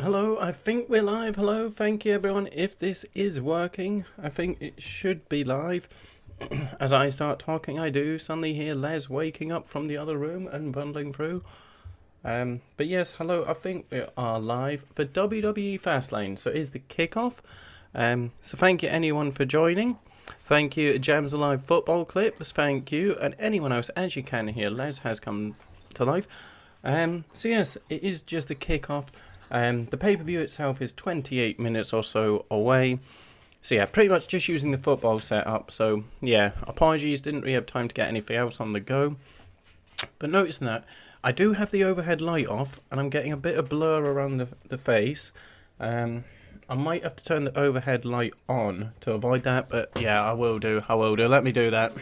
Hello, I think we're live. Hello, thank you everyone. If this is working, I think it should be live. As I start talking, I do suddenly hear Les waking up from the other room and bundling through. But yes, hello, I think we are live for WWE Fastlane. So it is the kickoff. So thank you anyone for joining. Thank you, Jams Alive Football Clips. Thank you, and anyone else. As you can hear, Les has come to life. So yes, it is just a kickoff. The pay-per-view itself is 28 minutes or so away. So yeah, pretty much just using the football setup. So yeah, apologies, didn't really have time to get anything else on the go. But noticing that, I do have the overhead light off, and I'm getting a bit of blur around the face. I might have to turn the overhead light on to avoid that, but yeah, I will do. Let me do that.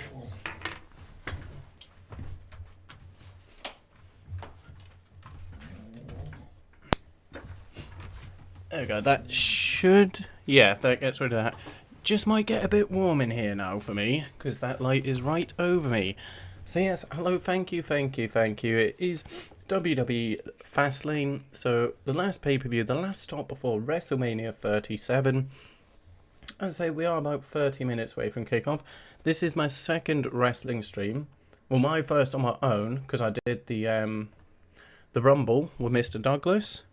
There we go, that should... yeah, that gets rid of that. Just might get a bit warm in here now for me, because that light is right over me. So yes, hello, thank you. It is WWE Fastlane, so the last pay-per-view, the last stop before Wrestlemania 37. As I say, we are about 30 minutes away from kickoff. This is my second wrestling stream. Well, my first on my own, because I did the Rumble with Mr. Douglas.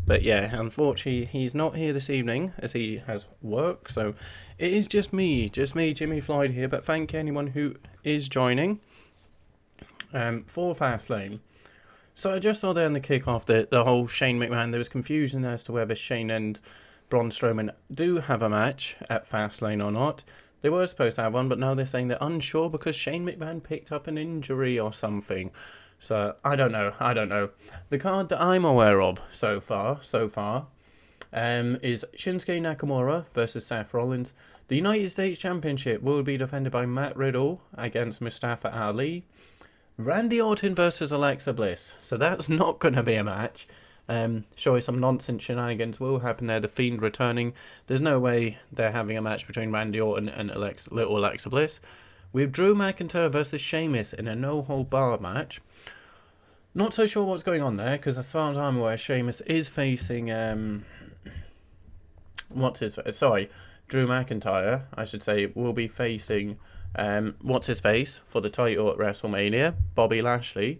But yeah, unfortunately, he's not here this evening as he has work. So it is just me, Jimmifloyd here. But thank you anyone who is joining for Fastlane. So I just saw there in the kickoff that the whole Shane McMahon, there was confusion as to whether Shane and Braun Strowman do have a match at Fastlane or not. They were supposed to have one, but now they're saying they're unsure because Shane McMahon picked up an injury or something. So, I don't know. The card that I'm aware of so far, is Shinsuke Nakamura versus Seth Rollins. The United States Championship will be defended by Matt Riddle against Mustafa Ali. Randy Orton versus Alexa Bliss. So that's not going to be a match. Surely some nonsense shenanigans will happen there. The Fiend returning. There's no way they're having a match between Randy Orton and little Alexa Bliss. We have Drew McIntyre versus Sheamus in a no-hold-bar match. Not so sure what's going on there, because as far as I'm aware, Sheamus is facing... Drew McIntyre, I should say, will be facing... what's-his-face for the title at WrestleMania, Bobby Lashley.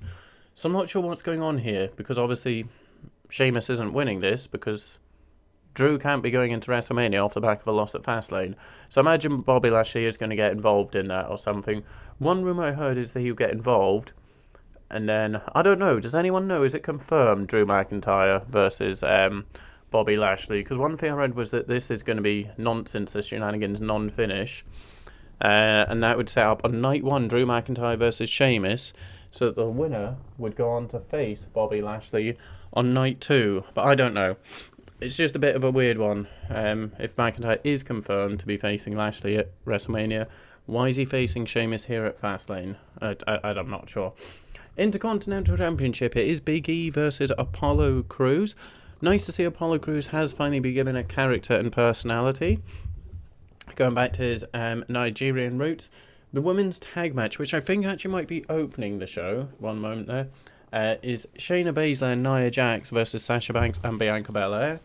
So I'm not sure what's going on here, because obviously Sheamus isn't winning this, because Drew can't be going into WrestleMania off the back of a loss at Fastlane. So I imagine Bobby Lashley is going to get involved in that or something. One rumour I heard is that he'll get involved. And then, I don't know, does anyone know, is it confirmed Drew McIntyre versus Bobby Lashley? Because one thing I read was that this is going to be nonsense, the shenanigans non-finish. And that would set up on night one, Drew McIntyre versus Sheamus. So that the winner would go on to face Bobby Lashley on night two. But I don't know. It's just a bit of a weird one. If McIntyre is confirmed to be facing Lashley at WrestleMania, why is he facing Sheamus here at Fastlane? I'm not sure. Intercontinental Championship, it is Big E versus Apollo Crews. Nice to see Apollo Crews has finally been given a character and personality. Going back to his Nigerian roots. The women's tag match, which I think actually might be opening the show, one moment there, is Shayna Baszler and Nia Jax versus Sasha Banks and Bianca Belair.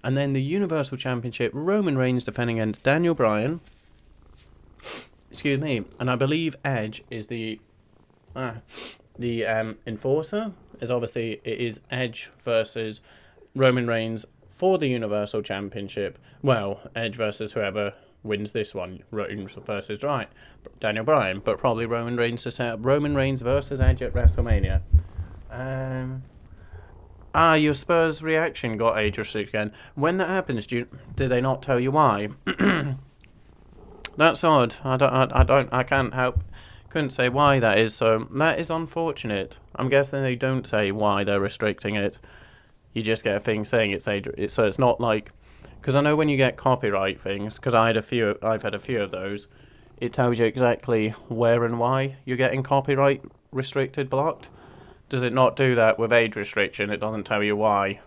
And then the Universal Championship, Roman Reigns defending against Daniel Bryan. Excuse me. And I believe Edge is the enforcer. As obviously it is Edge versus Roman Reigns for the Universal Championship. Well, Edge versus whoever wins this one. Reigns versus Daniel Bryan. But probably Roman Reigns to set up Roman Reigns versus Edge at WrestleMania. Your Spurs reaction got age restricted again. When that happens, did they not tell you why? That's odd. I couldn't say why that is, so that is unfortunate. I'm guessing they don't say why they're restricting it. You just get a thing saying it's age, so it's not like, because I know when you get copyright things, because I've had a few of those, it tells you exactly where and why you're getting copyright restricted, blocked. Does it not do that with age restriction? It doesn't tell you why.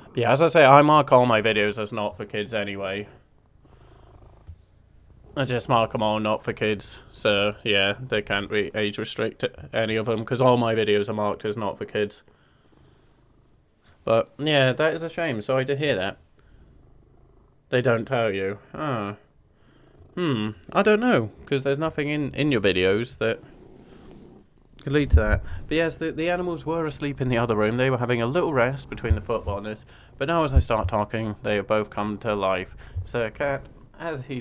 But yeah, as I say, I mark all my videos as not for kids anyway. I just mark them all not for kids. So yeah, they can't be age restrict any of them, because all my videos are marked as not for kids. But, yeah, that is a shame. Sorry to hear that. They don't tell you. Ah. I don't know, because there's nothing in your videos that could lead to that. But yes, the animals were asleep in the other room. They were having a little rest between the footballers. But now as I start talking, they have both come to life. So Cat, as he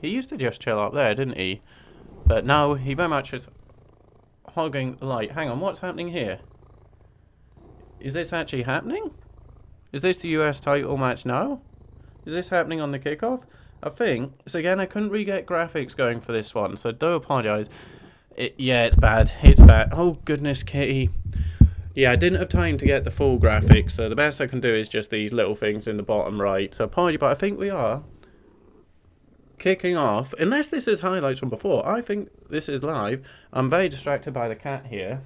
used to just chill up there, didn't he? But now he very much is hogging the light. Hang on, what's happening here? Is this actually happening? Is this the US title match now? Is this happening on the kickoff? I think. So again, I couldn't really get graphics going for this one, so do apologise. Yeah, it's bad. It's bad. Oh, goodness, Kitty. Yeah, I didn't have time to get the full graphics, so the best I can do is just these little things in the bottom right. So apologies, but I think we are kicking off. Unless this is highlights from before, I think this is live. I'm very distracted by the cat here.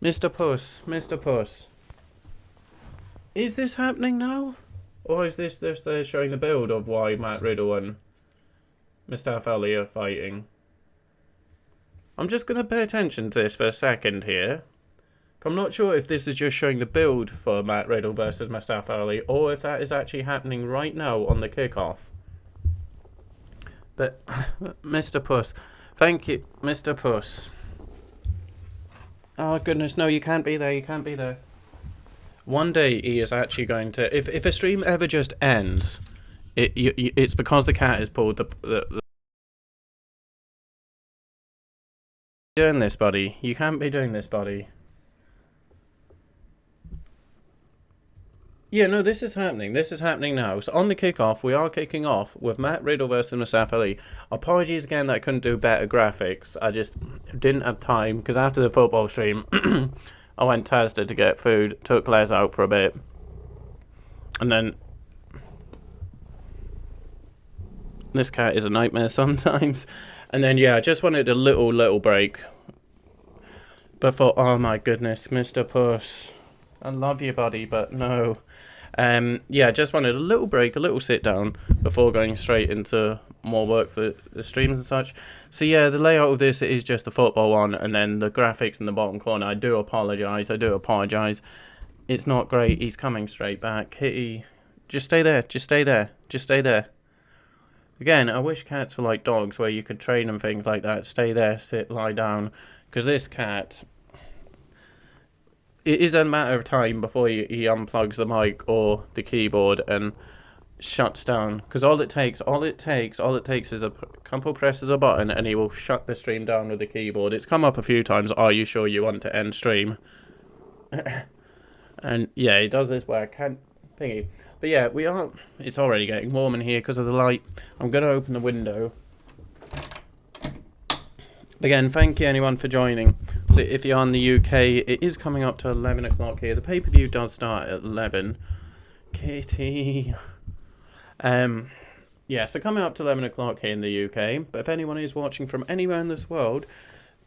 Mr. Puss, Mr. Puss. Is this happening now? Or is this just showing the build of why Matt Riddle and Mustafa Ali are fighting? I'm just going to pay attention to this for a second here. I'm not sure if this is just showing the build for Matt Riddle versus Mustafa Ali, or if that is actually happening right now on the kickoff. But, Mr. Puss, thank you, Mr. Puss. Oh goodness, no, you can't be there, you can't be there. One day he is actually going to... If a stream ever just ends, it's because the cat has pulled the doing this, buddy. You can't be doing this, buddy. Yeah, no, this is happening. This is happening now. So on the kickoff, we are kicking off with Matt Riddle versus Mustafa Ali. Apologies again that I couldn't do better graphics. I just didn't have time, because after the football stream... I went to Asda to get food, took Les out for a bit, and then this cat is a nightmare sometimes. And then yeah, I just wanted a little break before. Oh my goodness, Mr. Puss, I love you, buddy, but no. Yeah, I just wanted a little break, a little sit down before going straight into more work for the streams and such. So yeah, the layout of this is just the football one, and then the graphics in the bottom corner. I do apologise. It's not great. He's coming straight back. Kitty, just stay there. Just stay there. Just stay there. Again, I wish cats were like dogs, where you could train them things like that. Stay there, sit, lie down. Because this cat, it is a matter of time before he unplugs the mic or the keyboard and shuts down. Because all it takes is a couple presses of a button and he will shut the stream down with the keyboard. It's come up a few times. Are you sure you want to end stream? And yeah, he does this where I can't thingy. But yeah, it's already getting warm in here because of the light. I'm going to open the window. Again, thank you anyone for joining. So if you're in the UK, it is coming up to 11 o'clock here. The pay-per-view does start at 11. Kitty. Yeah, so coming up to 11 o'clock here in the UK. But if anyone is watching from anywhere in this world,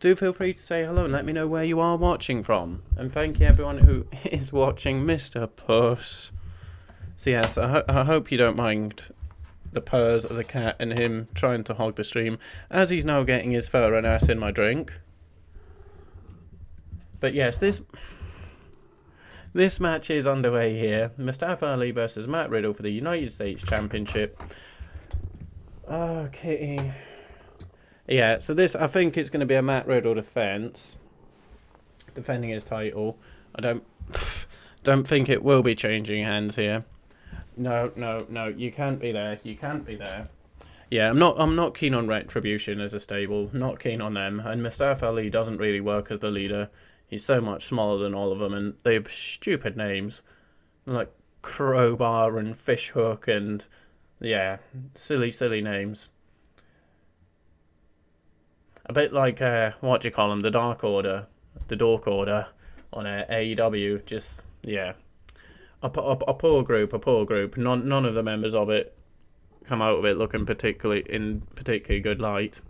do feel free to say hello and let me know where you are watching from. And thank you everyone who is watching, Mr. Puss. So yes, I hope you don't mind the purrs of the cat and him trying to hog the stream, as he's now getting his fur and ass in my drink. But yes, this match is underway here. Mustafa Ali versus Matt Riddle for the United States Championship. Oh, Kitty. Yeah, so I think it's going to be a Matt Riddle defending his title. I don't think it will be changing hands here. No, you can't be there. You can't be there. Yeah, I'm not keen on Retribution as a stable. Not keen on them. And Mustafa Ali doesn't really work as the leader. He's so much smaller than all of them, and they have stupid names like Crowbar and Fishhook, and yeah, silly names. A bit like what do you call them? The Dark Order on AEW. Just yeah. A poor group. None of the members of it come out of it looking particularly good light.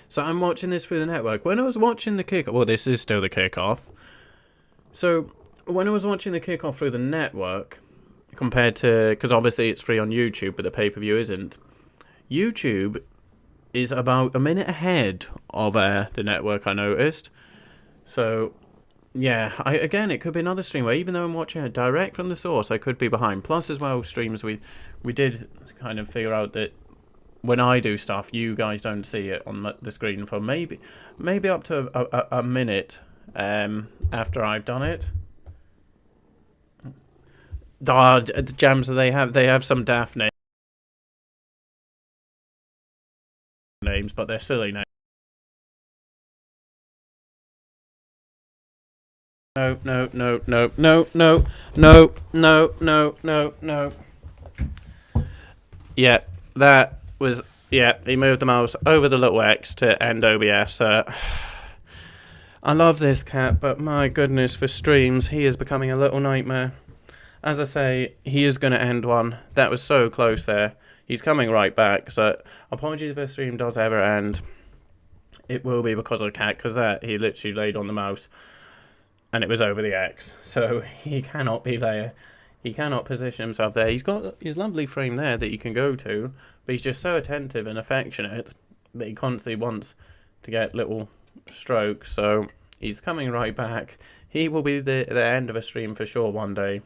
So I'm watching this through the network. When I was watching the kickoff, well, this is still the kickoff. So when I was watching the kickoff through the network, compared to, because obviously it's free on YouTube, but the pay-per-view isn't. YouTube is about a minute ahead of the network, I noticed. So, yeah, again, it could be another stream where even though I'm watching it direct from the source, I could be behind. Plus, as well, streams we did kind of figure out that when I do stuff, you guys don't see it on the screen for maybe up to a minute after I've done it. The jams they have some daft names, but they're silly names. No. Yeah, that was... Yeah, he moved the mouse over the little X to end OBS. I love this cat, but my goodness, for streams, he is becoming a little nightmare. As I say, he is going to end one. That was so close there. He's coming right back, so apologies if the stream does ever end. It will be because of the cat, because he literally laid on the mouse and it was over the X. So he cannot be there. He cannot position himself there. He's got his lovely frame there that you can go to, but he's just so attentive and affectionate that he constantly wants to get little strokes. So he's coming right back. He will be the end of a stream for sure one day.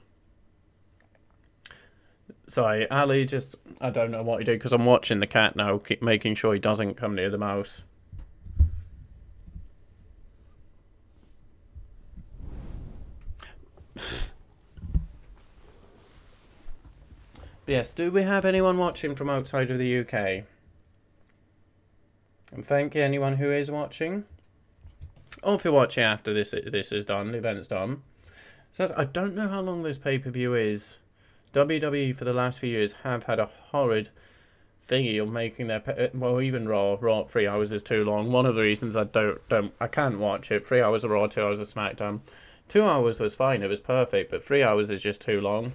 Sorry, Ali, I don't know what he did because I'm watching the cat now, keep making sure he doesn't come near the mouse. Yes, do we have anyone watching from outside of the UK? And thank you anyone who is watching. Or if you're watching after this is done, the event's done. So I don't know how long this pay-per-view is. WWE for the last few years have had a horrid thingy of making their... Well, even Raw 3 hours is too long. One of the reasons I can't watch it. 3 hours of Raw, 2 hours of SmackDown. 2 hours was fine, it was perfect, but 3 hours is just too long.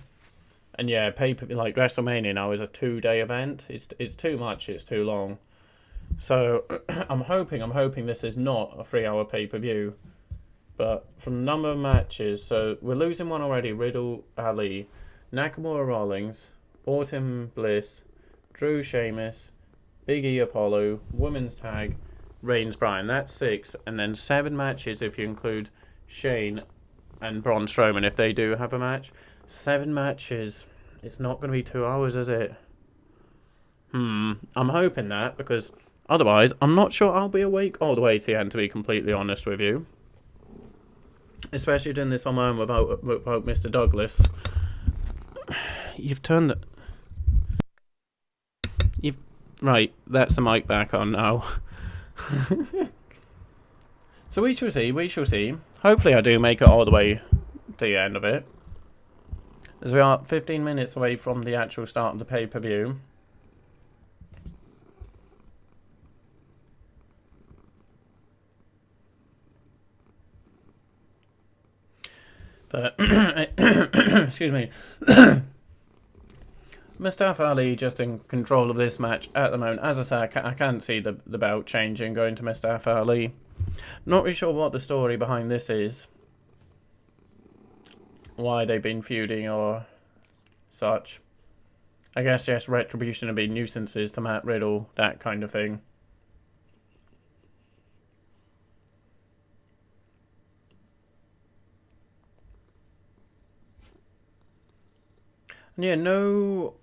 And yeah, like WrestleMania now is a 2-day event. It's too much. It's too long. So I'm hoping this is not a 3-hour pay-per-view. But from the number of matches, so we're losing one already. Riddle, Ali, Nakamura, Rollins, Orton, Bliss, Drew, Sheamus, Big E, Apollo, Women's Tag, Reigns, Braun. That's 6, and then 7 matches if you include Shane and Braun Strowman if they do have a match. 7 matches. It's not going to be 2 hours, is it? I'm hoping that, because otherwise I'm not sure I'll be awake all the way to the end, to be completely honest with you. Especially doing this on my own without Mr. Douglas. You've turned it. Right, that's the mic back on now. So we shall see. Hopefully I do make it all the way to the end of it. As we are 15 minutes away from the actual start of the pay-per-view. But, excuse me. Mustafa Ali just in control of this match at the moment. As I say, I can't see the belt changing, going to Mustafa Ali. Not really sure what the story behind this is. Why they've been feuding or such. I guess just Retribution have been nuisances to Matt Riddle, that kind of thing. And yeah, no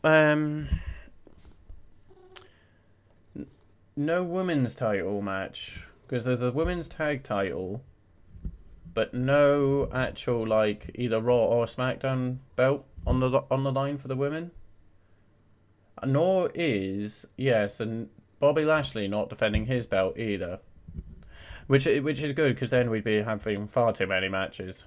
women's title match, because there's the women's tag title, but no actual like either Raw or SmackDown belt on the line for the women. Nor is and Bobby Lashley not defending his belt either, which is good because then we'd be having far too many matches.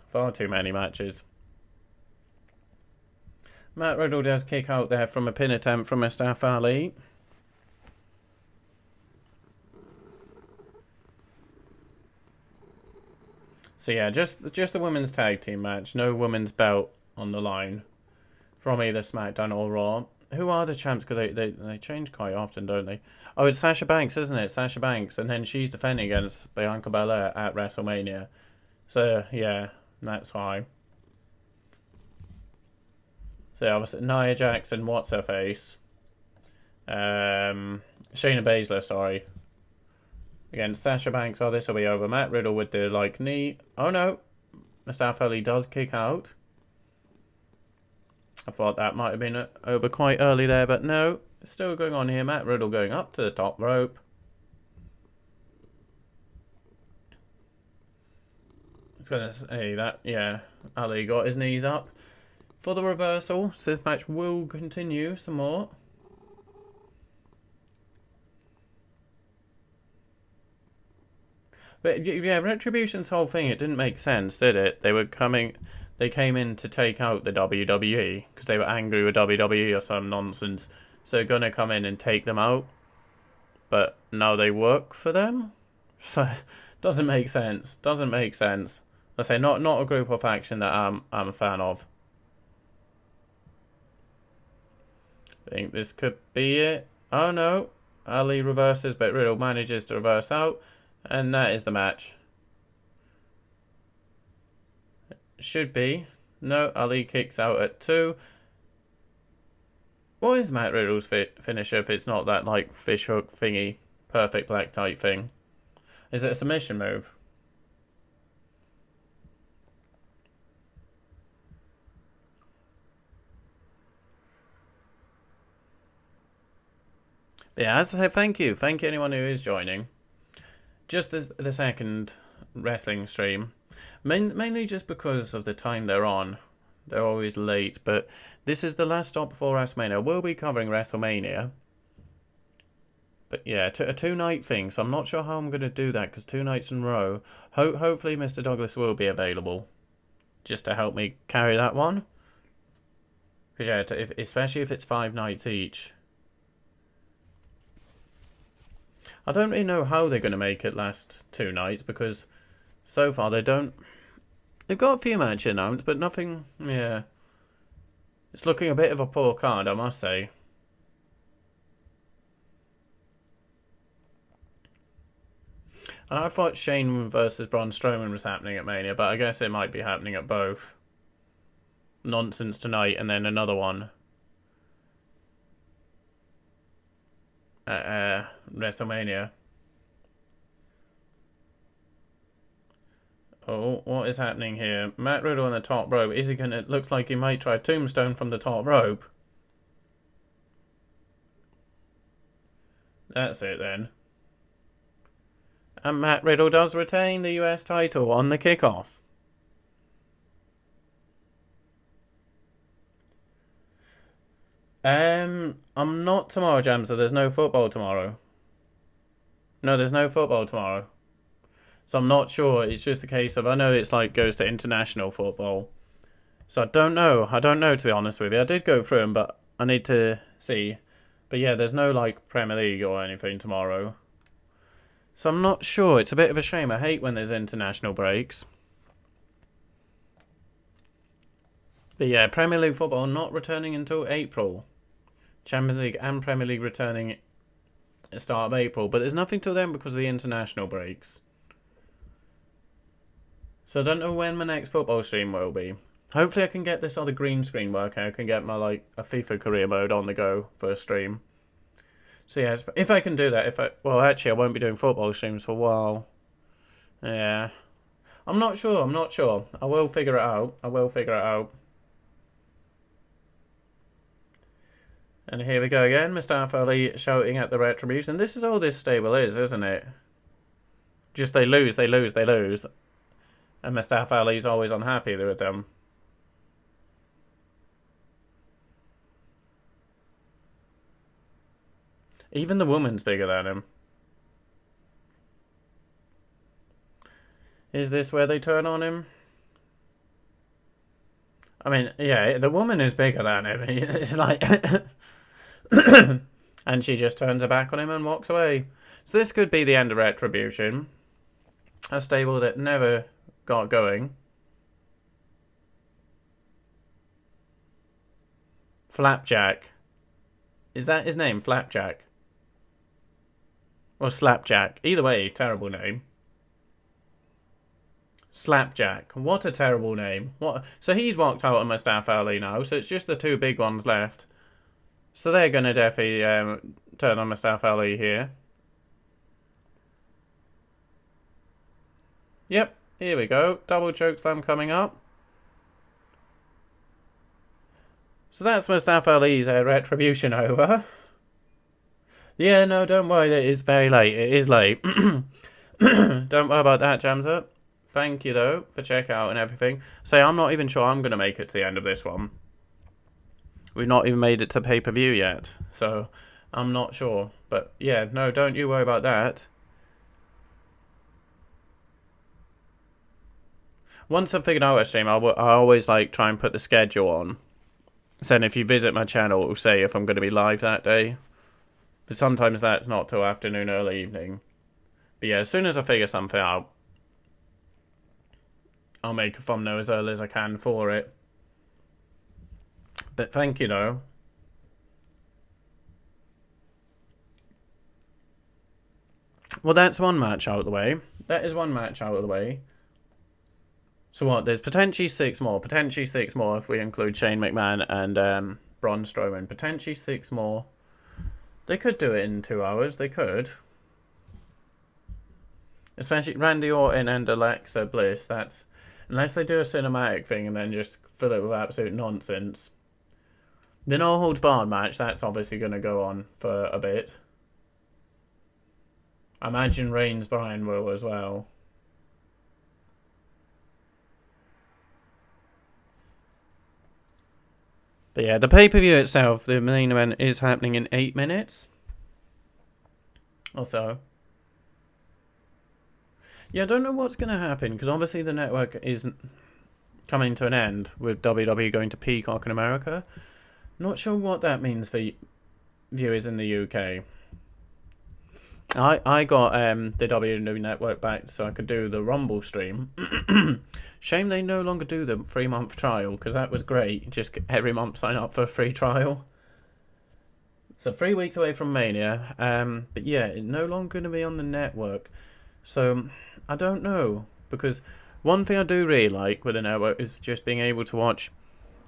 Matt Riddle does kick out there from a pin attempt from Mustafa Ali. So yeah, just the women's tag team match. No women's belt on the line from either SmackDown or Raw. Who are the champs? Because they change quite often, don't they? Oh, it's Sasha Banks, isn't it? Sasha Banks. And then she's defending against Bianca Belair at WrestleMania. So, yeah, that's why. So, obviously, Nia Jax and what's-her-face Shayna Baszler, sorry. Against Sasha Banks. Oh, this will be over. Matt Riddle with the, like, knee. Oh, no. Mustafa Ali does kick out. I thought that might have been over quite early there, but no. It's still going on here. Matt Riddle going up to the top rope. It's going to say that, yeah, Ali got his knees up for the reversal. So this match will continue some more. But yeah, Retribution's whole thing, it didn't make sense, did it? They came in to take out the WWE because they were angry with WWE or some nonsense. So they're gonna come in and take them out. But now they work for them? So doesn't make sense. Doesn't make sense. I say not a group or faction that I'm a fan of. I think this could be it. Oh no. Ali reverses, but Riddle manages to reverse out. And that is the match. Should be. No, Ali kicks out at 2. What is Matt Riddle's finisher if it's not that, like, fish hook thingy, perfect black type thing? Is it a submission move? But yeah, as I say, thank you. Thank you anyone who is joining. Just the second wrestling stream. Mainly just because of the time they're on. They're always late, but this is the last stop before WrestleMania. We'll be covering WrestleMania. But yeah, a 2-night thing, so I'm not sure how I'm going to do that, because 2 nights in a row. Hopefully Mr. Douglas will be available, just to help me carry that one. Because yeah, especially if it's 5 nights each. I don't really know how they're going to make it last 2 nights, because so far they don't... They've got a few matches announced, but nothing... Yeah. It's looking a bit of a poor card, I must say. And I thought Shane versus Braun Strowman was happening at Mania, but I guess it might be happening at both. Nonsense tonight, and then another one at WrestleMania. Oh, what is happening here? Matt Riddle on the top rope. Is he gonna... Looks like he might try a tombstone from the top rope. That's it then. And Matt Riddle does retain the US title on the kickoff. I'm not tomorrow, Jamsa. There's no football tomorrow. No, there's no football tomorrow. So I'm not sure. It's just a case of... I know it's like goes to international football. So I don't know. I don't know, to be honest with you. I did go through them, but I need to see. But yeah, there's no like Premier League or anything tomorrow. So I'm not sure. It's a bit of a shame. I hate when there's international breaks. But yeah, Premier League football not returning until April. Champions League and Premier League returning at the start of April. But there's nothing till then because of the international breaks. So I don't know when my next football stream will be. Hopefully I can get this other green screen working. I can get my like a FIFA career mode on the go for a stream. So yeah, if I can do that, well actually I won't be doing football streams for a while. Yeah. I'm not sure. I will figure it out. And here we go again. Mustafa Ali shouting at the Retribution. This is all this stable is, isn't it? Just they lose. And Mustafa Ali's always unhappy with them. Even the woman's bigger than him. Is this where they turn on him? I mean, yeah, the woman is bigger than him. It's like... and she just turns her back on him and walks away. So this could be the end of Retribution. A stable that never got going. Flapjack. Is that his name? Flapjack? Or Slapjack? Either way, terrible name. Slapjack. What a terrible name. What? So he's walked out on Mustafa Ali now, so it's just the 2 big ones left. So they're going to definitely turn on Mustafa Ali here. Yep, here we go. Double chokeslam coming up. So that's Mustafa Ali's Retribution over. Yeah, no, don't worry. It is very late. It is late. Don't worry about that, Jamza. Thank you, though, for checkout and everything. So I'm not even sure I'm going to make it to the end of this one. We've not even made it to pay-per-view yet. So I'm not sure. But yeah, no, don't you worry about that. Once I've figured out a stream, I always like try and put the schedule on. So then if you visit my channel, it will say if I'm going to be live that day. But sometimes that's not till afternoon, early evening. But yeah, as soon as I figure something out, I'll make a thumbnail as early as I can for it. But thank you, though. Well, that's one match out of the way. That is one match out of the way. So what? There's potentially 6 more. Potentially 6 more if we include Shane McMahon and Braun Strowman. Potentially 6 more. They could do it in 2 hours. They could. Especially Randy Orton and Alexa Bliss. That's unless they do a cinematic thing and then just fill it with absolute nonsense. The No Holds Barred match. That's obviously going to go on for a bit. I imagine Reigns Bryan will as well. But yeah, the pay-per-view itself, the main event is happening in 8 minutes. Or so. Yeah, I don't know what's going to happen, because obviously the network isn't coming to an end with WWE going to Peacock in America. Not sure what that means for viewers in the UK. I got the WWE network back so I could do the Rumble stream. Shame they no longer do the 3-month trial, because that was great. Just every month sign up for a free trial. So 3 weeks away from Mania. But yeah, it's no longer going to be on the network. So I don't know, because one thing I do really like with the network is just being able to watch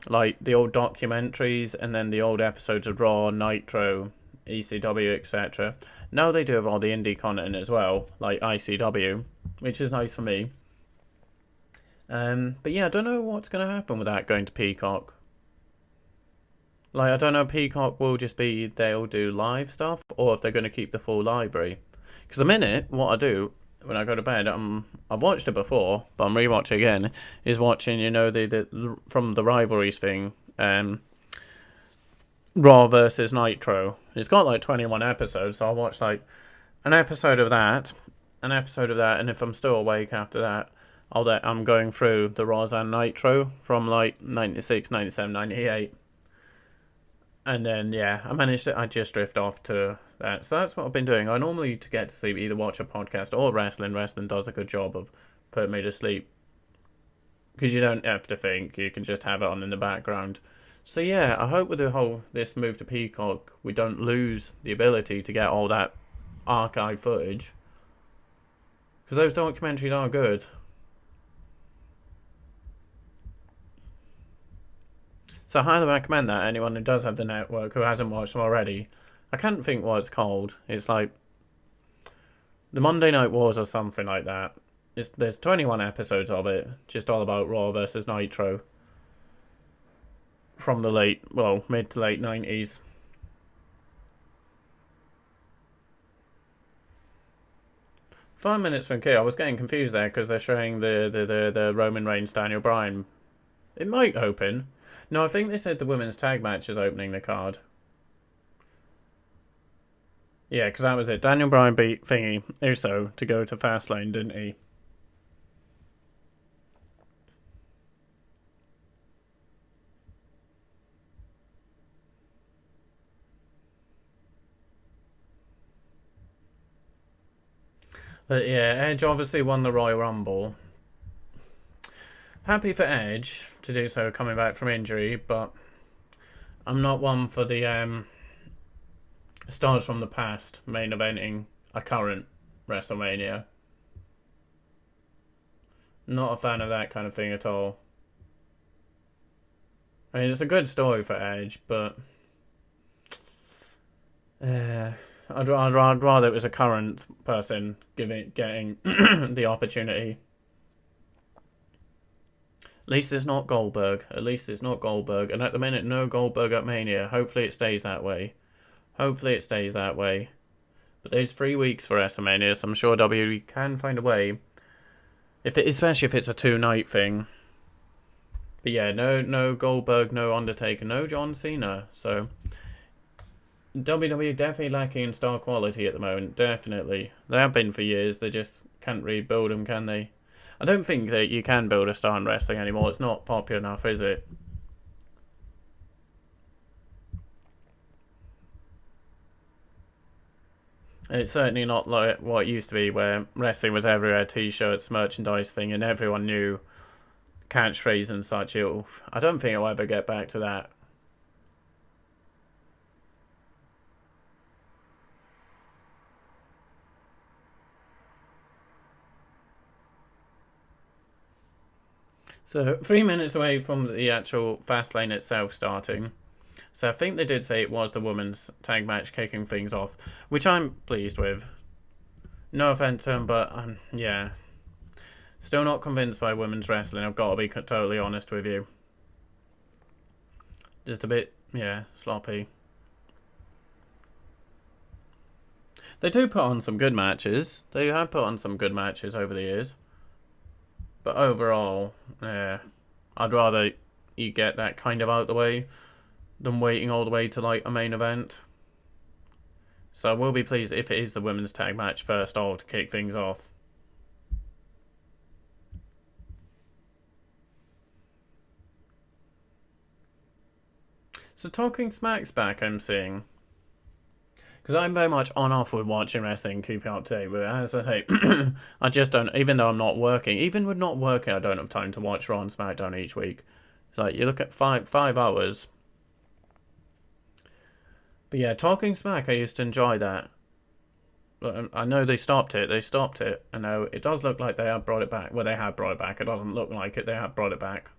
like the old documentaries and then the old episodes of Raw, Nitro, ECW, etc. Now they do have all the indie content as well, like ICW, which is nice for me. But yeah, I don't know what's going to happen with that going to Peacock. Like, I don't know if Peacock will just be they'll do live stuff, or if they're going to keep the full library. Because the minute, what I do when I go to bed, I've watched it before, but I'm rewatching again, is watching, you know, the from the rivalries thing, Raw versus Nitro. It's got like 21 episodes, so I'll watch like an episode of that, and if I'm still awake after that, I'm going through the Raws and Nitro from like 96, 97, 98. And then, yeah, I just drift off to that. So that's what I've been doing. I normally, to get to sleep, either watch a podcast or wrestling. Wrestling does a good job of putting me to sleep. Because you don't have to think. You can just have it on in the background. So yeah, I hope with this move to Peacock, we don't lose the ability to get all that archive footage. Because those documentaries are good. So I highly recommend that anyone who does have the network who hasn't watched them already. I can't think what it's called. It's like the Monday Night Wars or something like that. There's 21 episodes of it, just all about Raw versus Nitro. From the mid to late 90s. Five minutes from Key. I was getting confused there because they're showing the Roman Reigns Daniel Bryan. It might open. No, I think they said the women's tag match is opening the card. Yeah, because that was it. Daniel Bryan beat Thingy Uso to go to Fastlane, didn't he? But yeah, Edge obviously won the Royal Rumble. Happy for Edge to do so coming back from injury, but I'm not one for the stars from the past main eventing a current WrestleMania. Not a fan of that kind of thing at all. I mean, it's a good story for Edge, but I'd rather it was a current person getting the opportunity. At least it's not Goldberg. At least it's not Goldberg. And at the minute, no Goldberg at Mania. Hopefully it stays that way. Hopefully it stays that way. But there's 3 weeks for WrestleMania, so I'm sure WWE can find a way. Especially if it's a 2-night thing. But yeah, no Goldberg, no Undertaker, no John Cena. So WWE definitely lacking in star quality at the moment. Definitely. They have been for years. They just can't rebuild them, can they? I don't think that you can build a star in wrestling anymore. It's not popular enough, is it? It's certainly not like what it used to be, where wrestling was everywhere, t-shirts, merchandise thing, and everyone knew catchphrase and such. I don't think it'll ever get back to that. So 3 minutes away from the actual Fastlane itself starting. So I think they did say it was the women's tag match kicking things off, which I'm pleased with. No offense to them, but yeah. Still not convinced by women's wrestling, I've got to be totally honest with you. Just a bit, yeah, sloppy. They do put on some good matches. They have put on some good matches over the years. But overall, yeah, I'd rather you get that kind of out the way than waiting all the way to like a main event. So I will be pleased if it is the women's tag match first off to kick things off. So Talking Smack's back, I'm seeing. Because I'm very much on-off with watching wrestling, keeping up to date with it. As I say, I just don't, even though I'm not working, even with not working, I don't have time to watch Raw and SmackDown each week. It's like, you look at five hours. But yeah, Talking Smack, I used to enjoy that. But I know they stopped it. I know it does look like they have brought it back. Well, they have brought it back. It doesn't look like it. They have brought it back.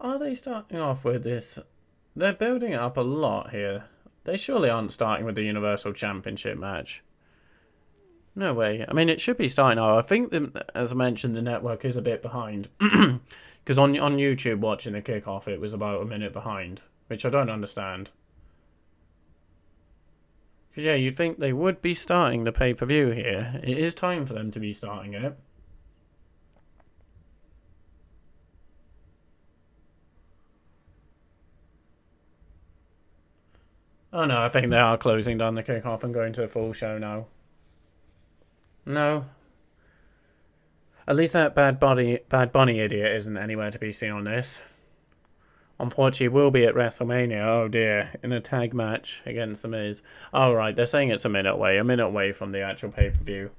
Are they starting off with this? They're building it up a lot here. They surely aren't starting with the Universal Championship match. No way. I mean, it should be starting now. I think, as I mentioned, the network is a bit behind. Because on YouTube, watching the kickoff, it was about a minute behind, which I don't understand. Because, yeah, you'd think they would be starting the pay-per-view here. It is time for them to be starting it. Oh no, I think they are closing down the kickoff and going to the full show now. No. At least that Bad Bunny idiot isn't anywhere to be seen on this. Unfortunately, will be at WrestleMania, oh dear, in a tag match against The Miz. Oh right, they're saying it's a minute away from the actual pay-per-view.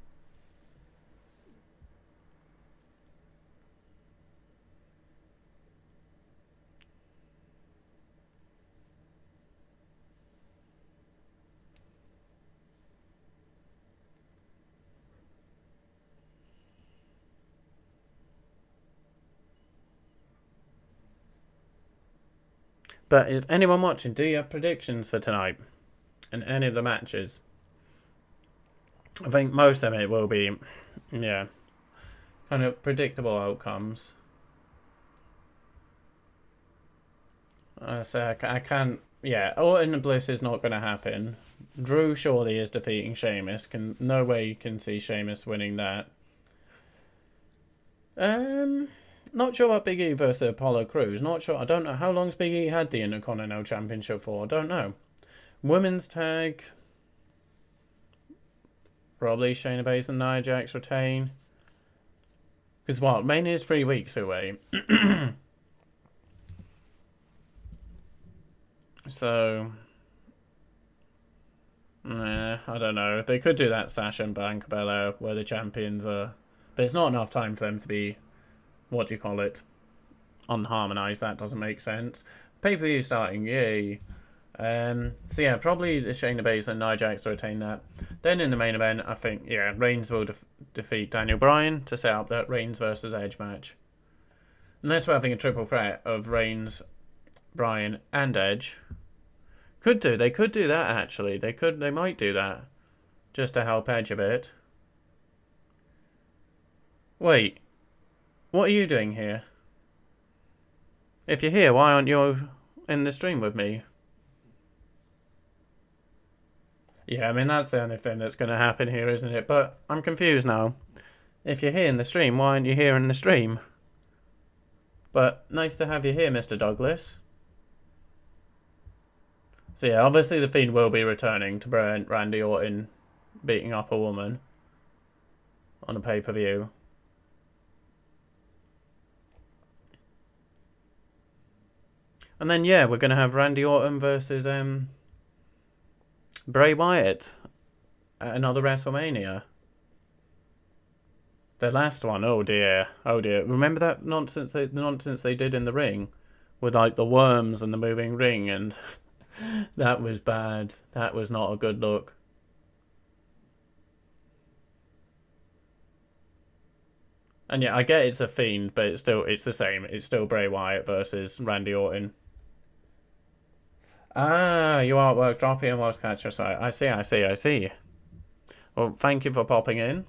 But if anyone watching, do you have predictions for tonight? In any of the matches? I think most of it will be, yeah, kind of predictable outcomes. So I can't, yeah, Orton and Bliss is not going to happen. Drew surely is defeating Sheamus. No way you can see Sheamus winning that. Not sure about Big E versus Apollo Crews. Not sure. I don't know how long's Big E had the Intercontinental Championship for. I don't know. Women's tag. Probably Shayna Baszler and Nia Jax retain. Because what? Mania is 3 weeks away. So, I don't know. They could do that Sasha and Bianca Belair where the champions are. But it's not enough time for them to be, what do you call it, unharmonized. That doesn't make sense. Pay-per-view starting, yay. So yeah, probably the Shayna Baszler and Nia Jax to retain that. Then in the main event, I think, yeah, Reigns will defeat Daniel Bryan to set up that Reigns versus Edge match. Unless we're having a triple threat of Reigns, Bryan, and Edge. They could do that actually. They might do that. Just to help Edge a bit. Wait. What are you doing here? If you're here, why aren't you in the stream with me? Yeah, I mean, that's the only thing that's going to happen here, isn't it? But I'm confused now. If you're here in the stream, why aren't you here in the stream? But nice to have you here, Mr. Douglas. So yeah, obviously the Fiend will be returning to prevent Randy Orton beating up a woman on a pay-per-view. And then, yeah, we're going to have Randy Orton versus Bray Wyatt at another WrestleMania. The last one, oh dear. Remember that nonsense they did in the ring? With, like, the worms and the moving ring, and that was bad. That was not a good look. And yeah, I get it's a Fiend, but it's the same. It's still Bray Wyatt versus Randy Orton. Ah, you artwork dropping and was catcher site. I see. Well, thank you for popping in.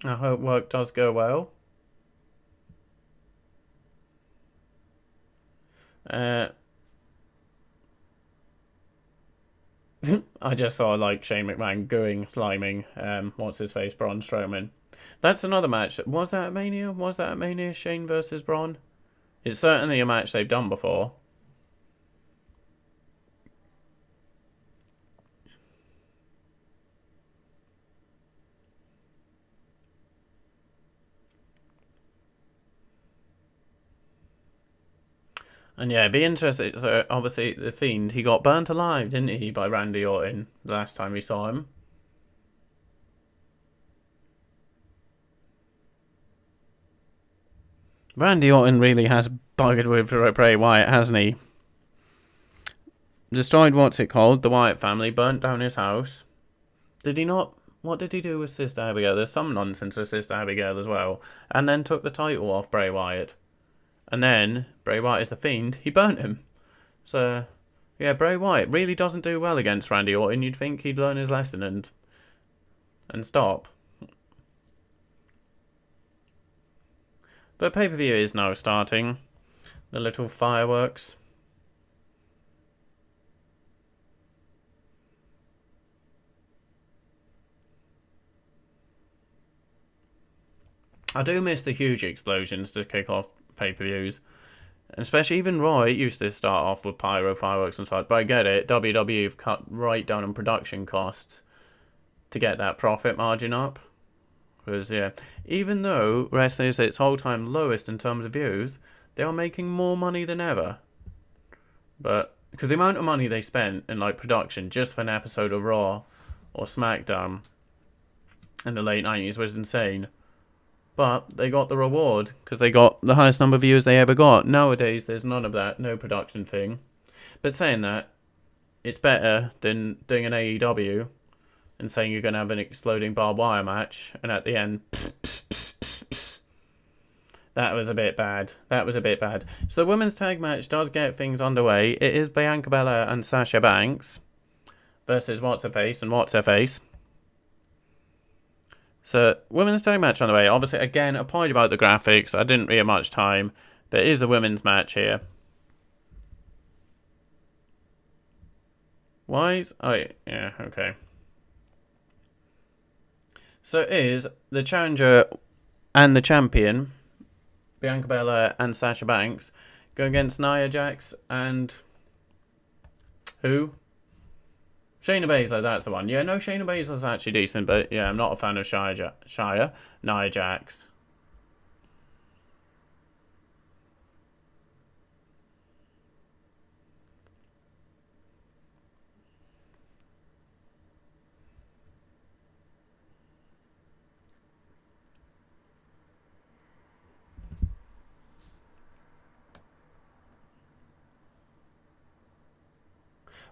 I hope work does go well. I just saw like Shane McMahon gooing, sliming, what's his face, Braun Strowman. That's another match. Was that at Mania? Shane versus Braun? It's certainly a match they've done before. And yeah, be interested. So obviously the Fiend, he got burnt alive, didn't he, by Randy Orton the last time we saw him. Randy Orton really has buggered with Bray Wyatt, hasn't he? Destroyed the Wyatt family, burnt down his house. Did he not? What did he do with Sister Abigail? There's some nonsense with Sister Abigail as well. And then took the title off Bray Wyatt. And then, Bray Wyatt is the Fiend, he burnt him. So, yeah, Bray Wyatt really doesn't do well against Randy Orton. You'd think he'd learn his lesson and stop. But pay-per-view is now starting. The little fireworks. I do miss the huge explosions to kick off pay-per-views. Especially even Raw, it used to start off with pyro, fireworks and such. But I get it, WWE have cut right down on production costs to get that profit margin up. Because, yeah, even though wrestling is at its all-time lowest in terms of views, they are making more money than ever. But, because the amount of money they spent in, like, production just for an episode of Raw or SmackDown in the late 90s was insane. But they got the reward because they got the highest number of viewers they ever got. Nowadays, there's none of that, no production thing. But saying that, it's better than doing an AEW and saying you're going to have an exploding barbed wire match, and at the end, that was a bit bad. So the women's tag match does get things underway. It is Bianca Belair and Sasha Banks versus What's-Her-Face and What's-Her-Face. So, women's tag match on the way. Obviously, again, apology about the graphics. I didn't really have much time. But it is the women's match here. Why? Oh, yeah, okay. So it is the challenger and the champion, Bianca Belair and Sasha Banks, go against Nia Jax and... who? Shayna Baszler, that's the one. Yeah, no, Shayna Baszler's actually decent, but yeah, I'm not a fan of Nia Jax.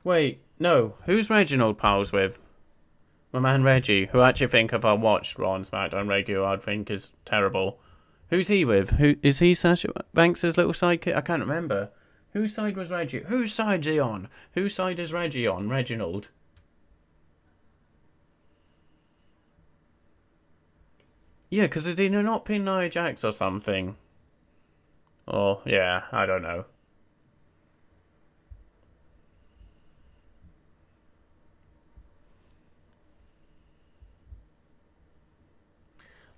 Wait, no. Who's Reginald pals with? My man Reggie, who I actually think if I watched Raw and SmackDown regular, I'd think is terrible. Who's he with? Who is he? Sasha Banks' little sidekick? I can't remember. Whose side was Reggie? Whose side's he on? Whose side is Reggie on? Reginald. Yeah, because did he not pin Nia Jax or something? Oh, yeah, I don't know.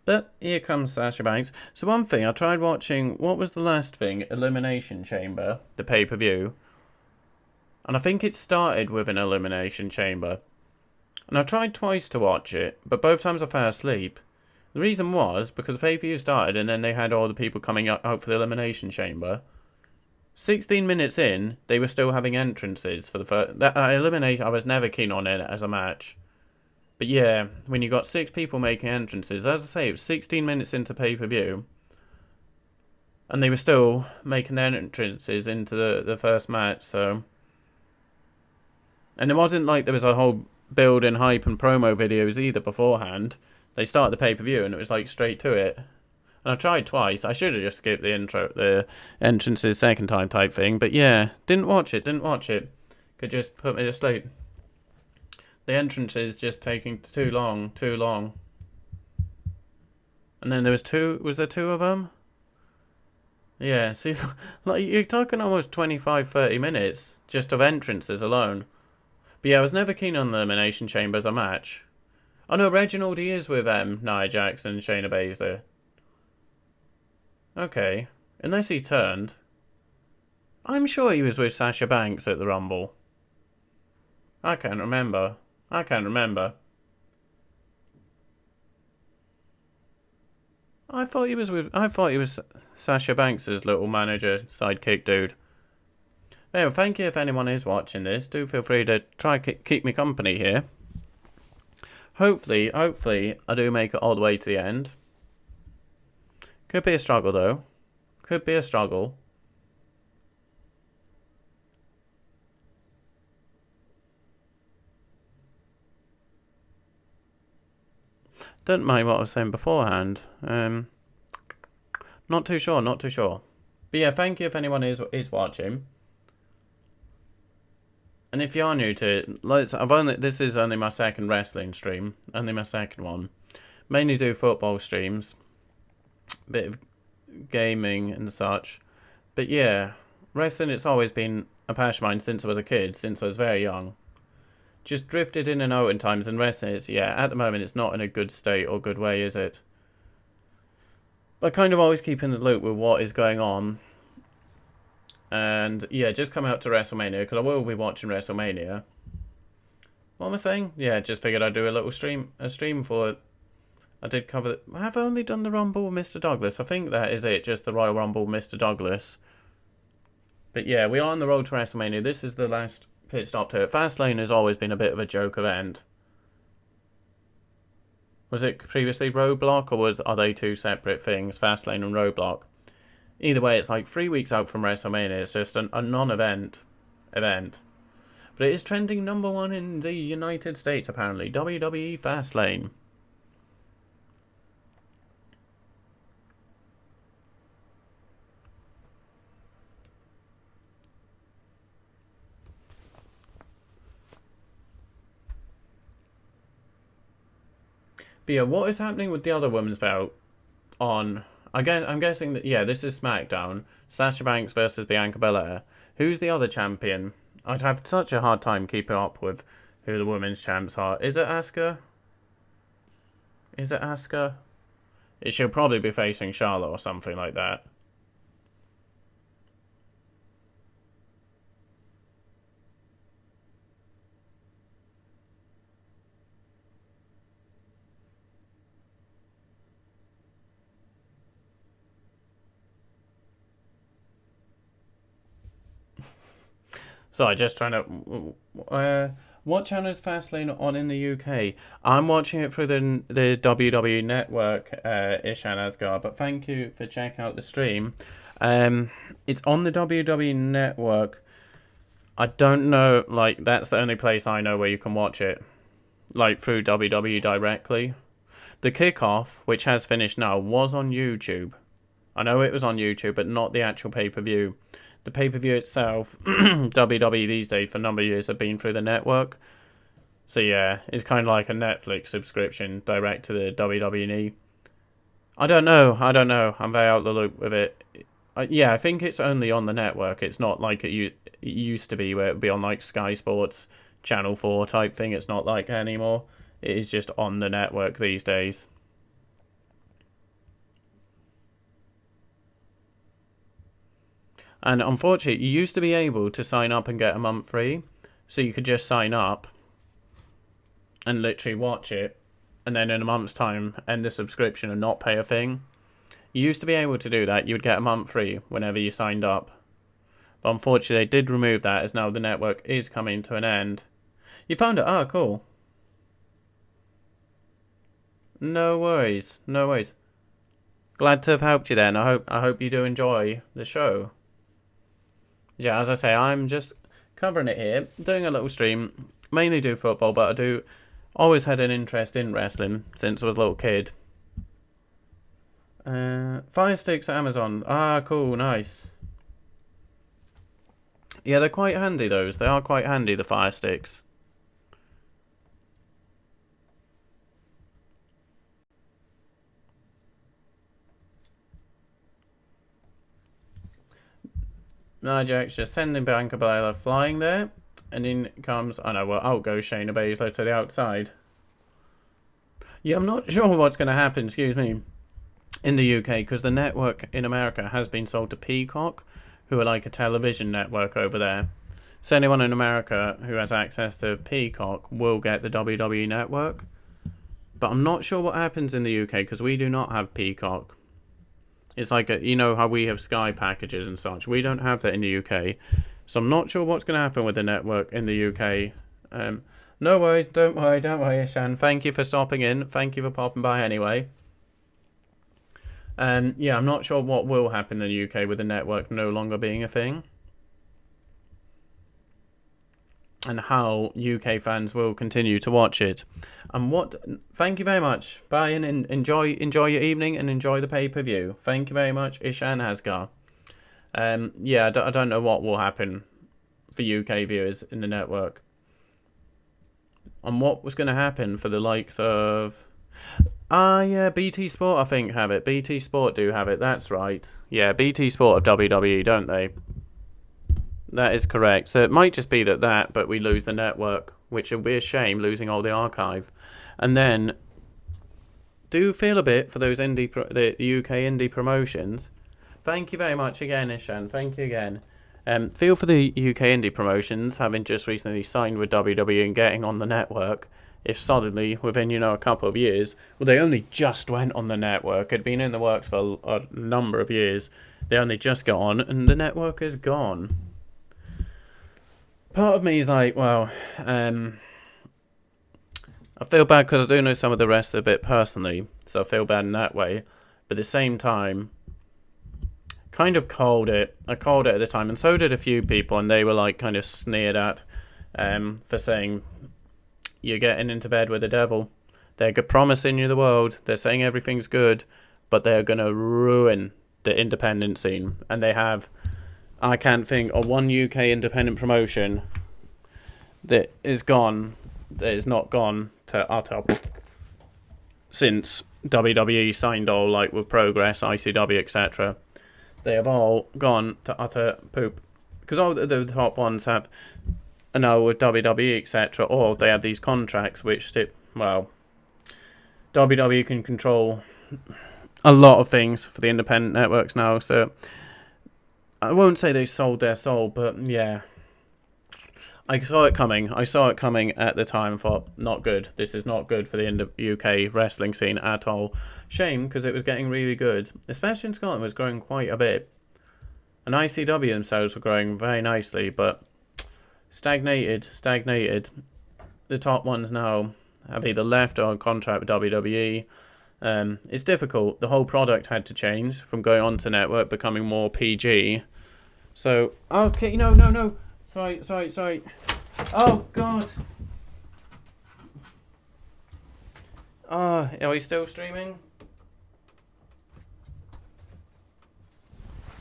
But here comes Sasha Banks. So one thing, I tried watching, what was the last thing? Elimination Chamber, the pay-per-view. And I think it started with an Elimination Chamber. And I tried twice to watch it, but both times I fell asleep. The reason was because the pay-per-view started and then they had all the people coming out for the Elimination Chamber. 16 minutes in, they were still having entrances for the first... That elimination, I was never keen on it as a match. But yeah, when you got 6 people making entrances, as I say, it was 16 minutes into pay-per-view. And they were still making their entrances into the first match, so... And it wasn't like there was a whole build and hype and promo videos either beforehand. They started the pay-per-view and it was like straight to it. And I tried twice. I should have just skipped the entrances second time type thing. But yeah, didn't watch it. Could just put me to sleep. The entrances just taking too long. And then there was there 2 of them? Yeah, see, like you're talking almost 25, 30 minutes just of entrances alone. But yeah, I was never keen on the Elimination Chamber as a match. Oh no, Reginald, he is with Nia Jax and Shayna Baszler. Okay, unless he turned. I'm sure he was with Sasha Banks at the Rumble. I can't remember. I thought he was Sasha Banks' little manager sidekick dude. Anyway, thank you if anyone is watching this. Do feel free to try keep me company here. Hopefully, I do make it all the way to the end. Could be a struggle, though. Don't mind what I was saying beforehand. Not too sure. But yeah, thank you if anyone is watching. And if you are new to it, this is only my second wrestling stream, only my second one. Mainly do football streams, bit of gaming and such. But yeah, wrestling, it's always been a passion of mine since I was a kid, since I was very young. Just drifted in and out in times, and wrestling, at the moment it's not in a good state or good way, is it? But kind of always keep in the loop with what is going on. And yeah, just come out to Wrestlemania, because I will be watching Wrestlemania. What am I saying? Yeah, just figured I'd do a stream for it. I did cover it. I've only done the Rumble with Mr. Douglas. I think that is it, just the Royal Rumble with Mr. Douglas. But yeah, we are on the road to Wrestlemania. This is the last pit stop to it. Fastlane has always been a bit of a joke event. Was it previously Roadblock, or are they 2 separate things, Fastlane and Roadblock? Either way, it's like 3 weeks out from WrestleMania. It's just a non-event. But it is trending #1 in the United States, apparently. WWE Fastlane. But yeah, what is happening with the other women's belt on... Again, I'm guessing that, yeah, this is SmackDown. Sasha Banks versus Bianca Belair. Who's the other champion? I'd have such a hard time keeping up with who the women's champs are. Is it Asuka? She'll probably be facing Charlotte or something like that. Sorry, just trying to... what channel is Fastlane on in the UK? I'm watching it through the WWE Network, Ishan Asgard, but thank you for checking out the stream. It's on the WWE Network. I don't know, like, that's the only place I know where you can watch it, like, through WWE directly. The kickoff, which has finished now, was on YouTube. I know it was on YouTube, but not the actual pay-per-view. The pay-per-view itself, WWE these days for a number of years have been through the network. So yeah, it's kind of like a Netflix subscription direct to the WWE. I don't know. I'm very out of the loop with it. Yeah, I think it's only on the network. It's not like it used to be, where it would be on like Sky Sports, Channel 4 type thing. It's not like that anymore. It is just on the network these days. And unfortunately, you used to be able to sign up and get a month free. So you could just sign up and literally watch it, and then in a month's time end the subscription and not pay a thing. You used to be able to do that. You would get a month free whenever you signed up. But unfortunately, they did remove that, as now the network is coming to an end. You found it? Oh, cool. No worries. No worries. Glad to have helped you then. I hope you do enjoy the show. Yeah, as I say, I'm just covering it here, doing a little stream. Mainly do football, but I do always had an interest in wrestling since I was a little kid. Fire sticks at Amazon. Ah, cool, nice. Yeah, they're quite handy, those. They are quite handy, the fire sticks. Nia Jax just sending Bianca Belair flying there. And in comes, I know, well, out goes Shayna Baszler to the outside. Yeah, I'm not sure what's going to happen, excuse me, in the UK, because the network in America has been sold to Peacock, who are like a television network over there. So anyone in America who has access to Peacock will get the WWE network. But I'm not sure what happens in the UK, because we do not have Peacock. It's like, you know how we have Sky packages and such. We don't have that in the UK. So I'm not sure what's going to happen with the network in the UK. No worries, don't worry, Shan. Thank you for stopping in. Thank you for popping by anyway. Yeah, I'm not sure what will happen in the UK with the network no longer being a thing. And how UK fans will continue to watch it. And thank you very much. Bye, and enjoy your evening and enjoy the pay-per-view. Thank you very much, Ishan Hasgar. Yeah, I don't know what will happen for UK viewers in the network. And what was going to happen for the likes of... yeah, BT Sport, I think, have it. BT Sport do have it, that's right. Yeah, BT Sport of WWE, don't they? That is correct. So it might just be that, but we lose the network, which would be a shame, losing all the archive. And then, do feel a bit for those the UK indie promotions. Thank you very much again, Ishan. Thank you again. Feel for the UK indie promotions, having just recently signed with WWE and getting on the network. If suddenly, within, a couple of years, well, they only just went on the network. It'd been in the works for a number of years. They only just got on, and the network is gone. Part of me is like, well, I feel bad because I do know some of the rest a bit personally, so I feel bad in that way. But at the same time, kind of called it. I called it at the time, and so did a few people, and they were like kind of sneered at for saying, you're getting into bed with the devil. They're promising you the world. They're saying everything's good, but they're going to ruin the independent scene. And they have... I can't think of one UK independent promotion that is not gone to utter since WWE signed all, like with Progress, ICW, etc. They have all gone to utter poop. Because all the top ones have, with WWE, etc., or they have these contracts which, WWE can control a lot of things for the independent networks now, so... I won't say they sold their soul, but yeah. I saw it coming. at the time and thought, not good. This is not good for the UK wrestling scene at all. Shame, because it was getting really good. Especially in Scotland, it was growing quite a bit. And ICW themselves were growing very nicely, but stagnated. The top ones now have either left or on contract with WWE. It's difficult. The whole product had to change from going on to network, becoming more PG. So, okay, no. Sorry. Oh, God. Oh, are we still streaming?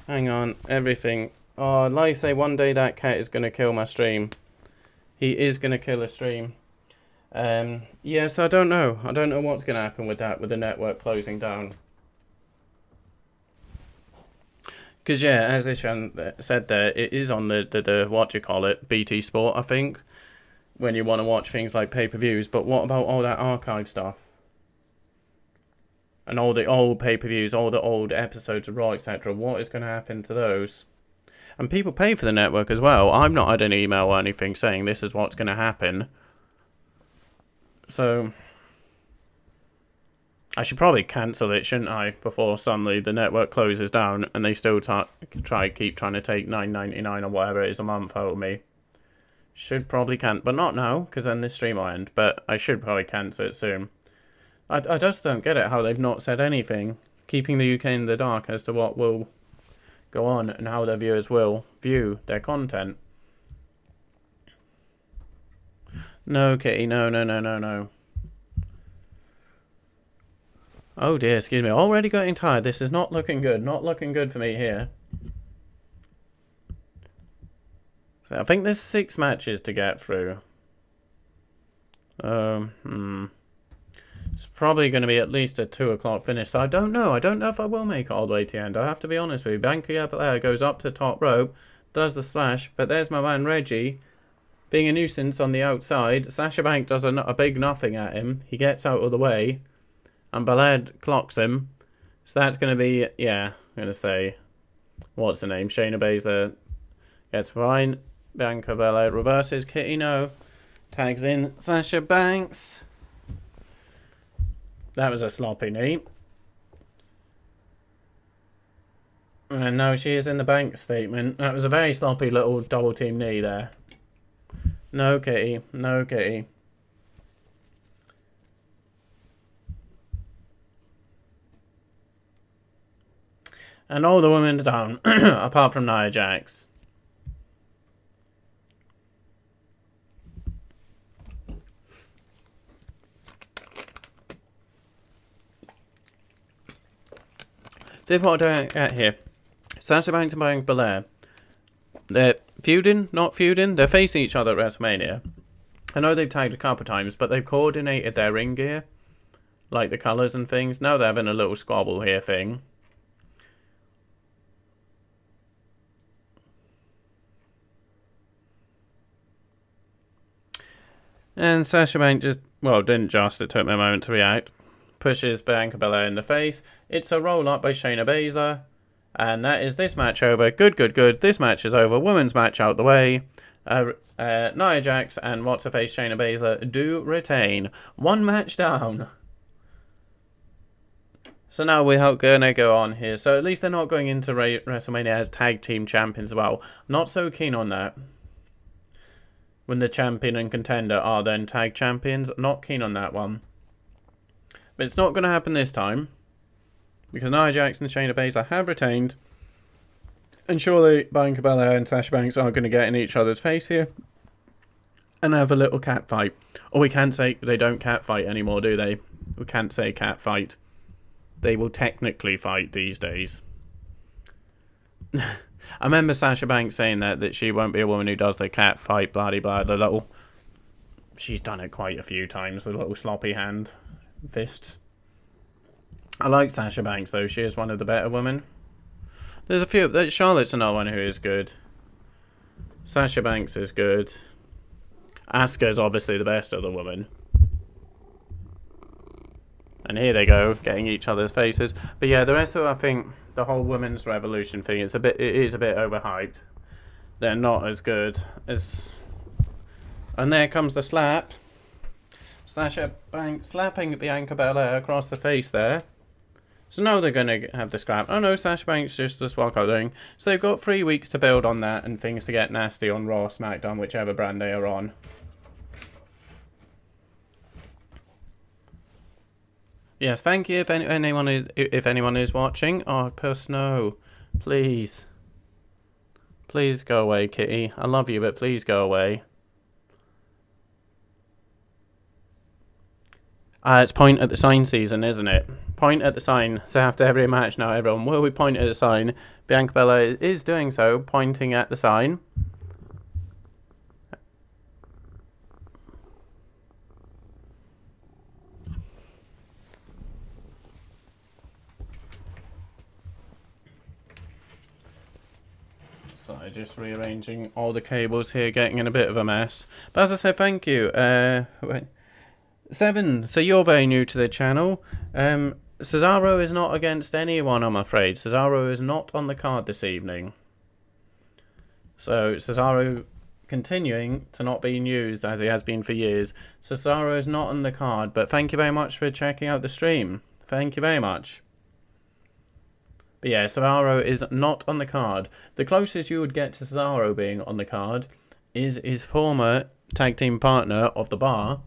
Hang on, everything. Oh, like I say, one day that cat is going to kill my stream. He is going to kill a stream. Yeah, so I don't know. I don't know what's going to happen with that, with the network closing down. Because, yeah, as Ishan said there, it is on the what do you call it, BT Sport, I think, when you want to watch things like pay-per-views. But what about all that archive stuff? And all the old pay-per-views, all the old episodes of Raw, etc. What is going to happen to those? And people pay for the network as well. I've not had an email or anything saying this is what's going to happen. So I should probably cancel it, shouldn't I? Before suddenly the network closes down and they still keep trying to take $9.99 or whatever it is a month out of me. Should probably cancel, but not now, because then this stream will end. But I should probably cancel it soon. I just don't get it how they've not said anything, keeping the UK in the dark as to what will go on and how their viewers will view their content. No, Kitty, no. Oh dear, excuse me, already getting tired. This is not looking good. Not looking good for me here. So I think there's 6 matches to get through. It's probably going to be at least a 2 o'clock finish. So I don't know. I don't know if I will make it all the way to the end. I have to be honest with you. Bianca Belair goes up to the top rope, does the splash, but there's my man Reggie being a nuisance on the outside. Sasha Banks does a big nothing at him. He gets out of the way, and Belair clocks him. So that's going to be, yeah, I'm going to say, what's the name? Shayna Baszler gets fine. Bianca Belair reverses. Kitty, no. Tags in Sasha Banks. That was a sloppy knee. And now she is in the bank statement. That was a very sloppy little double team knee there. No, Kitty. No, Kitty. And all the women are down, apart from Nia Jax. This is what I don't get here. Sasha Banks and Bianca Belair. They're feuding, not feuding. They're facing each other at WrestleMania. I know they've tagged a couple of times, but they've coordinated their ring gear. Like the colours and things. Now they're having a little squabble here thing. And Sasha Banks just, well, didn't just, it took me a moment to react. Pushes Bianca Belair in the face. It's a roll-up by Shayna Baszler. And that is this match over. Good. This match is over. Women's match out the way. Nia Jax and what's-her-face Shayna Baszler do retain. 1 match down. So now we're going to go on here. So at least they're not going into WrestleMania as tag team champions as well. Not so keen on that. When the champion and contender are then tag champions. Not keen on that one. But it's not going to happen this time. Because Nia Jax and Shayna Baszler have retained. And surely Bianca Belair and Sasha Banks are going to get in each other's face here. And have a little cat fight. Or we can't say they don't cat fight anymore, do they? We can't say cat fight. They will technically fight these days. I remember Sasha Banks saying that she won't be a woman who does the cat fight, blah blah, the little... She's done it quite a few times, the little sloppy hand fists. I like Sasha Banks though, she is one of the better women. There's a few, Charlotte's another one who is good. Sasha Banks is good. Asuka's obviously the best of the women. And here they go, getting each other's faces. But yeah, the rest of it, I think, the whole women's revolution thing, it is a bit overhyped. They're not as good as... And there comes the slap. Sasha Banks slapping Bianca Belair across the face there. So now they're going to have the scrap. Oh no, Sasha Banks just walk out doing. So they've got 3 weeks to build on that and things to get nasty on Raw, SmackDown, whichever brand they are on. Yes, thank you if anyone is watching. Oh, Puss, no. Please. Please go away, kitty. I love you, but please go away. It's point at the sign season, isn't it? Point at the sign. So after every match now, everyone will be pointing at the sign. Bianca Belair is doing so, pointing at the sign. So just rearranging all the cables here, getting in a bit of a mess. But as I said, thank you. Seven, so you're very new to the channel. Cesaro is not against anyone, I'm afraid. Cesaro is not on the card this evening. So Cesaro continuing to not being used as he has been for years. Cesaro is not on the card, but thank you very much for checking out the stream. Thank you very much. But yeah, Cesaro is not on the card. The closest you would get to Cesaro being on the card is his former tag team partner of the Bar.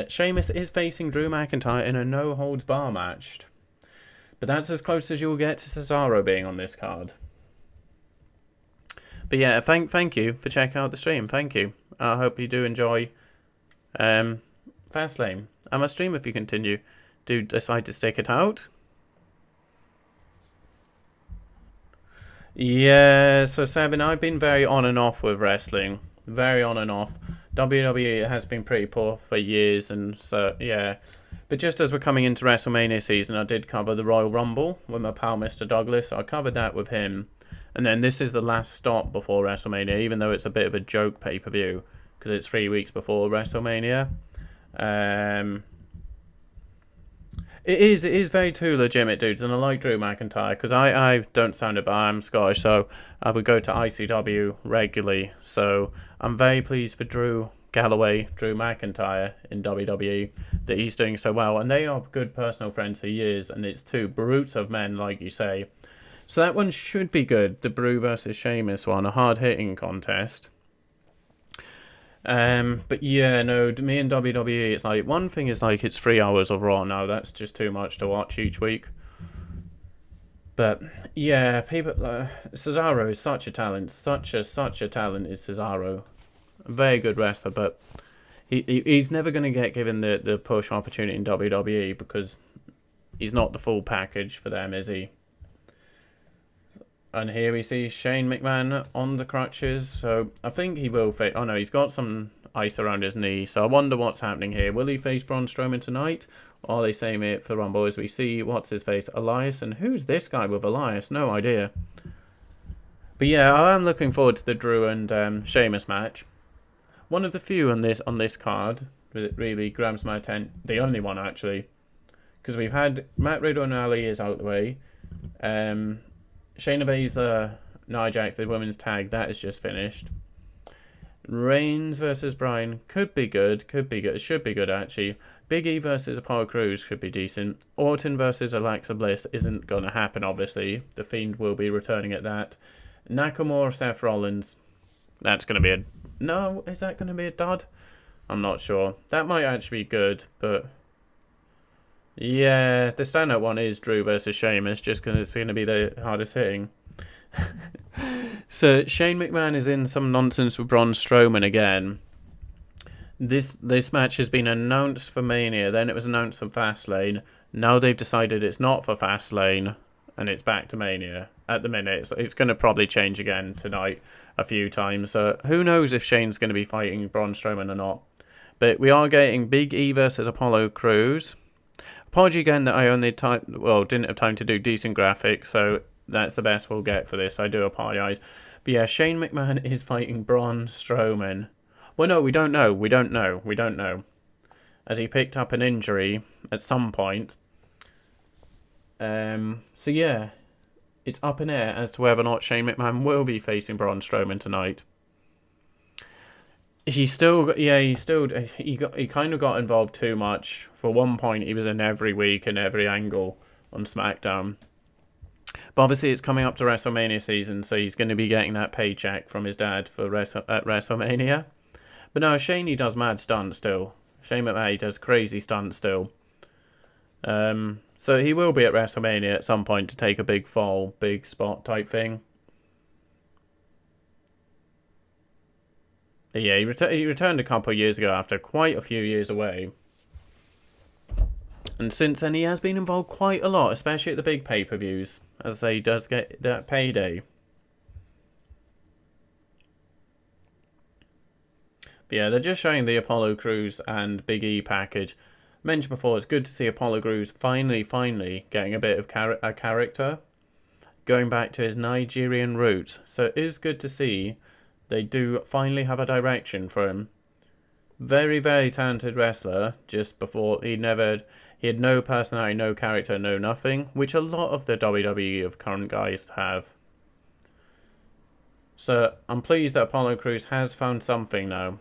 Sheamus is facing Drew McIntyre in a no-holds-bar match. But that's as close as you will get to Cesaro being on this card. But yeah, thank you for checking out the stream. Thank you. I hope you do enjoy Fastlane. And my stream, if you do decide to stick it out. Yeah, so Sabin, I've been very on and off with wrestling. Very on and off. WWE has been pretty poor for years, and so yeah. But just as we're coming into WrestleMania season, I did cover the Royal Rumble with my pal Mr. Douglas. I covered that with him, and then this is the last stop before WrestleMania, even though it's a bit of a joke pay-per-view because it's 3 weeks before WrestleMania. It is very too legitimate, dudes, and I like Drew McIntyre because I don't sound it, but I'm Scottish, so I would go to ICW regularly. So I'm very pleased for Drew McIntyre in WWE, that he's doing so well, and they are good personal friends for years, and it's two brutes of men, like you say. So that one should be good, the Brew versus Sheamus one, a hard-hitting contest. But yeah, no, me and WWE, it's like, one thing is like, it's 3 hours of Raw now, that's just too much to watch each week. But yeah, people, Cesaro is such a talent, such a talent is Cesaro. A very good wrestler, but he's never going to get given the push opportunity in WWE because he's not the full package for them, is he? And here we see Shane McMahon on the crutches, so I think he will face... Oh no, he's got some ice around his knee, so I wonder what's happening here. Will he face Braun Strowman tonight? Or are they saving it for the Rumble as we see, what's his face, Elias? And who's this guy with Elias? No idea. But yeah, I am looking forward to the Drew and Sheamus match. One of the few on this card that really grabs my attention. The only one, actually. Because we've had Matt Riddle and Ali is out the way. Shayna Baszler, Nia Jax, the women's tag, that is just finished. Reigns versus Braun could be good. It should be good, actually. Big E versus Apollo Crews could be decent. Orton versus Alexa Bliss isn't going to happen, obviously. The Fiend will be returning at that. Nakamura, Seth Rollins. That's going to be a... No, is that going to be a dud? I'm not sure. That might actually be good, but... Yeah, the standout one is Drew versus Sheamus, just because it's going to be the hardest hitting. So, Shane McMahon is in some nonsense with Braun Strowman again. This match has been announced for Mania, then it was announced for Fastlane. Now they've decided it's not for Fastlane, and it's back to Mania. At the minute, it's going to probably change again tonight a few times. So, who knows if Shane's going to be fighting Braun Strowman or not. But we are getting Big E versus Apollo Crews. Apology again that I only didn't have time to do decent graphics, so that's the best we'll get for this. I do apologise. But yeah, Shane McMahon is fighting Braun Strowman. Well, no, we don't know. As he picked up an injury at some point. So yeah, it's up in air as to whether or not Shane McMahon will be facing Braun Strowman tonight. He kind of got involved too much. For one point, he was in every week and every angle on SmackDown. But obviously, it's coming up to WrestleMania season, so he's going to be getting that paycheck from his dad for at WrestleMania. But no, Shane, he does mad stunts still. Shane McMahon, he does crazy stunts still. So he will be at WrestleMania at some point to take a big fall, big spot type thing. Yeah, he returned a couple of years ago after quite a few years away. And since then, he has been involved quite a lot, especially at the big pay-per-views, as he does get that payday. But yeah, they're just showing the Apollo Crews and Big E package. Mentioned before, it's good to see Apollo Crews finally getting a bit of a character, going back to his Nigerian roots. So it is good to see they do finally have a direction for him. Very talented wrestler. Just before he had no personality, no character, no nothing, which a lot of the WWE of current guys have. So I'm pleased that Apollo Crews has found something now.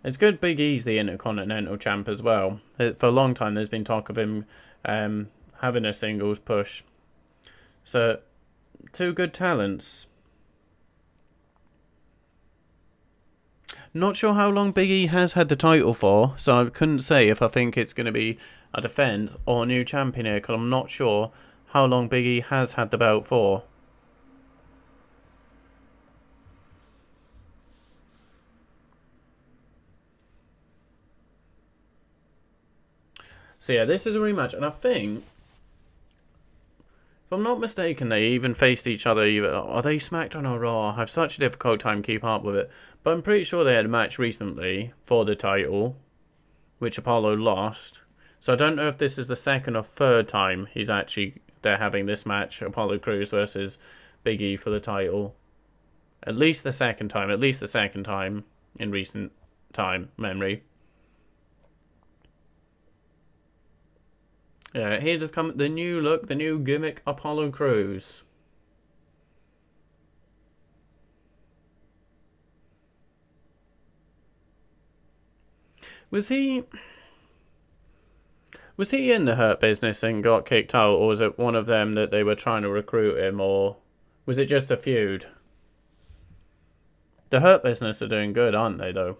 It's good Big E's the Intercontinental Champ as well. For a long time there's been talk of him having a singles push. So, two good talents. Not sure how long Big E has had the title for, so I couldn't say if I think it's going to be a defense or a new champion here, because I'm not sure how long Big E has had the belt for. So yeah, this is a rematch, and I think, if I'm not mistaken, they even faced each other. Are they SmackDown or Raw? I have such a difficult time keeping up with it. But I'm pretty sure they had a match recently for the title, which Apollo lost. So I don't know if this is the second or third time they're having this match, Apollo Crews versus Big E for the title. At least the second time in recent memory. Yeah, here just come the new look, the new gimmick, Apollo Crews. Was he in the Hurt Business and got kicked out, or was it one of them that they were trying to recruit him, or was it just a feud? The Hurt Business are doing good, aren't they, though?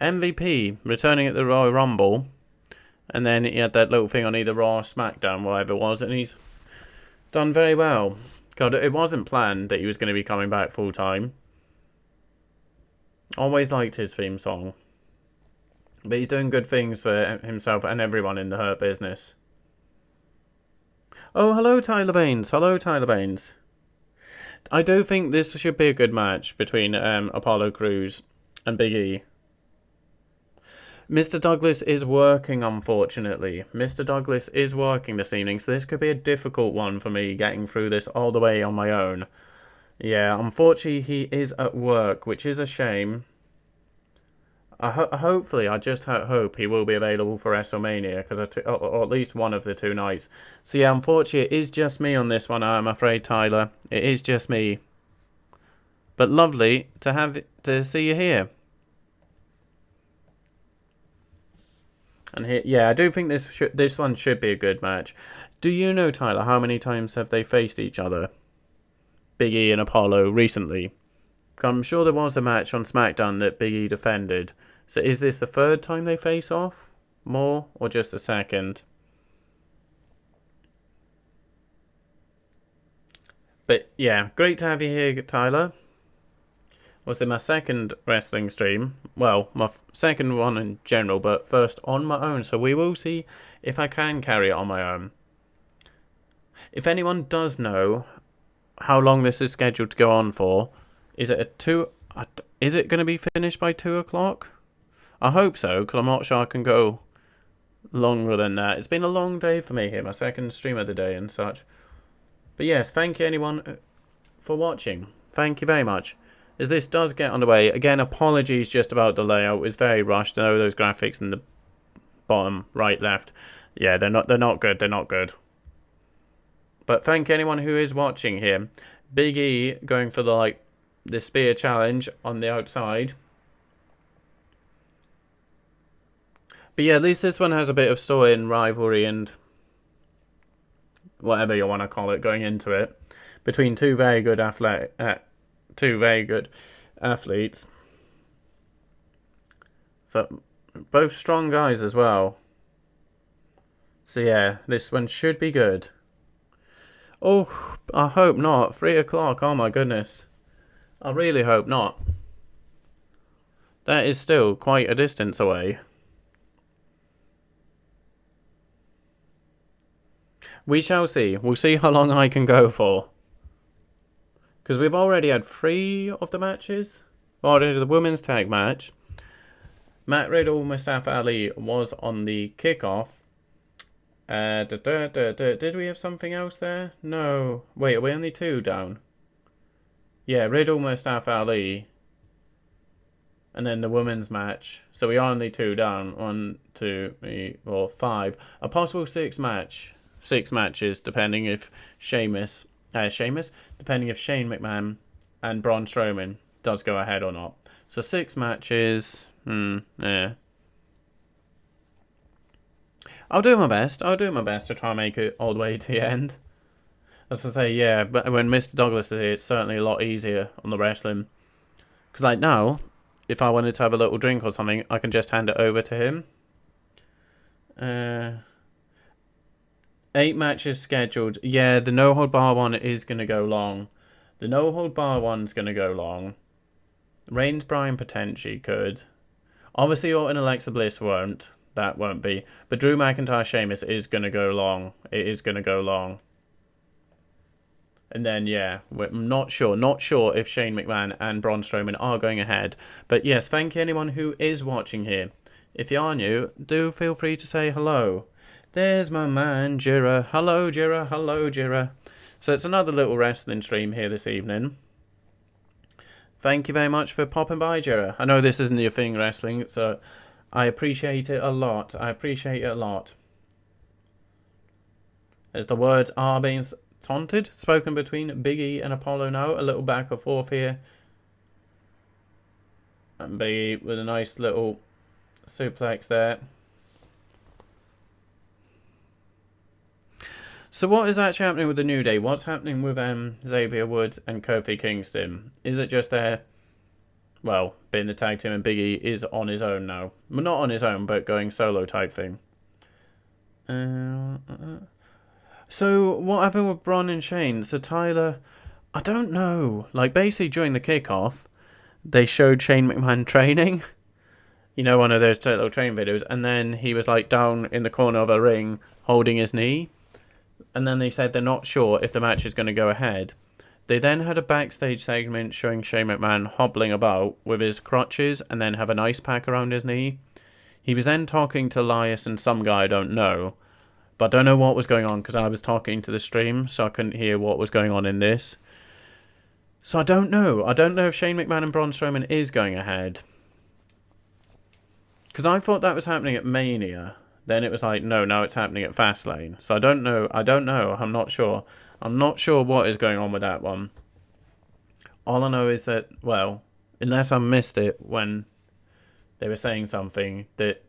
MVP returning at the Royal Rumble. And then he had that little thing on either Raw or SmackDown, whatever it was, and he's done very well. God, it wasn't planned that he was going to be coming back full time. Always liked his theme song. But he's doing good things for himself and everyone in the Hurt Business. Oh, hello, Tyler Baines. Hello, Tyler Baines. I do think this should be a good match between Apollo Crews and Big E. Mr. Douglas is working, unfortunately. Mr. Douglas is working this evening, so this could be a difficult one for me, getting through this all the way on my own. Yeah, unfortunately, he is at work, which is a shame. Hopefully, I just hope he will be available for Wrestlemania, or at least one of the two nights. So yeah, unfortunately, it is just me on this one, I'm afraid, Tyler. It is just me. But lovely to see you here. And here, yeah, I do think this one should be a good match. Do you know, Tyler, how many times have they faced each other? Big E and Apollo recently. I'm sure there was a match on SmackDown that Big E defended. So is this the third time they face off? More? Or just the second? But yeah, great to have you here, Tyler. Was it my second wrestling stream? Well, my second one in general, but first on my own. So we will see if I can carry it on my own. If anyone does know how long this is scheduled to go on for, is it going to be finished by 2 o'clock? I hope so, because I'm not sure I can go longer than that. It's been a long day for me here, my second stream of the day and such. But yes, thank you anyone for watching. Thank you very much. As this does get underway, again, apologies just about the layout. It's very rushed. I know those graphics in the bottom, right, left. Yeah, they're not good. They're not good. But thank anyone who is watching here. Big E going for the spear challenge on the outside. But yeah, at least this one has a bit of story and rivalry and whatever you want to call it going into it between two very good athletes. So both strong guys as well. So yeah, this one should be good. Oh, I hope not. 3 o'clock. Oh my goodness. I really hope not. That is still quite a distance away. We shall see. We'll see how long I can go for. Because we've already had 3 of the matches. Already the women's tag match. Matt Riddle, Mustafa Ali was on the kickoff. Did we have something else there? No. Wait, are we only 2 down? Yeah, Riddle, Mustafa Ali. And then the women's match. So we are only 2 down. 1, 2, 3, 4, 5. A possible 6 match. 6 matches, depending if depending if Shane McMahon and Braun Strowman does go ahead or not. So 6 matches. Yeah. I'll do my best. I'll do my best to try and make it all the way to the end. As I say, yeah, but when Mr. Douglas is here, it's certainly a lot easier on the wrestling. Because like now, if I wanted to have a little drink or something, I can just hand it over to him. 8 matches scheduled. Yeah, the no hold bar one is going to go long. The no hold bar one's going to go long. Reigns Bryan potentially could. Obviously, Orton and Alexa Bliss won't. That won't be. But Drew McIntyre Sheamus is going to go long. It is going to go long. And then, yeah, we're not sure. Not sure if Shane McMahon and Braun Strowman are going ahead. But yes, thank you anyone who is watching here. If you are new, do feel free to say hello. There's my man, Jira. Hello, Jira. Hello, Jira. So it's another little wrestling stream here this evening. Thank you very much for popping by, Jira. I know this isn't your thing, wrestling, so I appreciate it a lot. I appreciate it a lot. As the words are being taunted, spoken between Big E and Apollo now. A little back and forth here. And Big E with a nice little suplex there. So what is actually happening with the New Day? What's happening with Xavier Woods and Kofi Kingston? Is it just their, well, being the tag team and Big E is on his own now? Well, not on his own, but going solo type thing. So what happened with Braun and Shane? So Tyler, I don't know. Like basically during the kickoff, they showed Shane McMahon training. You know, one of those little training videos. And then he was like down in the corner of a ring holding his knee. And then they said they're not sure if the match is going to go ahead. They then had a backstage segment showing Shane McMahon hobbling about with his crutches and then have an ice pack around his knee. He was then talking to Elias and some guy I don't know. But I don't know what was going on because I was talking to the stream, so I couldn't hear what was going on in this. So I don't know. I don't know if Shane McMahon and Braun Strowman is going ahead. Because I thought that was happening at Mania. Then it was like, no, now it's happening at Fastlane. So I don't know. I'm not sure. I'm not sure what is going on with that one. All I know is that, well, unless I missed it when they were saying something, that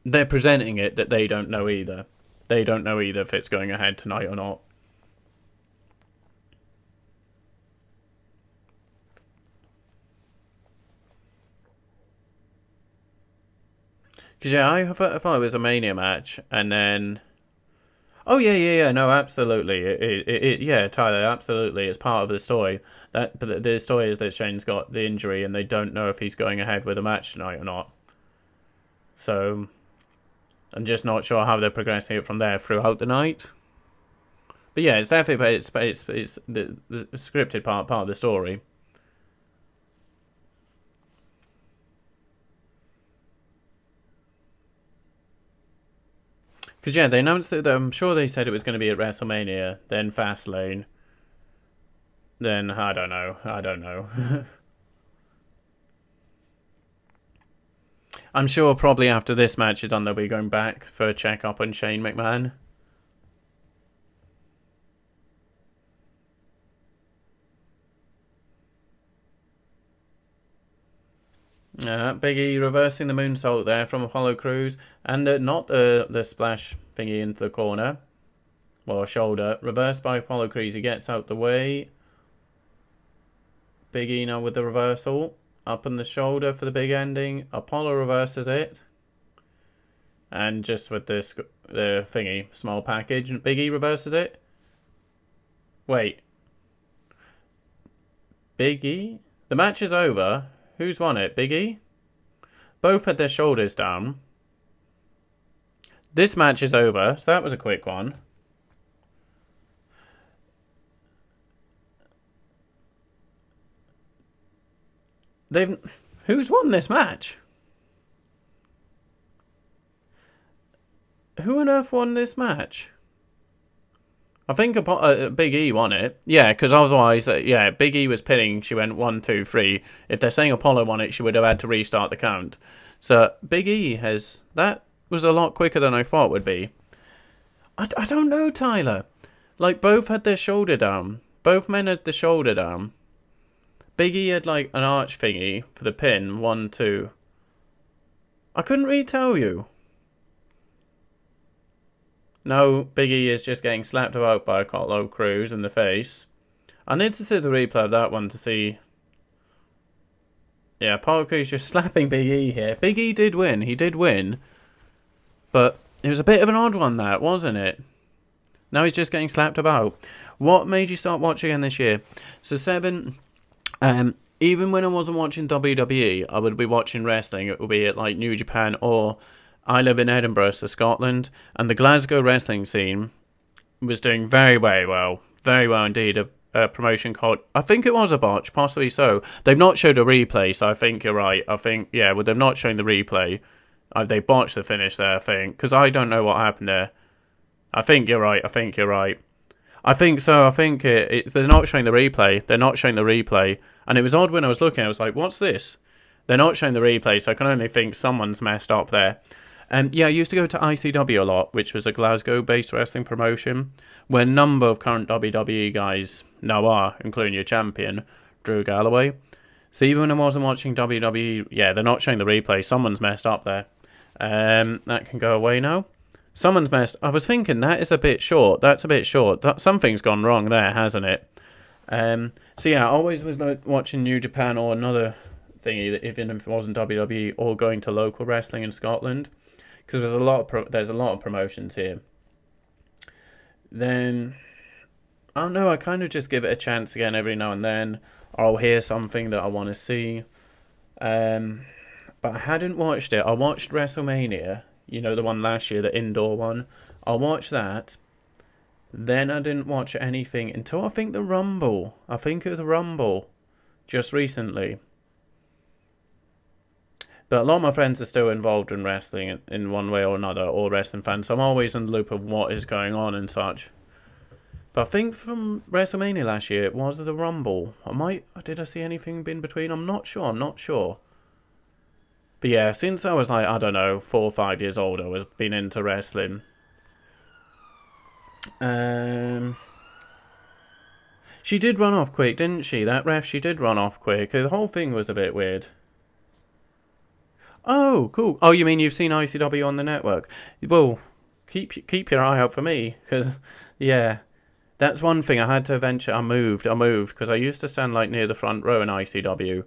they're presenting it that they don't know either. They don't know either if it's going ahead tonight or not. Because, yeah, I thought it was a Mania match, and then... Oh, yeah, no, absolutely. Yeah, Tyler, absolutely. It's part of the story. But the story is that Shane's got the injury, and they don't know if he's going ahead with a match tonight or not. So, I'm just not sure how they're progressing it from there throughout the night. But yeah, it's definitely it's the scripted part of the story. Because, yeah, they announced it, I'm sure they said it was going to be at WrestleMania, then Fastlane. Then, I don't know. I'm sure probably after this match is done, they'll be going back for a check-up on Shane McMahon. Big E reversing the moonsault there from Apollo Crews. And not the splash thingy into the corner. Well, shoulder. Reversed by Apollo Crews. He gets out the way. Big E now with the reversal. Up on the shoulder for the big ending. Apollo reverses it. And just with the thingy, small package. And Big E reverses it. Wait. Big E? The match is over. Who's won it? Big E? Both had their shoulders down. This match is over, so that was a quick one. Who's won this match? Who on earth won this match? I think Big E won it. Yeah, because otherwise, Big E was pinning. She went 1, 2, 3. If they're saying Apollo won it, she would have had to restart the count. So Big E has... That was a lot quicker than I thought it would be. I don't know, Tyler. Like, both had their shoulder down. Both men had the shoulder down. Big E had, like, an arch thingy for the pin. 1, 2. I couldn't really tell you. No, Big E is just getting slapped about by Apollo Crews in the face. I need to see the replay of that one to see. Yeah, Apollo Crews just slapping Big E here. Big E did win. He did win. But it was a bit of an odd one, that, wasn't it? Now he's just getting slapped about. What made you start watching again this year? So, 7... even when I wasn't watching WWE, I would be watching wrestling. It would be at, like, New Japan or... I live in Edinburgh, so Scotland, and the Glasgow wrestling scene was doing very, very well. Very well indeed. A promotion called... I think it was a botch, possibly so. They've not showed a replay, so I think you're right. I think, yeah, with them not showing the replay, they botched the finish there, I think. Because I don't know what happened there. I think you're right. I think you're right. I think so. I think they're not showing the replay. They're not showing the replay. And it was odd when I was looking. I was like, what's this? They're not showing the replay, so I can only think someone's messed up there. Yeah, I used to go to ICW a lot, which was a Glasgow-based wrestling promotion, where a number of current WWE guys now are, including your champion, Drew Galloway. So even when I wasn't watching WWE, yeah, they're not showing the replay. Someone's messed up there. That can go away now. Someone's messed... I was thinking, that is a bit short. That's a bit short. Something's gone wrong there, hasn't it? So yeah, I always was watching New Japan or another thingy, even if it wasn't WWE, or going to local wrestling in Scotland. Because there's a lot of promotions here. Then, I don't know, I kind of just give it a chance again every now and then. Or I'll hear something that I want to see. But I hadn't watched it. I watched WrestleMania, you know, the one last year, the indoor one. I watched that. Then I didn't watch anything until I think the Rumble. I think it was the Rumble. Just recently. But a lot of my friends are still involved in wrestling in one way or another, or wrestling fans, so I'm always in the loop of what is going on and such. But I think from WrestleMania last year, it was the Rumble. Did I see anything in between? I'm not sure. But yeah, since I was like, I don't know, 4 or 5 years old, I was been into wrestling. She did run off quick, didn't she? That ref, she did run off quick. The whole thing was a bit weird. Oh, cool. Oh, you mean you've seen ICW on the network? Well, keep your eye out for me, because, yeah, that's one thing I had to eventually... I moved, because I used to stand, like, near the front row in ICW,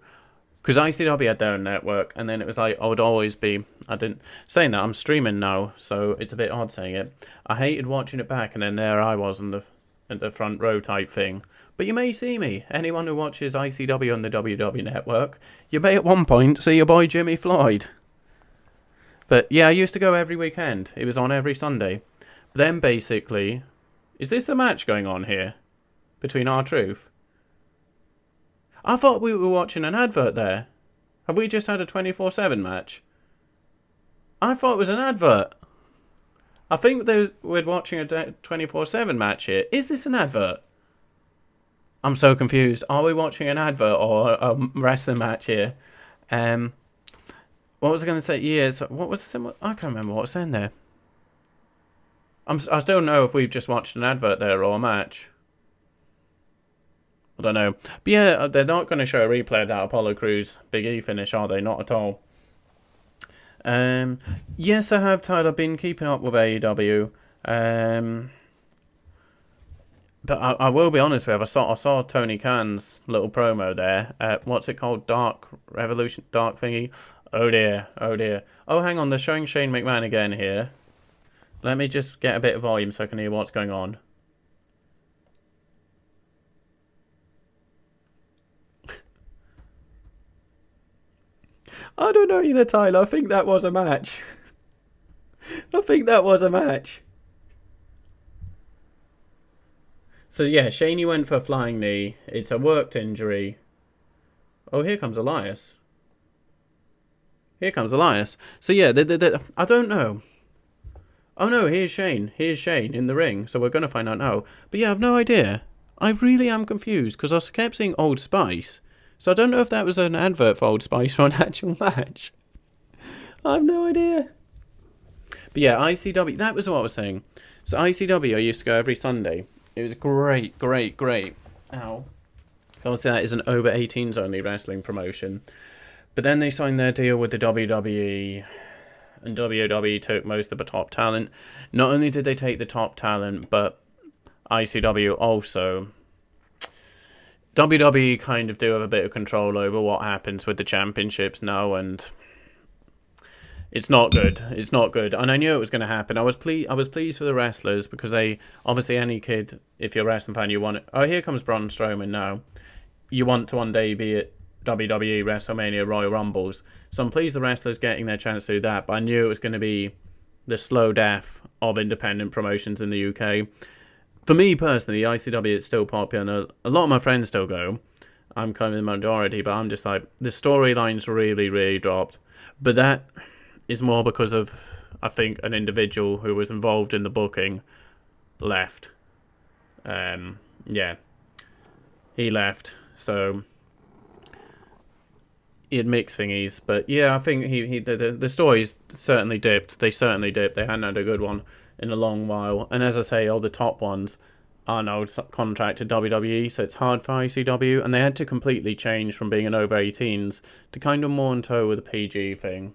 because ICW had their own network, and then it was like, I would always be... Saying that, I'm streaming now, so it's a bit odd saying it. I hated watching it back, and then there I was in the front row type thing. But you may see me. Anyone who watches ICW on the WWE Network, you may at one point see your boy Jimmifloyd. But yeah, I used to go every weekend. It was on every Sunday. But then basically... Is this the match going on here? Between R-Truth? I thought we were watching an advert there. Have we just had a 24/7 match? I thought it was an advert. I think we're watching a 24/7 match here. Is this an advert? I'm so confused. Are we watching an advert or a wrestling match here? What was I going to say? Yeah, so what was the... I can't remember what was in there. I still don't know if we've just watched an advert there or a match. I don't know. But yeah, they're not going to show a replay of that Apollo Crews Big E finish, are they? Not at all. Yes, I have, Tyler. I've been keeping up with AEW. But I will be honest with you, I saw Tony Khan's little promo there. What's it called? Dark Revolution? Dark thingy? Oh dear. Oh, hang on, they're showing Shane McMahon again here. Let me just get a bit of volume so I can hear what's going on. I don't know either, Tyler. I think that was a match. I think that was a match. So yeah, Shayna went for a flying knee. It's a worked injury. Oh, here comes Elias. Here comes Elias. So yeah, I don't know. Oh no, here's Shane. Here's Shane in the ring. So we're going to find out now. But yeah, I've no idea. I really am confused because I kept seeing Old Spice. So I don't know if that was an advert for Old Spice or an actual match. I have no idea. But yeah, ICW, that was what I was saying. So ICW, I used to go every Sunday. It was great, great, great. Ow. Obviously, that is an over 18s only wrestling promotion. But then they signed their deal with the WWE, and WWE took most of the top talent. Not only did they take the top talent, but ICW also. WWE kind of do have a bit of control over what happens with the championships now, and it's not good. It's not good. And I knew it was going to happen. I was pleased for the wrestlers because they, obviously any kid, if you're a wrestling fan, you want it. Oh, here comes Braun Strowman now. You want to one day be at WWE Wrestlemania Royal Rumbles. So I'm pleased the wrestlers getting their chance to do that, but I knew it was going to be the slow death of independent promotions in the UK. For me personally, ICW is still popular. A lot of my friends still go. I'm kind of the majority, but I'm just like, the storylines really, really dropped. But that is more because of, I think, an individual who was involved in the booking left. Yeah. He left, so he had mixed thingies. But yeah, I think the stories certainly dipped. They certainly dipped. They hadn't had a good one in a long while. And as I say, all the top ones are now contracted to WWE, so it's hard for ICW. And they had to completely change from being an over 18s to kind of more in tow with the PG thing.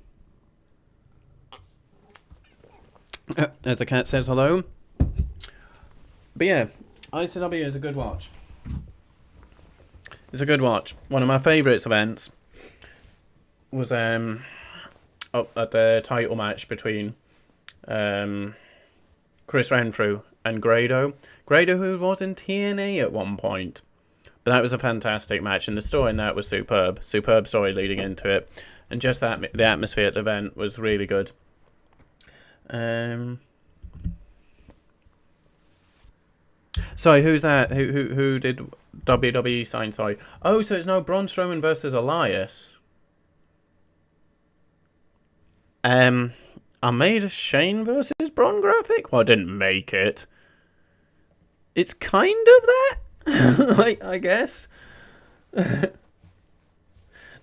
As the cat says hello. But yeah, ICW is a good watch. It's a good watch. One of my favourite events was up at the title match between Chris Renfrew and Grado. Grado, who was in TNA at one point. But that was a fantastic match, and the story in that was superb. Superb story leading into it. And just that, the atmosphere at the event was really good. Sorry, who's that? Who did WWE sign? Sorry. Oh, so it's now Braun Strowman versus Elias. I made a Shane versus Braun graphic. Well, I didn't make it. It's kind of that, I guess.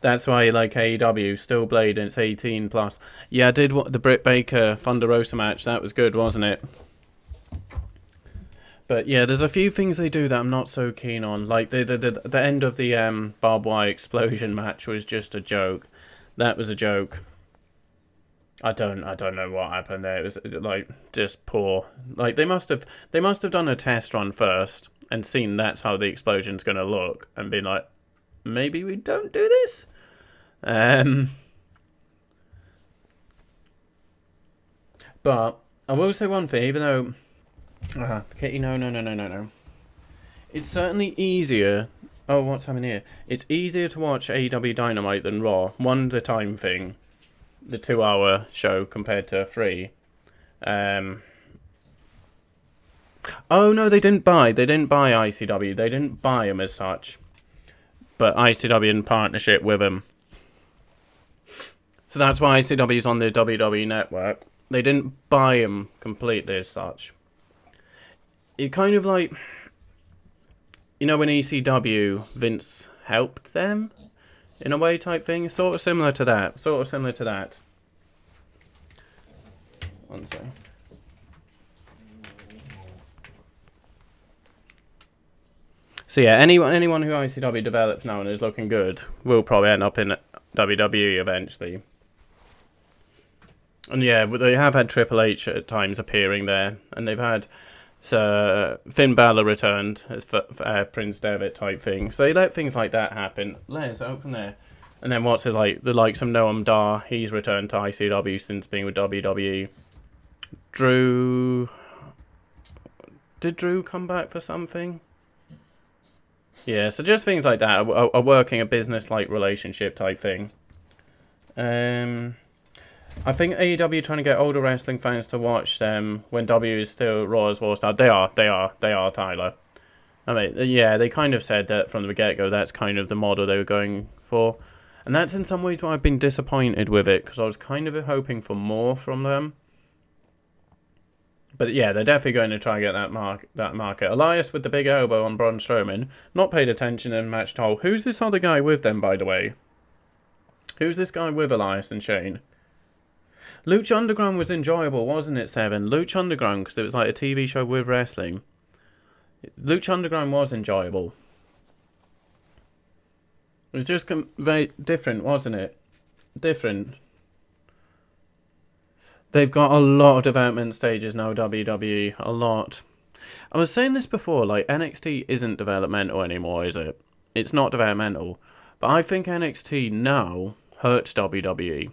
That's why, like, AEW, still Blade, and it's 18 plus. Yeah, I did the Britt Baker Thunder Rosa match. That was good, wasn't it? But yeah, there's a few things they do that I'm not so keen on. Like the end of the barbed wire explosion match was just a joke. That was a joke. I don't know what happened there. It was like just poor. Like they must have done a test run first and seen that's how the explosion's gonna look and been like, maybe we don't do this. But I will say one thing, even though Kitty, no. It's certainly easier. Oh, what's happening here? It's easier to watch AEW Dynamite than Raw. One, the time thing, the 2-hour show compared to 3. Oh no, they didn't buy ICW. They didn't buy them as such, but ICW in partnership with them. So that's why ICW is on the WWE network. They didn't buy them completely as such. It kind of like, you know, when ECW, Vince helped them in a way type thing. Sort of similar to that. One second. So yeah, anyone who ICW develops now and is looking good will probably end up in WWE eventually. And yeah, they have had Triple H at times appearing there, and they've had Finn Balor returned as Prince Devitt type thing. So they let things like that happen. Les, open there. And then what's it like? The likes of Noam Dar, he's returned to ICW since being with WWE. Did Drew come back for something? Yeah, so just things like that. A working, a business-like relationship type thing. I think AEW trying to get older wrestling fans to watch them when W is still Raw as War Star. They are, Tyler. I mean, yeah, they kind of said that from the get-go. That's kind of the model they were going for. And that's in some ways why I've been disappointed with it, because I was kind of hoping for more from them. But yeah, they're definitely going to try and get that market. Elias with the big elbow on Braun Strowman. Not paid attention in match at all. Who's this other guy with them, by the way? Who's this guy with Elias and Shane? Lucha Underground was enjoyable, wasn't it, Seven? Lucha Underground, because it was like a TV show with wrestling. Lucha Underground was enjoyable. It was just very different, wasn't it? Different. They've got a lot of development stages now, WWE. A lot. I was saying this before, like, NXT isn't developmental anymore, is it? It's not developmental. But I think NXT now hurts WWE.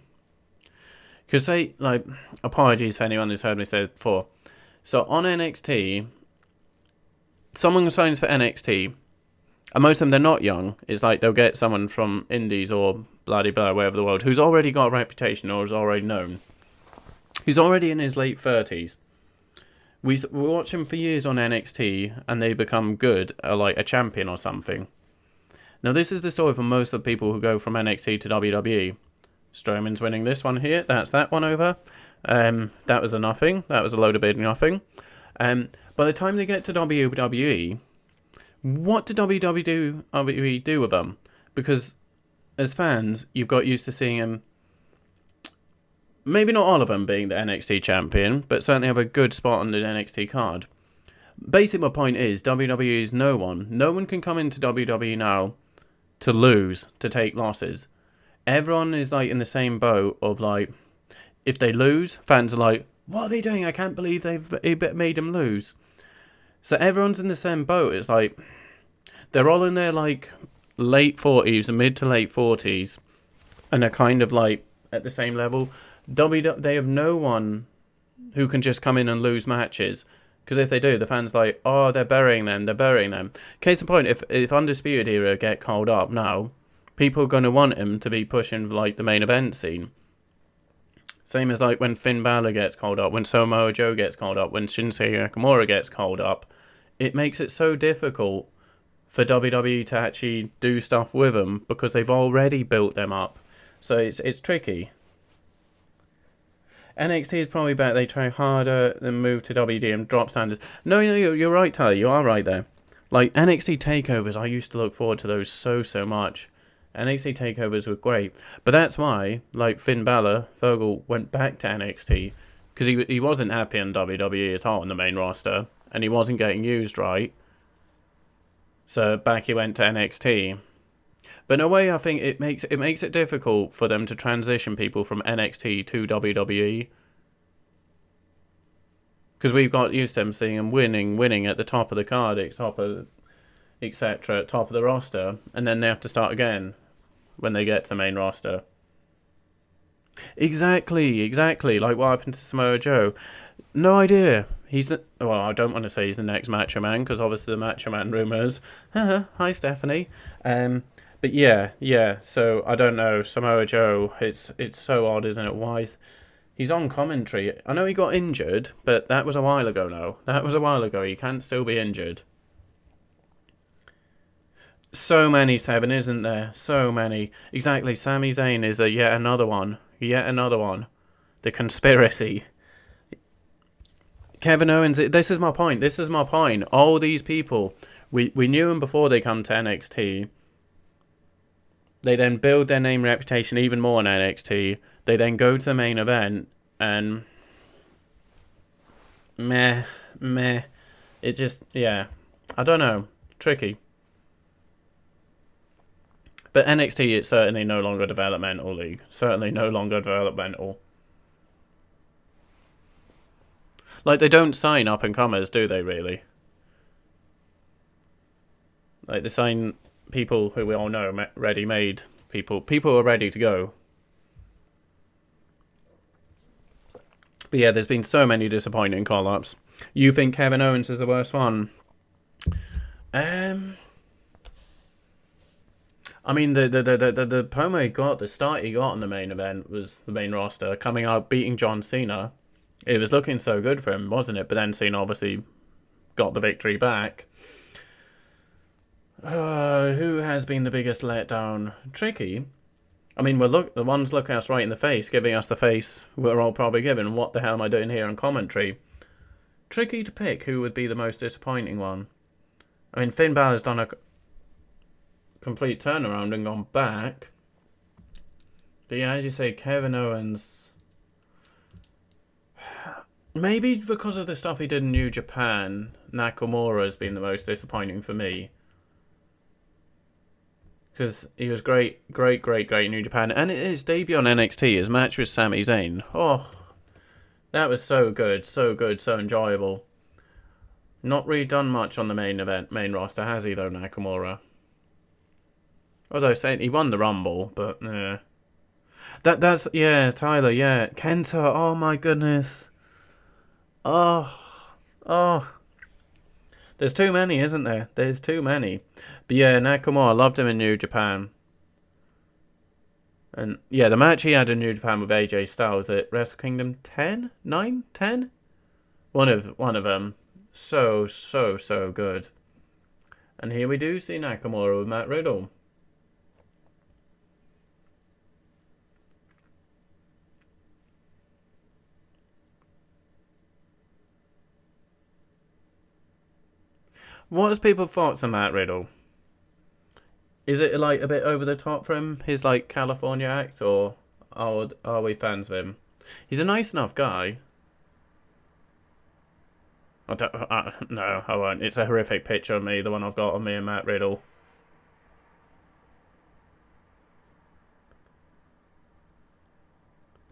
Because they, like, apologies for anyone who's heard me say it before. So on NXT, someone signs for NXT, and most of them, they're not young. It's like they'll get someone from Indies or bloody blah, wherever the world, who's already got a reputation or is already known. He's already in his late 30s. We watch him for years on NXT, and they become good, like a champion or something. Now, this is the story for most of the people who go from NXT to WWE. Strowman's winning this one here. That's that one over. That was a nothing. That was a load of big nothing. By the time they get to WWE, what did WWE do with them? Because as fans, you've got used to seeing them, maybe not all of them being the NXT champion, but certainly have a good spot on the NXT card. Basically, my point is, WWE is no one. No one can come into WWE now to lose, to take losses. Everyone is like in the same boat of like, if they lose, fans are like, what are they doing? I can't believe they've made them lose. So everyone's in the same boat. It's like, they're all in their like late 40s, mid to late 40s, and they're kind of like at the same level. They have no one who can just come in and lose matches. Because if they do, the fans like, oh, they're burying them. Case in point, if Undisputed Era get called up now, people are going to want him to be pushing like the main event scene. Same as like when Finn Balor gets called up, when Samoa Joe gets called up, when Shinsuke Nakamura gets called up. It makes it so difficult for WWE to actually do stuff with them because they've already built them up. So it's tricky. NXT is probably better. They try harder than move to WD and drop standards. No, you're right, Tyler. You are right there. Like, NXT takeovers, I used to look forward to those so much. NXT takeovers were great. But that's why, like, Finn Balor, Fergal went back to NXT. Because he wasn't happy on WWE at all on the main roster. And he wasn't getting used right. So back he went to NXT. But in a way, I think it makes it difficult for them to transition people from NXT to WWE. Because we've got used to them seeing them winning at the top of the card, etc., top of the roster, and then they have to start again when they get to the main roster. Exactly. Like what happened to Samoa Joe. No idea. I don't want to say he's the next Macho Man, because obviously the Macho Man rumours. Hi, Stephanie. But yeah, so I don't know, Samoa Joe, it's so odd, isn't it? Why he's on commentary. I know he got injured, but that was a while ago now. He can't still be injured. So many, Seven, isn't there? So many. Exactly, Sami Zayn is yet another one. The conspiracy. Kevin Owens, this is my point. All these people, we knew them before they come to NXT. They then build their name reputation even more in NXT. They then go to the main event and meh. It just, yeah. I don't know. Tricky. But NXT is certainly no longer a developmental league. Certainly no longer developmental. Like, they don't sign up-and-comers, do they, really? Like, they sign people who we all know, ready-made people. People are ready to go. But yeah, there's been so many disappointing call-ups. You think Kevin Owens is the worst one? I mean, the promo he got, the start he got on the main event was the main roster coming out beating John Cena. It was looking so good for him, wasn't it? But then Cena obviously got the victory back. Who has been the biggest letdown? Tricky. I mean, the ones looking us right in the face, giving us the face we're all probably given. What the hell am I doing here on commentary? Tricky to pick who would be the most disappointing one. I mean, Finn Balor's done a complete turnaround and gone back. But yeah, as you say, Kevin Owens. Maybe because of the stuff he did in New Japan, Nakamura has been the most disappointing for me. Because he was great in New Japan. And his debut on NXT, his match with Sami Zayn. Oh, that was so good, so enjoyable. Not really done much on the main roster, has he though, Nakamura? Although saying he won the Rumble, but yeah. That's yeah, Tyler, yeah. Kenta, oh my goodness. Oh. There's too many, isn't there? There's too many. But yeah, Nakamura, loved him in New Japan. And yeah, the match he had in New Japan with AJ Styles at Wrestle Kingdom 10? 9? 10? One of them. So good. And here we do see Nakamura with Matt Riddle. What is people's thoughts on Matt Riddle? Is it like a bit over the top for him, his like California act, or are we fans of him? He's a nice enough guy. No, I won't. It's a horrific picture of me, the one I've got of me and Matt Riddle.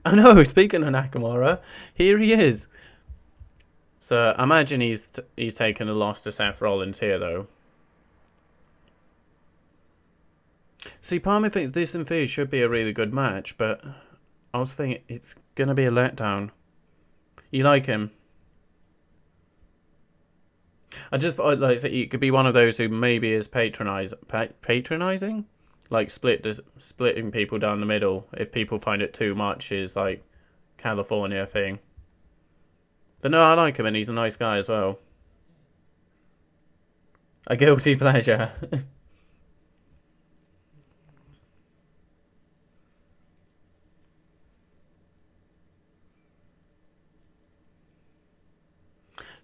I know, speaking of Nakamura, here he is. So I imagine he's taken a loss to Seth Rollins here, though. See, part of me thinks this in theory should be a really good match, but I was thinking it's going to be a letdown. You like him? I just thought like he could be one of those who maybe is patronizing, like splitting people down the middle if people find it too much is like California thing. But no, I like him and he's a nice guy as well. A guilty pleasure.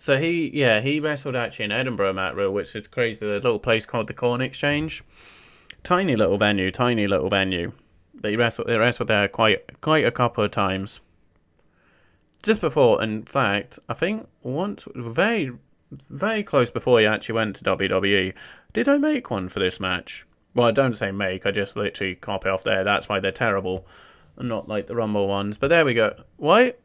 So he wrestled actually in Edinburgh, Matt Riddle, which is crazy. There's a little place called the Corn Exchange. Tiny little venue. But they wrestled there quite a couple of times. Just before, in fact, I think once, very, very close before he actually went to WWE, did I make one for this match? Well, I don't say make, I just literally copy off there. That's why they're terrible. And not like the Rumble ones. But there we go. What?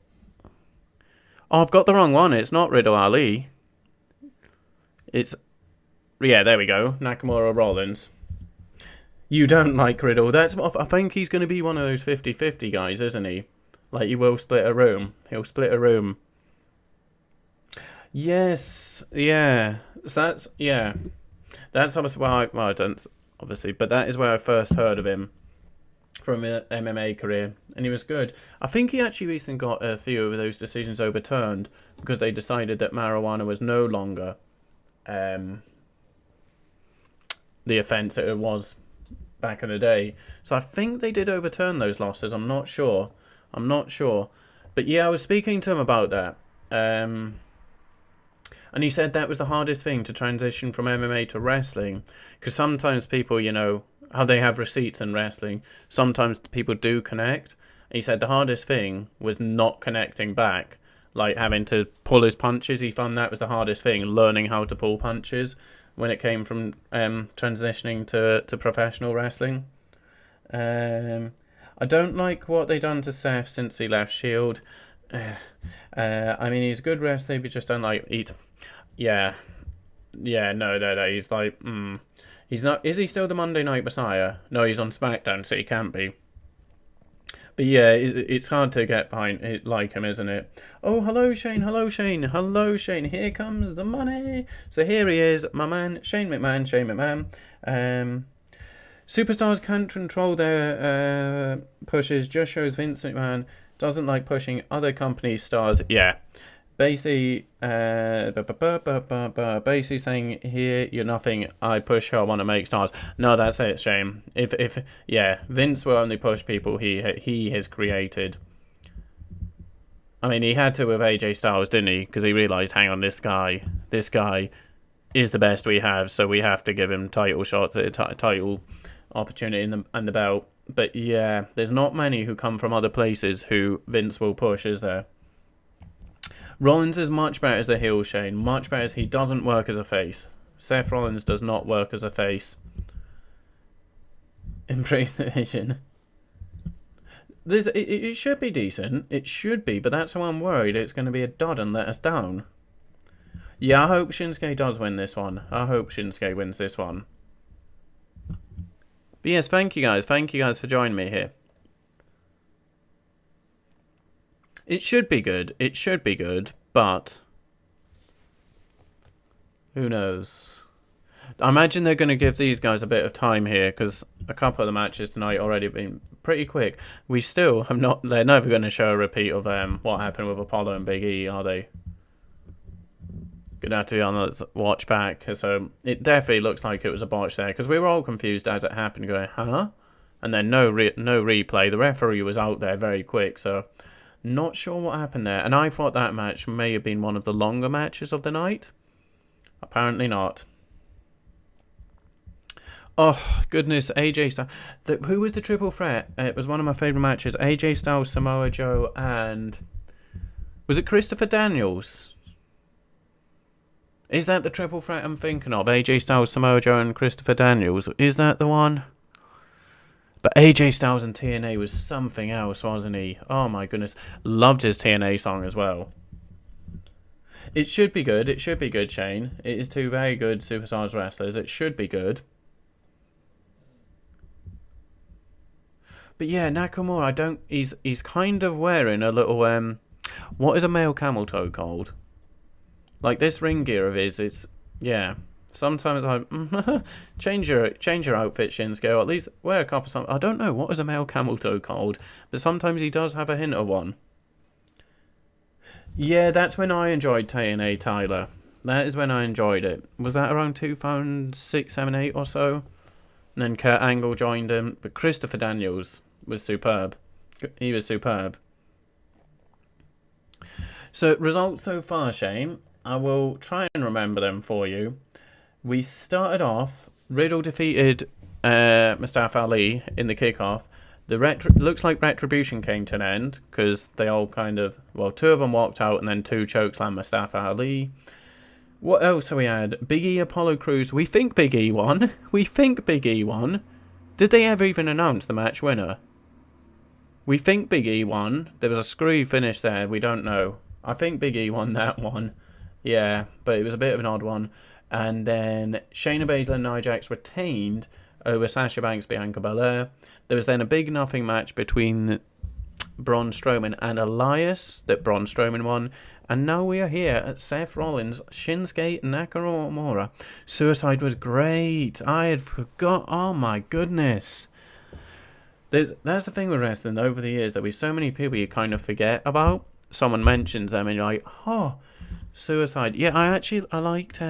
Oh, I've got the wrong one. It's not Riddle Ali. It's... Yeah, there we go. Nakamura Rollins. You don't like Riddle. I think he's going to be one of those 50-50 guys, isn't he? Like, he will split a room. He'll split a room. Yes. Yeah. So that's... Yeah. That's obviously why I don't... Obviously. But that is where I first heard of him. From an MMA career, and he was good. I think he actually recently got a few of those decisions overturned because they decided that marijuana was no longer the offence that it was back in the day. So I think they did overturn those losses. I'm not sure. But yeah, I was speaking to him about that. And he said that was the hardest thing to transition from MMA to wrestling. Because sometimes people, you know, how they have receipts in wrestling, sometimes people do connect. And he said the hardest thing was not connecting back, like having to pull his punches. He found that was the hardest thing, learning how to pull punches when it came from transitioning to professional wrestling. I don't like what they done to Seth since he left Shield. I mean, he's a good wrestler, but just don't like eat. Yeah, no. He's like, He's not. Is he still the Monday Night Messiah? No, he's on SmackDown, so he can't be. But yeah, it's hard to get behind it, like him, isn't it? Oh, hello, Shane. Here comes the money. So here he is, my man, Shane McMahon. Superstars can't control their pushes. Just shows Vince McMahon doesn't like pushing other companies' stars. Yeah. Basically, basically saying, here, you're nothing, I push who I want to make stars. No, that's it, Shane. Yeah, Vince will only push people he has created. I mean, he had to with AJ Styles, didn't he? Because he realised, hang on, this guy is the best we have, so we have to give him title shots, title opportunity and the belt. But yeah, there's not many who come from other places who Vince will push, is there? Rollins is much better as a heel, Shane. Much better as he doesn't work as a face. Seth Rollins does not work as a face. Embrace the vision. It should be decent. It should be, but that's why I'm worried it's going to be a dud and let us down. Yeah, I hope Shinsuke does win this one. I hope Shinsuke wins this one. But yes, thank you guys. Thank you guys for joining me here. It should be good. It should be good, but who knows? I imagine they're going to give these guys a bit of time here because a couple of the matches tonight already been pretty quick. We still have not. They're never going to show a repeat of what happened with Apollo and Big E, are they? Gonna have to be on the watch back. So it definitely looks like it was a botch there because we were all confused as it happened, going, huh? And then no replay. The referee was out there very quick, so not sure what happened there. And I thought that match may have been one of the longer matches of the night. Apparently not. Oh, goodness, AJ Styles. Who was the triple threat? It was one of my favourite matches. AJ Styles, Samoa Joe, and... was it Christopher Daniels? Is that the triple threat I'm thinking of? AJ Styles, Samoa Joe, and Christopher Daniels. Is that the one? But AJ Styles and TNA was something else, wasn't he? Oh my goodness. Loved his TNA song as well. It should be good. It should be good, Shane. It is two very good Superstars wrestlers. It should be good. But yeah, Nakamura, he's kind of wearing a little, what is a male camel toe called? Like this ring gear of his, it's, yeah. Sometimes I change your outfit, Shinsuke, or at least wear a couple of something. I don't know, what is a male camel toe called? But sometimes he does have a hint of one. Yeah, that's when I enjoyed TNA, Tyler. That is when I enjoyed it. Was that around 2006, 7, 8 or so? And then Kurt Angle joined him. But Christopher Daniels was superb. He was superb. So, results so far, Shane. I will try and remember them for you. We started off, Riddle defeated Mustafa Ali in the kickoff. Looks like Retribution came to an end because they all kind of, well, two of them walked out and then two chokeslammed Mustafa Ali. What else have we had? Big E Apollo Crews. We think Big E won. We think Big E won. Did they ever even announce the match winner? We think Big E won. There was a screwy finish there. We don't know. I think Big E won that one. Yeah, but it was a bit of an odd one. And then Shayna Baszler and Nia Jax retained over Sasha Banks, Bianca Belair. There was then a big nothing match between Braun Strowman and Elias that Braun Strowman won. And now we are here at Seth Rollins, Shinsuke Nakamura. Suicide was great. I had forgot. Oh my goodness. That's the thing with wrestling over the years. There'll be so many people you kind of forget about. Someone mentions them and you're like, oh, Suicide. Yeah, I liked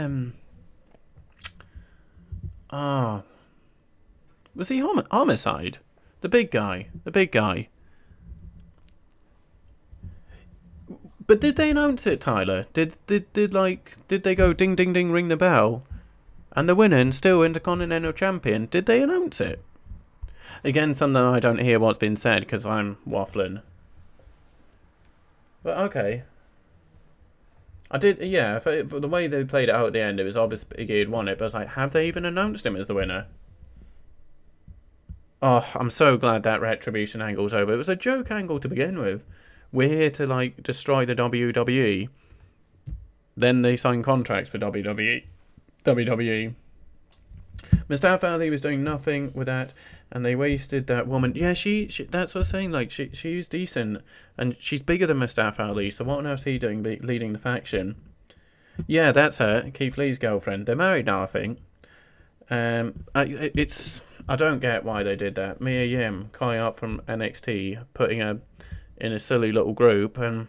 was he Homicide? The big guy. But did they announce it, Tyler? Did they go ding ding ding, ring the bell? And the winner and still Intercontinental Champion, did they announce it? Again, something I don't hear what's been said because I'm waffling. But okay. I did, yeah, for the way they played it out at the end, it was obvious Big E had won it, but I was like, have they even announced him as the winner? Oh, I'm so glad that Retribution angle's over. It was a joke angle to begin with. We're here to, like, destroy the WWE. Then they sign contracts for WWE. Mustafa Ali was doing nothing with that, and they wasted that woman. Yeah, she that's what I was saying, like, she's decent, and she's bigger than Mustafa Ali, so what on earth is he doing leading the faction? Yeah, that's her, Keith Lee's girlfriend. They're married now, I think. I don't get why they did that. Mia Yim coming up from NXT, putting her in a silly little group, and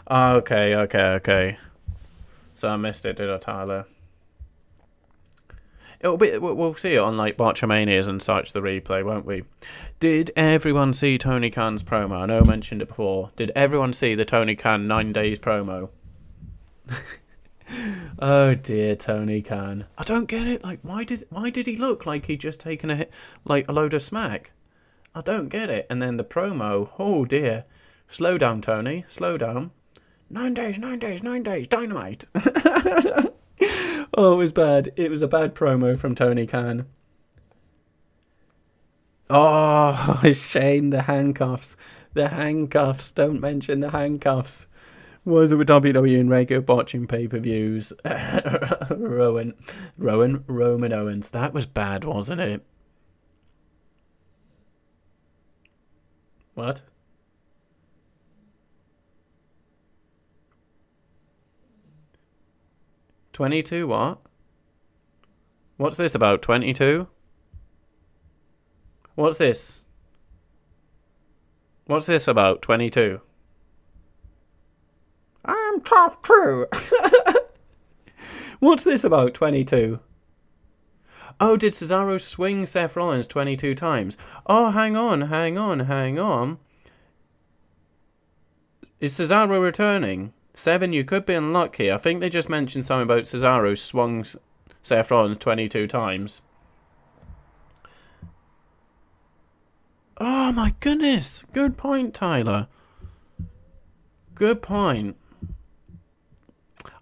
okay. So I missed it, did I, Tyler? It'll be. We'll see it on like Botchamanias and such. The replay, won't we? Did everyone see Tony Khan's promo? I know I mentioned it before. Did everyone see the Tony Khan 9 days promo? Oh dear, Tony Khan. I don't get it. Like, why did he look like he'd just taken a hit, like a load of smack? I don't get it. And then the promo. Oh dear. Slow down, Tony. Slow down. 9 days, 9 days, 9 days. Dynamite. Oh, it was bad. It was a bad promo from Tony Khan. Oh, Shane, the handcuffs. The handcuffs. Don't mention the handcuffs. Was it with WWE and regular botching pay-per-views? Roman Owens. That was bad, wasn't it? What? $22 what? What's this about? 22? What's this? What's this about? 22? I'm top 2. What's this about? 22? Oh, did Cesaro swing Seth Rollins 22 times? Oh, hang on. Is Cesaro returning? 7, you could be unlucky. I think they just mentioned something about Cesaro swung Seth Rollins 22 times. Oh my goodness. Good point, Tyler. Good point.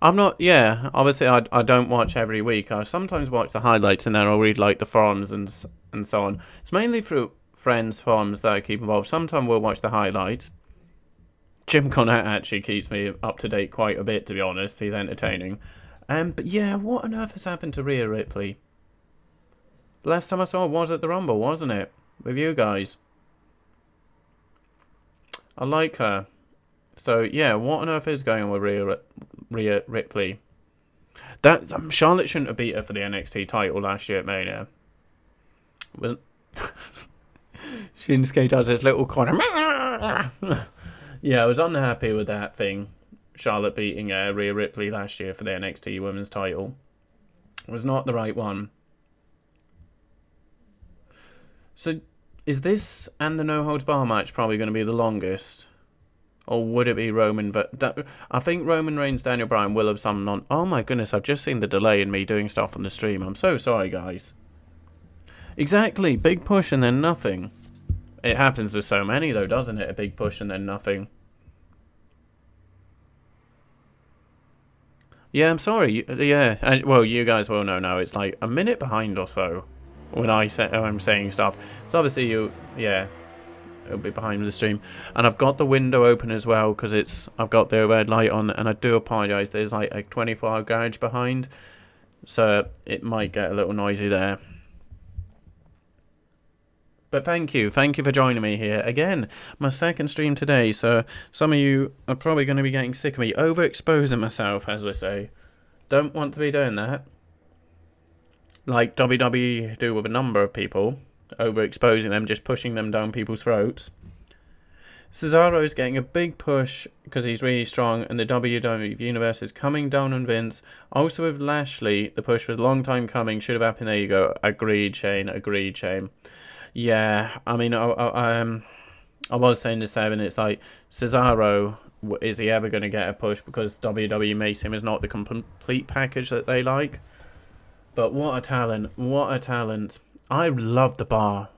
I'm not, yeah, obviously I don't watch every week. I sometimes watch the highlights and then I'll read like the forums and so on. It's mainly through friends' forums that I keep involved. Sometimes we'll watch the highlights. Jim Cornette actually keeps me up to date quite a bit, to be honest. He's entertaining. But yeah, what on earth has happened to Rhea Ripley? Last time I saw her was at the Rumble, wasn't it? With you guys. I like her. So yeah, what on earth is going on with Rhea Ripley? That Charlotte shouldn't have beat her for the NXT title last year at Mania. Was Shinsuke does his little corner. Yeah, I was unhappy with that thing. Charlotte beating Rhea Ripley last year for the NXT Women's title. It was not the right one. So, is this and the No Holds Bar match probably going to be the longest? Or would it be Roman? I think Roman Reigns, Daniel Bryan will have some non... Oh my goodness, I've just seen the delay in me doing stuff on the stream. I'm so sorry, guys. Exactly, big push and then nothing. It happens with so many, though, doesn't it? A big push and then nothing. Yeah, I'm sorry. Yeah, well, you guys will know now. It's like a minute behind or so when I'm saying stuff. So obviously yeah, it'll be behind the stream. And I've got the window open as well because I've got the red light on, and I do apologise. There's like a 24-hour garage behind, so it might get a little noisy there. But thank you for joining me here again. My second stream today, so some of you are probably going to be getting sick of me overexposing myself, as I say. Don't want to be doing that, like WWE do with a number of people, overexposing them, just pushing them down people's throats. Cesaro is getting a big push because he's really strong, and the WWE Universe is coming down on Vince. Also with Lashley, the push was a long time coming, should have happened. There you go. Agreed, Shane. Yeah, I mean, I was saying to 7, it's like, Cesaro, is he ever going to get a push? Because WWE makes him as not the complete package that they like. But what a talent. I love the bar.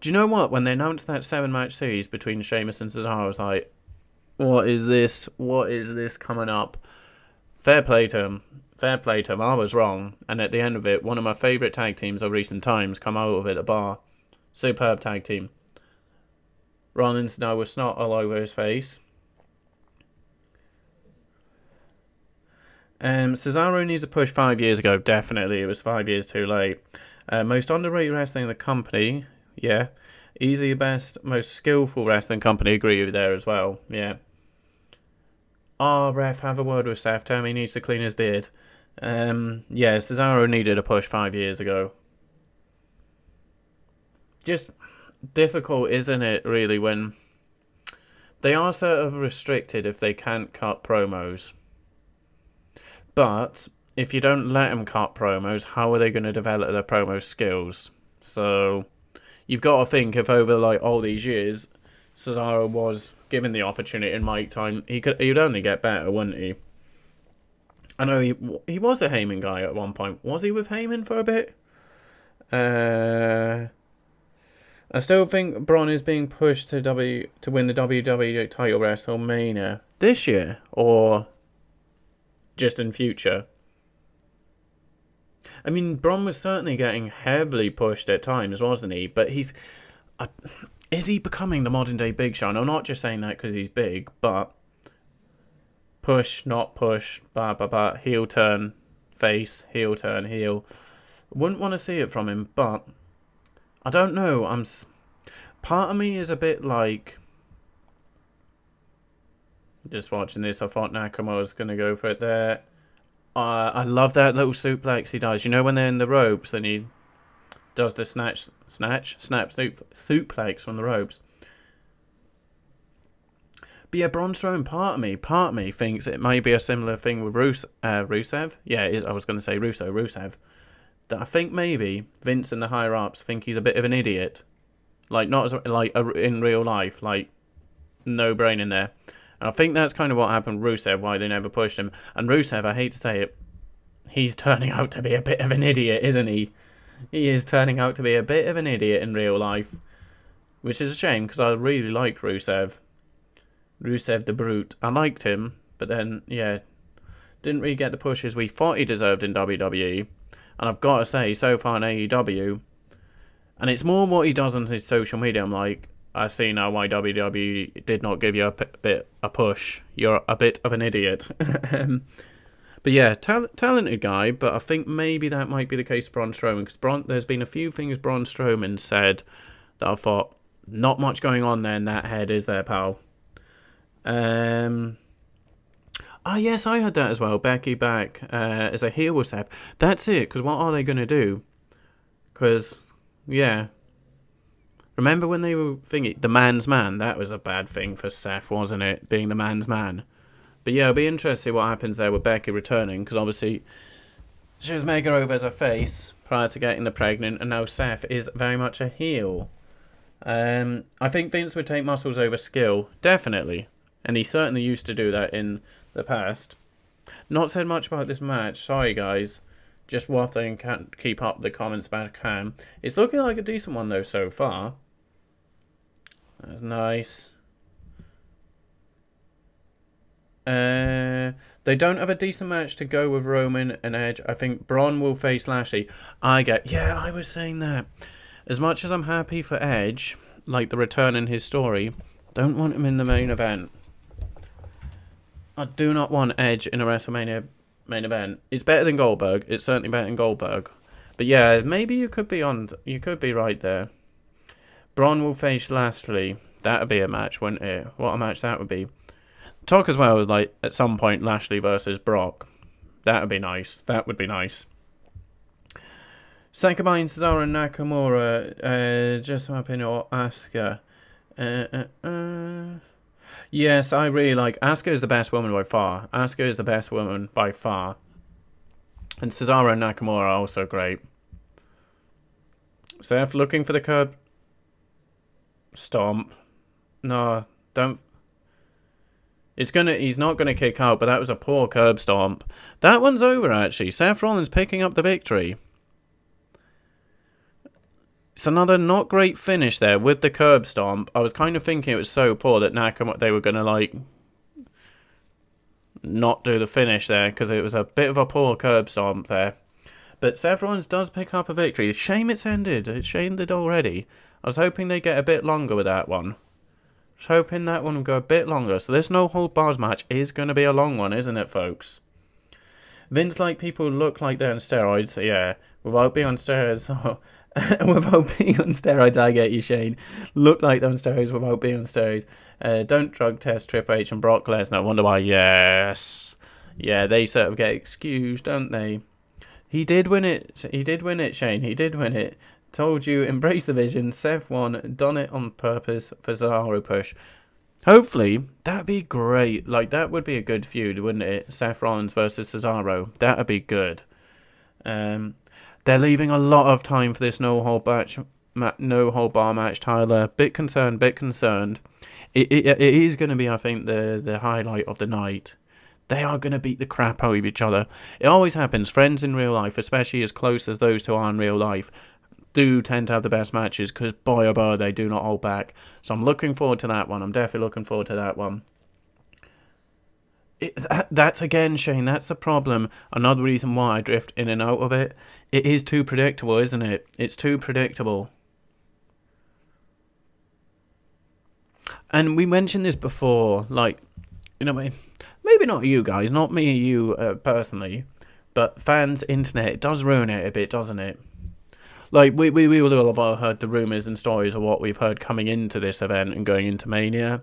Do you know what? When they announced that 7-match series between Sheamus and Cesaro, I was like, what is this? What is this coming up? Fair play to him. I was wrong. And at the end of it, one of my favourite tag teams of recent times come out of it, the bar. Superb tag team. Rollins now with snot all over his face. Cesaro needs a push 5 years ago. Definitely, it was 5 years too late. Most underrated wrestling in the company. Yeah. Easily the best, most skillful wrestling company. Agree with you there as well. Yeah. Oh, ref, have a word with Seth. Tell him he needs to clean his beard. Yeah, Cesaro needed a push 5 years ago. Just difficult, isn't it, really, when they are sort of restricted if they can't cut promos. But if you don't let them cut promos, how are they going to develop their promo skills? So you've got to think, if over like all these years Cesaro was given the opportunity in mic time, he'd only get better, wouldn't he? I know he was a Heyman guy at one point. Was he with Heyman for a bit? I still think Braun is being pushed to win the WWE title WrestleMania this year, or just in future. I mean, Braun was certainly getting heavily pushed at times, wasn't he? But is he becoming the modern day Big Show? And I'm not just saying that because he's big, but push, not push, heel turn, face, heel turn, heel. Wouldn't want to see it from him, but I don't know. Part of me is a bit like, just watching this, I thought Nakamura was going to go for it there. I love that little suplex he does. You know, when they're in the ropes and he does the snap suplex from the ropes. But yeah, Braun Strowman, part of me thinks it may be a similar thing with Rusev. Yeah, I was going to say Rusev. That I think maybe Vince and the higher ups think he's a bit of an idiot, like not as in real life, like no brain in there. And I think that's kind of what happened with Rusev, why they never pushed him. And Rusev, I hate to say it, he's turning out to be a bit of an idiot, isn't he? He is turning out to be a bit of an idiot in real life, which is a shame because I really like Rusev the Brute. I liked him, but then yeah, didn't really get the pushes we thought he deserved in WWE. And I've got to say, so far in AEW, and it's more what he does on his social media, I'm like, I see now why WWE did not give you a push. You're a bit of an idiot. But yeah, talented guy, but I think maybe that might be the case for Braun Strowman, because there's been a few things Braun Strowman said that I thought, not much going on there in that head, is there, pal? Yes, I heard that as well. Becky back as a heel with Seth. That's it, because what are they going to do? Because, yeah. Remember when they were thinking, the man's man? That was a bad thing for Seth, wasn't it? Being the man's man. But yeah, it'll be interesting what happens there with Becky returning, because obviously she was making her over as a face prior to getting the pregnant, and now Seth is very much a heel. I think Vince would take muscles over skill, definitely. And he certainly used to do that in the past. Not said much about this match, sorry guys. Just waffling, can't keep up the comments back I can. It's looking like a decent one though so far. That's nice. They don't have a decent match to go with Roman and Edge. I think Braun will face Lashley. Yeah, I was saying that. As much as I'm happy for Edge, like the return in his story, don't want him in the main event. I do not want Edge in a WrestleMania main event. It's better than Goldberg. It's certainly better than Goldberg. But yeah, maybe you could be right there. Braun will face Lashley. That would be a match, wouldn't it? What a match that would be. Talk as well as like at some point Lashley versus Brock. That would be nice. That would be nice. Say goodbye to Cesaro and Nakamura. Just so happy or Asuka. Yes, I really like Asuka is the best woman by far. Asuka is the best woman by far. And Cesaro and Nakamura are also great. Seth looking for the curb stomp. No, don't. He's not gonna kick out, but that was a poor curb stomp. That one's over actually. Seth Rollins picking up the victory. It's another not great finish there with the curb stomp. I was kind of thinking it was so poor that they were gonna like not do the finish there because it was a bit of a poor curb stomp there. But Seth Rollins does pick up a victory. Shame it's ended. It's ended already. I was hoping they get a bit longer with that one. I was hoping that one would go a bit longer. So this no hold bars match is going to be a long one, isn't it, folks? Vince like people look like they're on steroids. Yeah, without being on steroids. Without being on steroids, I get you, Shane. Look like they're on steroids without being on steroids. Don't drug test Triple H and Brock Lesnar. I wonder why. Yes. Yeah, they sort of get excused, don't they? He did win it. He did win it, Shane. He did win it. Told you, embrace the vision. Seth won. Done it on purpose for Cesaro push. Hopefully, that'd be great. Like, that would be a good feud, wouldn't it? Seth Rollins versus Cesaro. That'd be good. They're leaving a lot of time for this no hold bar match, Tyler. Bit concerned. It is going to be, I think, the highlight of the night. They are going to beat the crap out of each other. It always happens. Friends in real life, especially as close as those two are in real life, do tend to have the best matches because, boy oh boy, they do not hold back. So I'm looking forward to that one. I'm definitely looking forward to that one. That's again, Shane, that's the problem. Another reason why I drift in and out of it. It is too predictable, isn't it? It's too predictable. And we mentioned this before, like, you know, maybe not you guys, not me, you personally, but fans, internet, it does ruin it a bit, doesn't it? Like, we will have all heard the rumours and stories of what we've heard coming into this event and going into Mania.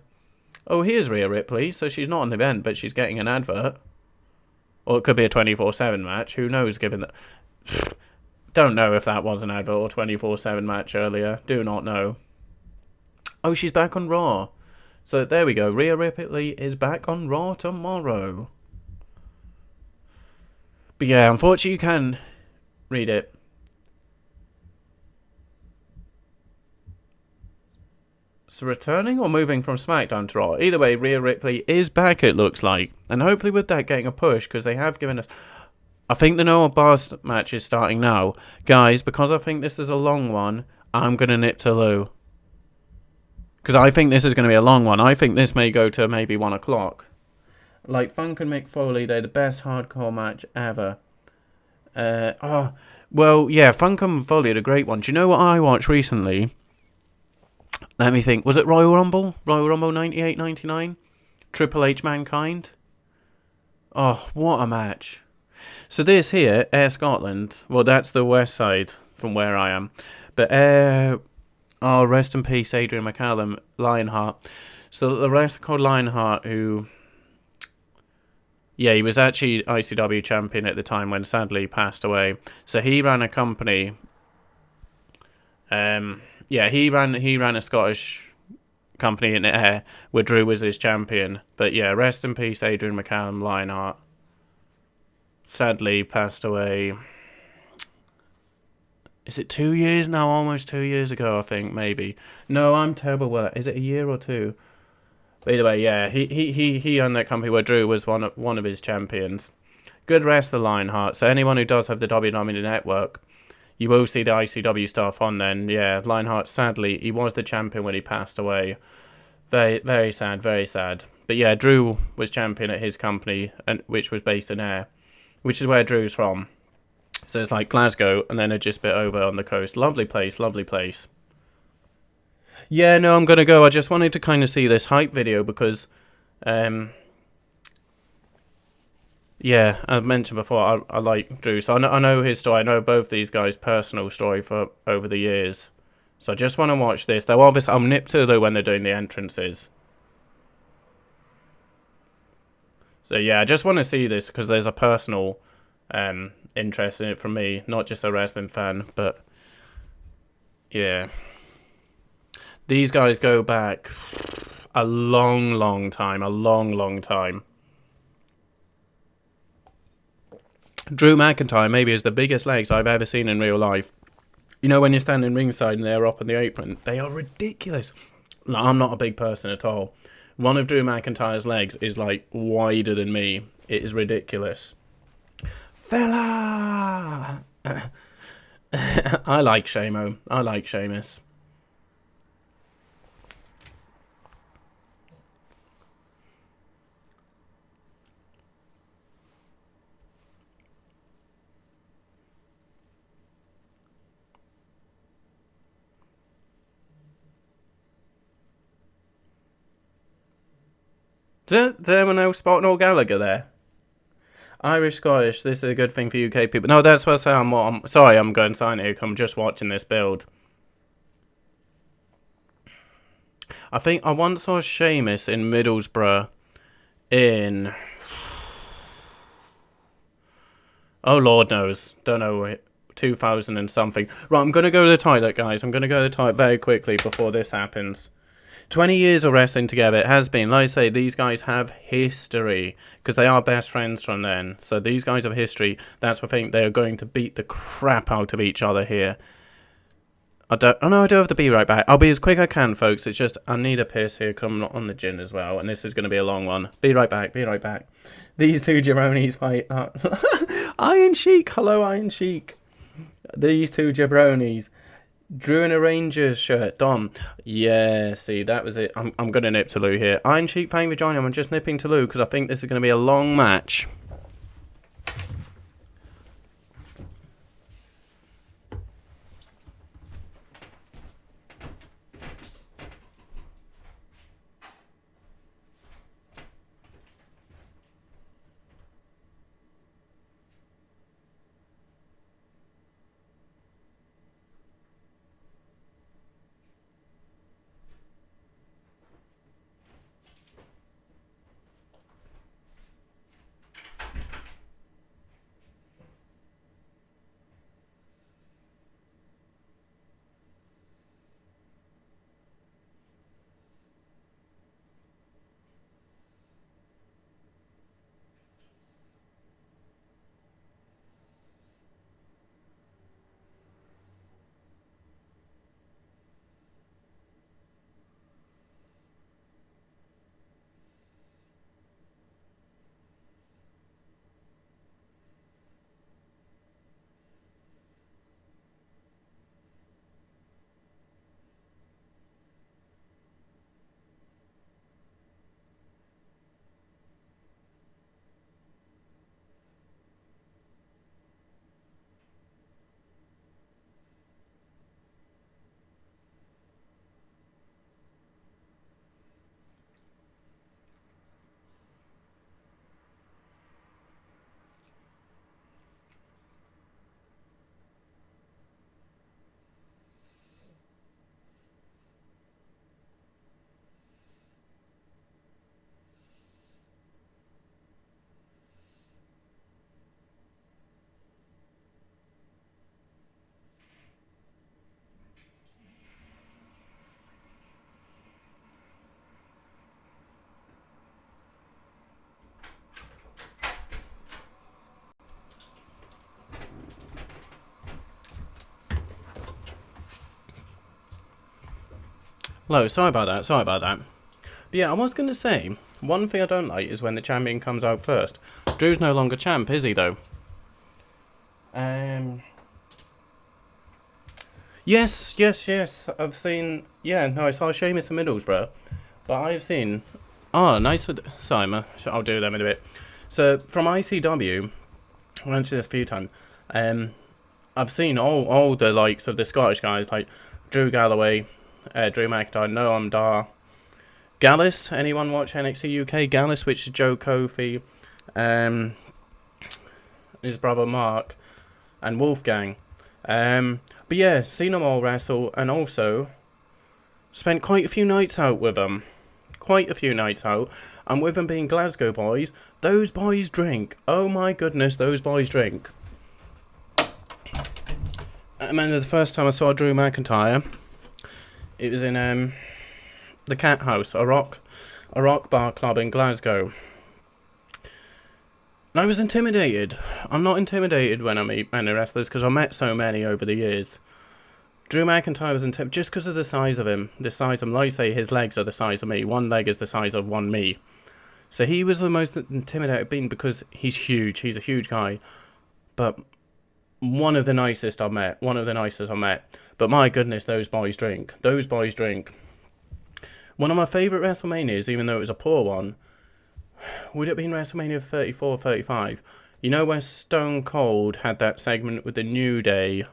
Oh, here's Rhea Ripley, so she's not on the event, but she's getting an advert. Or it could be a 24/7 match, who knows, given that... Don't know if that was an advert or 24/7 match earlier, do not know. Oh, she's back on Raw. So there we go, Rhea Ripley is back on Raw tomorrow. But yeah, unfortunately you can read it. So returning or moving from SmackDown to Raw? Either way, Rhea Ripley is back, it looks like. And hopefully with that getting a push, because they have given us... I think the Noah Bars match is starting now. Guys, because I think this is a long one, I'm going to nip to Lou. Because I think this is going to be a long one. I think this may go to maybe 1 o'clock. Like, Funk and Mick Foley, they're the best hardcore match ever. Well, yeah, Funk and Foley are a great one. Do you know what I watched recently? Let me think. Was it Royal Rumble? Royal Rumble 98, 99? Triple H Mankind? Oh, what a match. So this here, Air Scotland, well, that's the west side from where I am. But rest in peace, Adrian McCallum, Lionheart. So the wrestler called Lionheart, who... Yeah, he was actually ICW champion at the time when sadly passed away. So he ran a company... Yeah, he ran a Scottish company in the air where Drew was his champion. But yeah, rest in peace, Adrian McCallum, Lionheart. Sadly passed away. Is it 2 years now? Almost 2 years ago, I think, maybe. No, I'm terrible with that. Is it a year or two? But either way, yeah, he owned that company where Drew was one of his champions. Good wrestler, Lionheart. So anyone who does have the WWE Network, you will see the ICW stuff on then. Yeah, Lionheart, sadly, he was the champion when he passed away. Very, very sad, very sad. But yeah, Drew was champion at his company, which was based in Ayr, which is where Drew's from. So it's like Glasgow, and then just a bit over on the coast. Lovely place, lovely place. Yeah, no, I'm going to go. I just wanted to kind of see this hype video because... Yeah, I've mentioned before, I like Drew, so I know his story. I know both these guys' personal story for over the years. So I just want to watch this. Though obviously, I'll nip to though when they're doing the entrances. So yeah, I just want to see this because there's a personal interest in it from me, not just a wrestling fan, but yeah. These guys go back a long, long time, a long, long time. Drew McIntyre maybe has the biggest legs I've ever seen in real life. You know when you're standing ringside and they're up on the apron? They are ridiculous. No, I'm not a big person at all. One of Drew McIntyre's legs is like wider than me. It is ridiculous. Fella! I like Shamo. I like Sheamus. Is anyone else spot Noel Gallagher there? Irish Scottish, this is a good thing for UK people. No, that's what I say. I'm sorry, I'm going silent here. I'm just watching this build. I think I once saw Sheamus in Middlesbrough in Oh, Lord knows. Don't know. 2000 and something. Right, I'm going to go to the toilet, guys. I'm going to go to the toilet very quickly before this happens. 20 years of wrestling together. It has been. Like I say, these guys have history because they are best friends from then. So these guys have history. That's what I think. They're going to beat the crap out of each other here. I do have to be right back. I'll be as quick as I can, folks. It's just I need a piss here because I'm not on the gin as well. And this is going to be a long one. Be right back. Be right back. These two jabronis fight. Iron Sheik. Hello, Iron Sheik. These two jabronis. Drew in a Rangers shirt. Dom. Yeah, see, that was it. I'm going to nip to Lou here. Iron Sheik, thank you for joining. I'm just nipping to Lou because I think this is going to be a long match. Hello, sorry about that. But yeah, I was going to say, one thing I don't like is when the champion comes out first. Drew's no longer champ, is he, though? Yes. I've seen... Yeah, no, I saw Sheamus and Middlesbrough. But I've seen... Oh, nice with... Sorry, I'll do them in a bit. So, from ICW, I mentioned this a few times, I've seen all the likes of the Scottish guys, like Drew Galloway, Drew McIntyre, Noam Dar, Gallus. Anyone watch NXT UK? Gallus, which is Joe Kofi, his brother Mark, and Wolfgang. But yeah, seen them all wrestle, and also spent quite a few nights out with them. And with them being Glasgow boys, those boys drink. Oh my goodness, those boys drink. I remember the first time I saw Drew McIntyre, it was in the Cat House, a rock bar club in Glasgow. And I was intimidated. I'm not intimidated when I meet many wrestlers because I met so many over the years. Drew McIntyre was intimidated just because of the size of him. The size of him, like I say, his legs are the size of me. One leg is the size of one me. So he was the most intimidated being because he's huge. He's a huge guy. But one of the nicest I've met. But my goodness, those boys drink. One of my favourite WrestleManias, even though it was a poor one, would it have been WrestleMania 34 or 35? You know where Stone Cold had that segment with the New Day?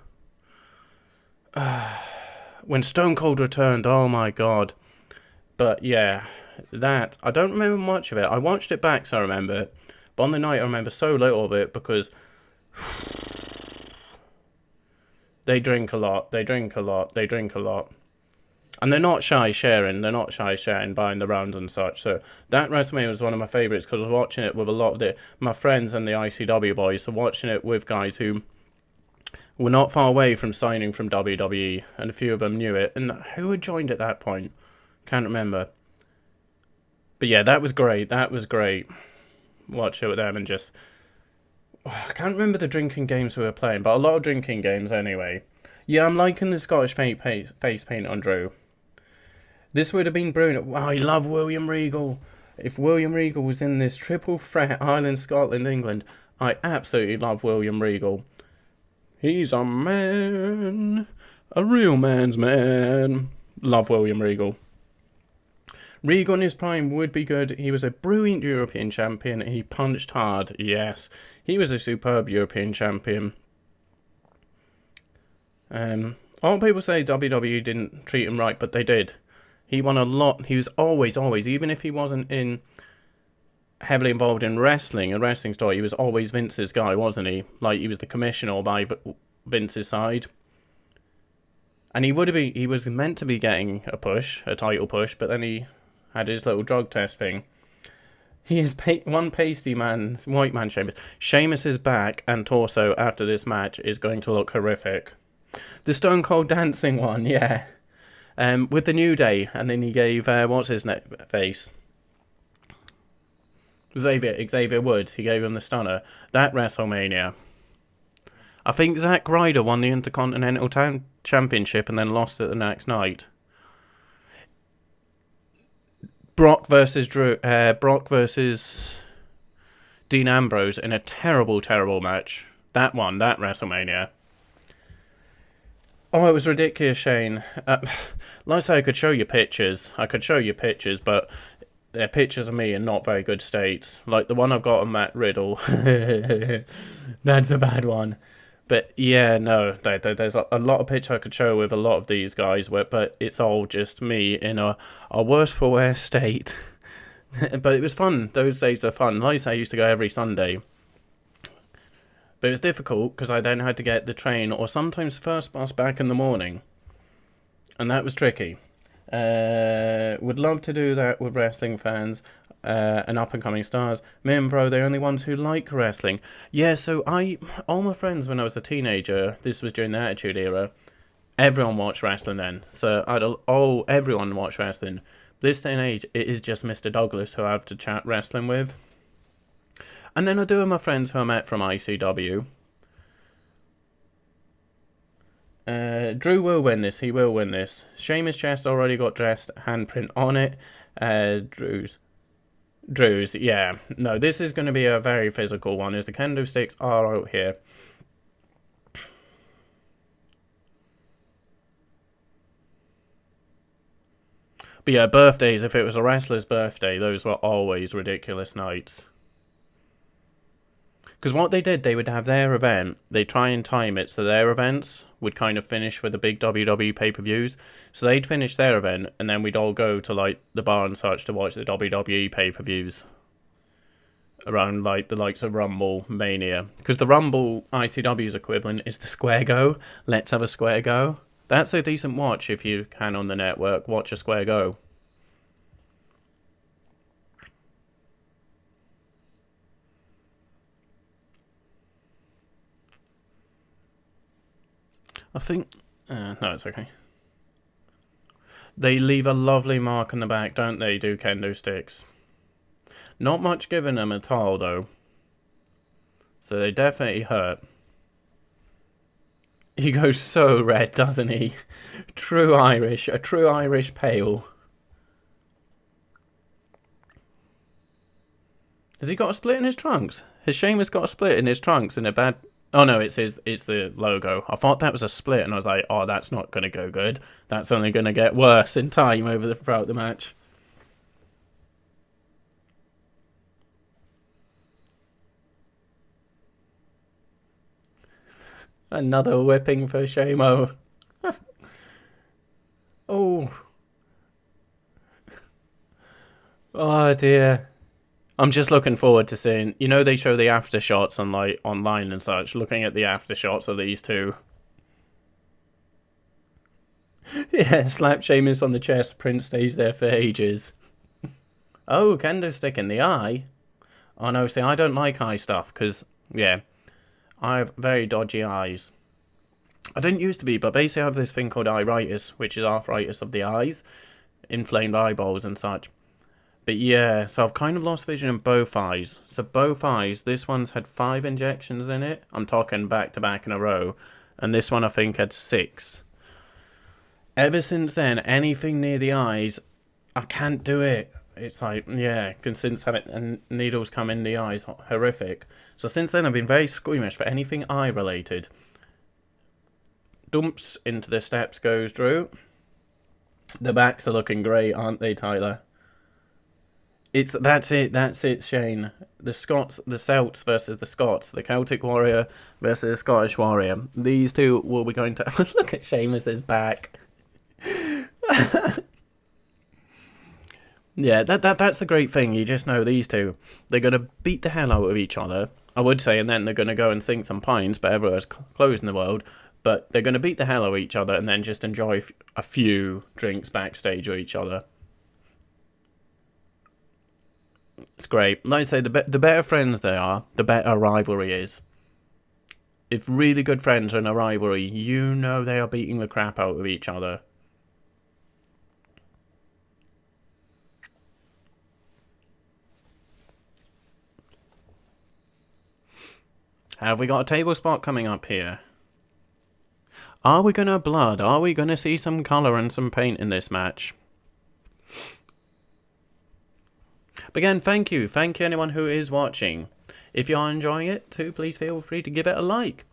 When Stone Cold returned, oh my god. But yeah, that, I don't remember much of it. I watched it back so I remember it. But on the night I remember so little of it because they drink a lot. And they're not shy sharing. They're not shy sharing, buying the rounds and such. So that WrestleMania was one of my favourites because I was watching it with a lot of my friends and the ICW boys. So watching it with guys who were not far away from signing from WWE, and a few of them knew it. And who had joined at that point? Can't remember. But yeah, that was great. That was great. Watch it with them and just... I can't remember the drinking games we were playing, but a lot of drinking games anyway. Yeah, I'm liking the Scottish face paint on Drew. This would have been brilliant. Wow, I love William Regal. If William Regal was in this triple threat, Ireland, Scotland, England, I absolutely love William Regal. He's a man. A real man's man. Love William Regal. Regal in his prime would be good. He was a brilliant European champion. He punched hard, yes. He was a superb European champion. A lot of people say WWE didn't treat him right, but they did. He won a lot. He was always, even if he wasn't heavily involved in wrestling, a wrestling story, he was always Vince's guy, wasn't he? Like, he was the commissioner by Vince's side. And he was meant to be getting a title push, but then he had his little drug test thing. He is one pasty man, white man Sheamus. Sheamus's back and torso after this match is going to look horrific. The Stone Cold dancing one, yeah. With the New Day, and then he gave, what's his face? Xavier Woods, he gave him the stunner. That WrestleMania. I think Zack Ryder won the Intercontinental Championship and then lost it the next night. Brock versus Dean Ambrose in a terrible, terrible match. That WrestleMania. Oh, it was ridiculous, Shane. Like I say, I could show you pictures, but they're pictures of me in not very good states. Like the one I've got of Matt Riddle. That's a bad one. But yeah, no, there's a lot of pictures I could show with a lot of these guys, but it's all just me in a worse for wear state. But it was fun. Those days are fun. Like I say, I used to go every Sunday. But it was difficult because I then had to get the train or sometimes first bus back in the morning. And that was tricky. Would love to do that with wrestling fans and up-and-coming stars. Me and Bro, the only ones who like wrestling. Yeah, so all my friends when I was a teenager, this was during the Attitude Era, everyone watched wrestling then. So everyone watched wrestling. This day and age, it is just Mr. Douglas who I have to chat wrestling with. And then I do have my friends who I met from ICW. Drew will win this. He will win this. Sheamus' chest already got dressed. Handprint on it. Drew's, yeah. No, this is going to be a very physical one, as the kendo sticks are out here. But yeah, birthdays, if it was a wrestler's birthday, those were always ridiculous nights. Because what they did, they would have their event, they try and time it so their events would kind of finish with the big WWE pay-per-views. So they'd finish their event, and then we'd all go to like the bar and such to watch the WWE pay-per-views. Around like the likes of Rumble, Mania. Because the Rumble ICW's equivalent is the Square Go. Let's have a Square Go. That's a decent watch if you can on the network. Watch a Square Go. I think... no, it's okay. They leave a lovely mark on the back, don't they, do kendo sticks? Not much given them at all, though. So they definitely hurt. He goes so red, doesn't he? A true Irish pale. Has he got a split in his trunks? Has Sheamus got a split in his trunks in a bad... Oh no, it's the logo. I thought that was a split, and I was like, oh, that's not going to go good. That's only going to get worse in time throughout the match. Another whipping for Shamo. Oh. Oh dear. I'm just looking forward to seeing, they show the after shots on like online and such, looking at the after shots of these two. Yeah, slap Sheamus on the chest. Prince stays there for ages. Oh, kendo stick in the eye. Oh no, see, I don't like eye stuff because, yeah, I have very dodgy eyes. I didn't used to be, but basically I have this thing called iritis, which is arthritis of the eyes, inflamed eyeballs and such. But yeah, so I've kind of lost vision in both eyes. So both eyes, this one's had 5 injections in it. I'm talking back to back in a row. And this one I think had 6. Ever since then, anything near the eyes, I can't do it. It's like, yeah, because since having needles come in the eyes, horrific. So since then I've been very squeamish for anything eye related. Dumps into the steps goes Drew. The backs are looking great, aren't they, Tyler? That's it, Shane. The Celts versus the Scots, the Celtic Warrior versus the Scottish Warrior. These two will be going to look at Sheamus's back. Yeah, that's the great thing. You just know these two, they're gonna beat the hell out of each other. I would say, and then they're gonna go and sing some pines, but everywhere's closed in the world. But they're gonna beat the hell out of each other, and then just enjoy a few drinks backstage with each other. It's great. Like I say, the better friends they are, the better a rivalry is. If really good friends are in a rivalry, you know they are beating the crap out of each other. Have we got a table spot coming up here? Are we going to blood? Are we going to see some colour and some paint in this match? But again, thank you. Thank you anyone who is watching. If you are enjoying it too, please feel free to give it a like.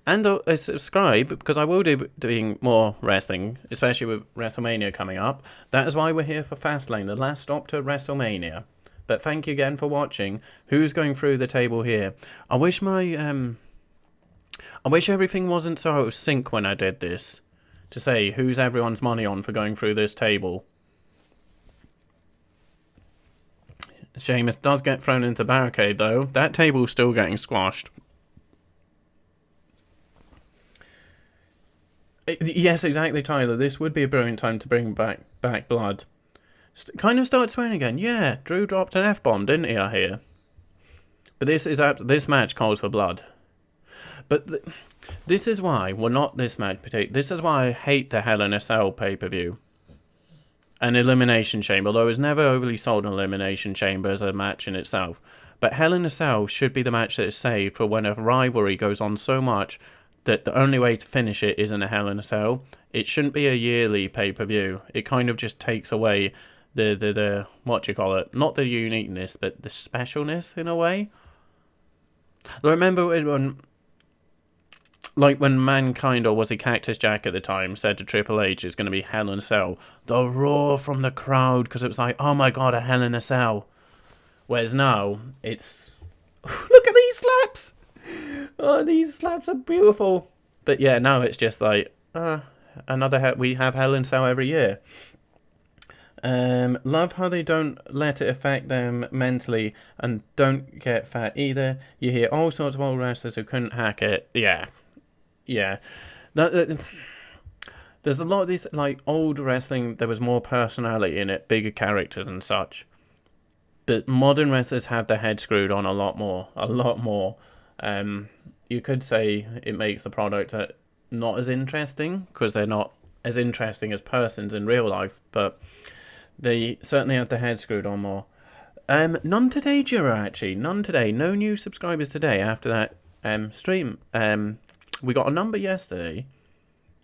And subscribe, because I will be doing more wrestling, especially with WrestleMania coming up. That is why we're here for Fastlane, the last stop to WrestleMania. But thank you again for watching. Who's going through the table here? I wish my I wish everything wasn't so out of sync when I did this. To say who's everyone's money on for going through this table. Sheamus does get thrown into the barricade though. That table's still getting squashed. Yes, exactly, Tyler. This would be a brilliant time to bring back blood. Kind of start swearing again. Yeah, Drew dropped an F-bomb, didn't he, I hear? But this match calls for blood. But this is why, well, not this match, this is why I hate the Hell in a Cell pay-per-view. An Elimination Chamber, although it was never overly sold an Elimination Chamber as a match in itself. But Hell in a Cell should be the match that is saved for when a rivalry goes on so much that the only way to finish it is in a Hell in a Cell. It shouldn't be a yearly pay-per-view. It kind of just takes away the what do you call it? Not the uniqueness, but the specialness in a way. I remember when Mankind, or was he Cactus Jack at the time, said to Triple H it's going to be Hell in a Cell, the roar from the crowd, because it was like, oh my god, a Hell in a Cell. Whereas now, it's... Look at these slaps! Oh, these slaps are beautiful. But yeah, now it's just like, we have Hell in a Cell every year. Love how they don't let it affect them mentally and don't get fat either. You hear all sorts of old wrestlers who couldn't hack it. Yeah. There's a lot of these, like, old wrestling, there was more personality in it, bigger characters and such. But modern wrestlers have their head screwed on a lot more. You could say it makes the product not as interesting, because they're not as interesting as persons in real life, but they certainly have their head screwed on more. None today, Jira, actually. None today. No new subscribers today after that stream. We got a number yesterday.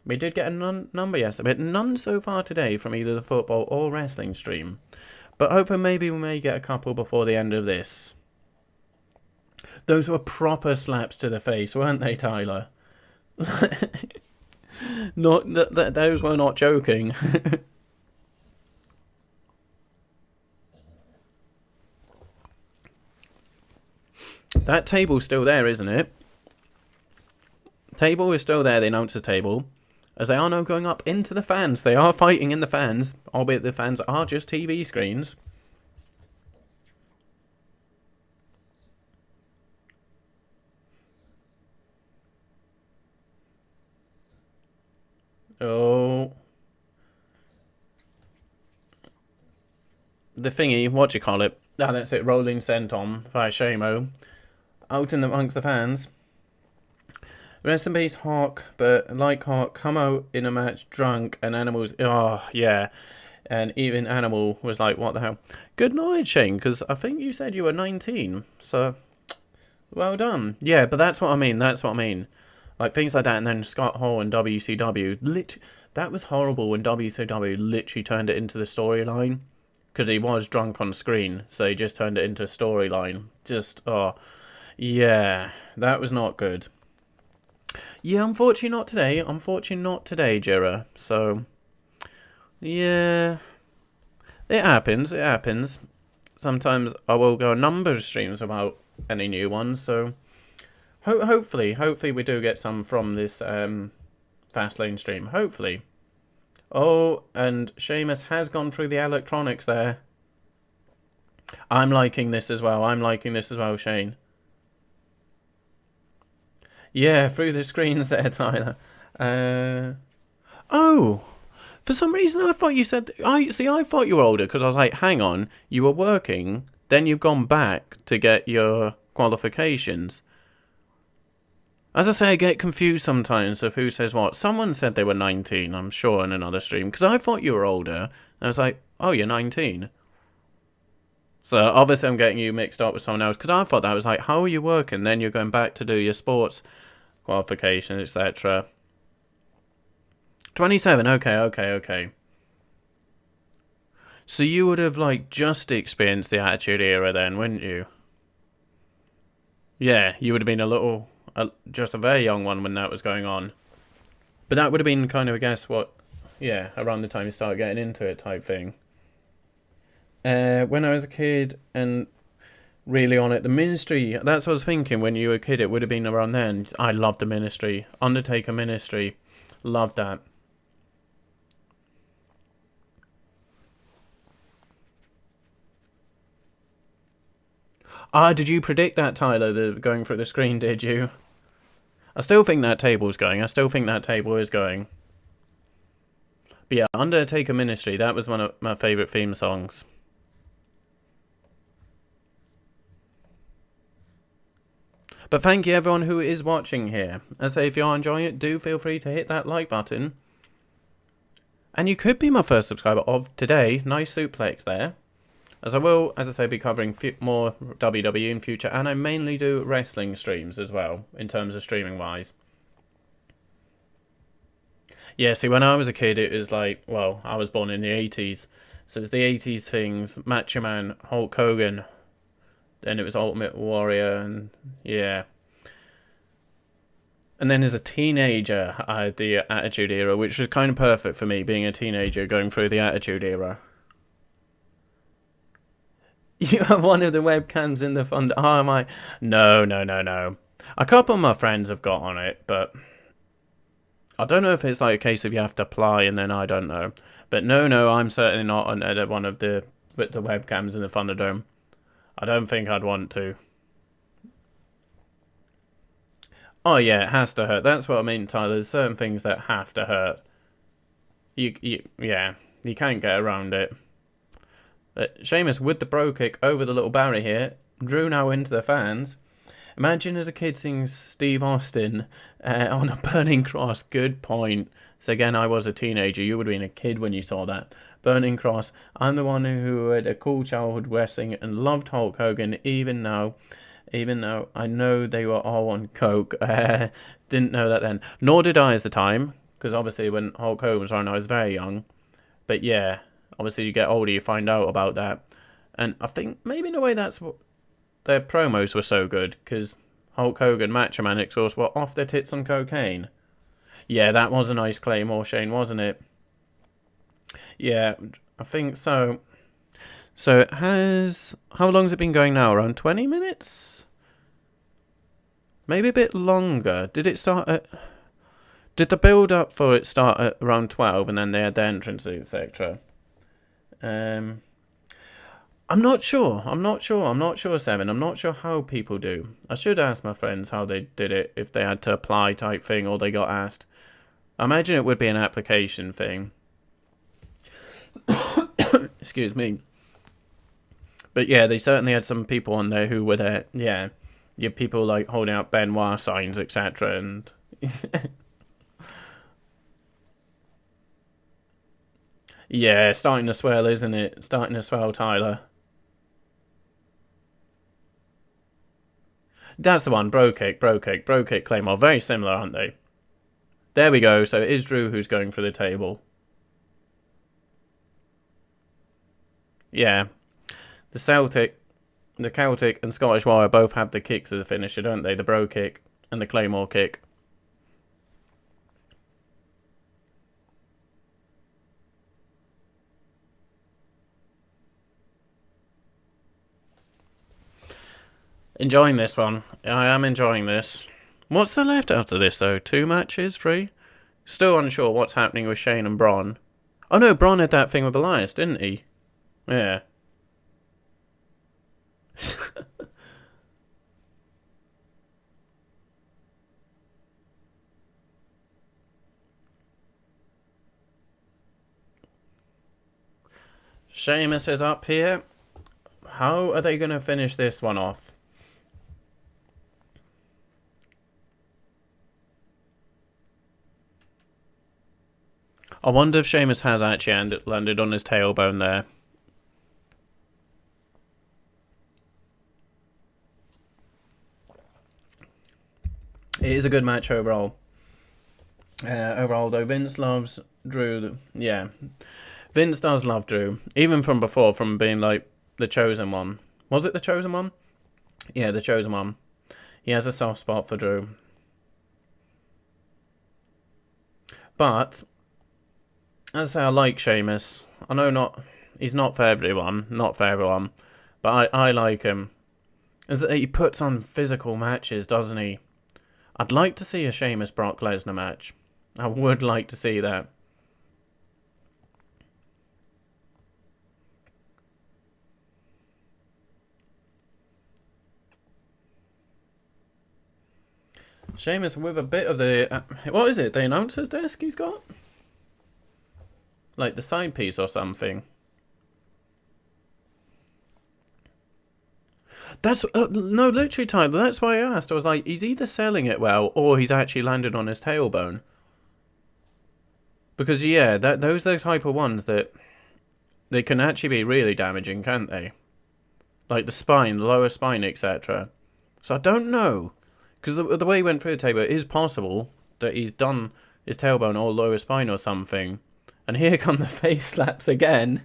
We did get a number yesterday, but none so far today from either the football or wrestling stream. But hopefully maybe we may get a couple before the end of this. Those were proper slaps to the face, weren't they, Tyler? Those were not joking. That table's still there, isn't it? Table is still there, the announcer table. As they are now going up into the fans. They are fighting in the fans, albeit the fans are just TV screens. Oh. The thingy, what do you call it? Ah, that's it, rolling senton by Shamo. Out in amongst the fans. Rest in peace, Hawk, but like Hawk, come out in a match drunk and Animal's... Oh, yeah. And even Animal was like, what the hell? Good knowledge, Shane, because I think you said you were 19. So, well done. Yeah, but that's what I mean. That's what I mean. Like, things like that. And then Scott Hall and WCW. That was horrible when WCW literally turned it into the storyline. Because he was drunk on screen. So he just turned it into a storyline. Just, oh... Yeah, that was not good. Yeah, unfortunately not today. Unfortunately not today, Jira. So, yeah. It happens, it happens. Sometimes I will go a number of streams without any new ones, so... Hopefully we do get some from this Fastlane stream. Hopefully. Oh, and Sheamus has gone through the electronics there. I'm liking this as well. I'm liking this as well, Shane. Yeah, through the screens there, Tyler. Oh, for some reason I thought you said... I thought you were older, because I was like, hang on, you were working, then you've gone back to get your qualifications. As I say, I get confused sometimes of who says what. Someone said they were 19, I'm sure, in another stream, because I thought you were older. And I was like, oh, you're 19. So obviously I'm getting you mixed up with someone else, because I thought that was like, how are you working? Then you're going back to do your sports qualification, etc. 27, okay. So you would have like just experienced the Attitude Era then, wouldn't you? Yeah, you would have been just a very young one when that was going on. But that would have been kind of, I guess, around the time you started getting into it type thing. When I was a kid and really on it, the Ministry, that's what I was thinking when you were a kid, it would have been around then. I loved the Ministry. Undertaker Ministry. Loved that. Ah, did you predict that, Tyler, going through the screen, did you? I still think that table's going. I still think that table is going. But yeah, Undertaker Ministry, that was one of my favourite theme songs. But thank you everyone who is watching here. I say, if you are enjoying it, do feel free to hit that like button. And you could be my first subscriber of today. Nice suplex there. As I will, as I say, be covering more WWE in future. And I mainly do wrestling streams as well, in terms of streaming wise. Yeah, see, when I was a kid, it was like, well, I was born in the 80s. So it was the 80s things, Macho Man, Hulk Hogan. Then it was Ultimate Warrior, and yeah. And then as a teenager, I had the Attitude Era, which was kind of perfect for me, being a teenager going through the Attitude Era. You have one of the webcams in the fund. Oh, am I? No. A couple of my friends have got on it, but I don't know if it's like a case of you have to apply, and then I don't know. But no, I'm certainly not on one of the webcams in the Thunderdome. I don't think I'd want to. Oh yeah, it has to hurt. That's what I mean, Tyler. There's certain things that have to hurt. You can't get around it. But Sheamus with the bro kick over the little barrier here. Drew now into the fans. Imagine as a kid seeing Steve Austin on a burning cross. Good point. So again, I was a teenager. You would have been a kid when you saw that. Burning cross. I'm the one who had a cool childhood wrestling and loved Hulk Hogan, even though I know they were all on coke. Didn't know that then. Nor did I at the time, because obviously when Hulk Hogan was around, I was very young. But yeah, obviously you get older, you find out about that. And I think maybe in a way that's what their promos were so good, because Hulk Hogan, Macho Man, Exhaust were off their tits on cocaine. Yeah, that was a nice Claymore, Shane, wasn't it? Yeah, I think so. So it has... How long has it been going now? Around 20 minutes? Maybe a bit longer. Did it start at... Did the build-up for it start at around 12 and then they had the entrance, etc.? I'm not sure, Seven. I'm not sure how people do. I should ask my friends how they did it, if they had to apply type thing or they got asked. I imagine it would be an application thing. Excuse me. But yeah, they certainly had some people on there who were there. Yeah, you have people like holding up Benoit signs, etc. And yeah, starting to swell, isn't it? Starting to swell, Tyler. That's the one. Bro kick, Claymore. Very similar, aren't they? There we go. So it is Drew who's going for the table. Yeah. The Celtic and Scottish Warrior both have the kicks as the finisher, don't they? The bro kick and the Claymore kick. Enjoying this one. I am enjoying this. What's the left after this, though? 2 matches? 3? Still unsure what's happening with Shane and Braun. Oh no, Braun had that thing with Elias, didn't he? Yeah. Sheamus is up here. How are they going to finish this one off? I wonder if Sheamus has actually landed on his tailbone there. It is a good match overall. Overall, though, Vince loves Drew. Yeah, Vince does love Drew. Even from before, from being like the chosen one. Was it the chosen one? Yeah, the chosen one. He has a soft spot for Drew. But, as I say, I like Sheamus. I know he's not for everyone. But I like him. He puts on physical matches, doesn't he? I'd like to see a Sheamus Brock Lesnar match. I would like to see that. Sheamus with a bit of the... what is it? The announcer's desk he's got? Like the side piece or something. That's... no, literally, Tyler. That's why I asked. I was like, he's either selling it well or he's actually landed on his tailbone. Because, yeah, those are the type of ones that... they can actually be really damaging, can't they? Like the spine, the lower spine, etc. So I don't know. Because the way he went through the table, it is possible that he's done his tailbone or lower spine or something. And here come the face slaps again.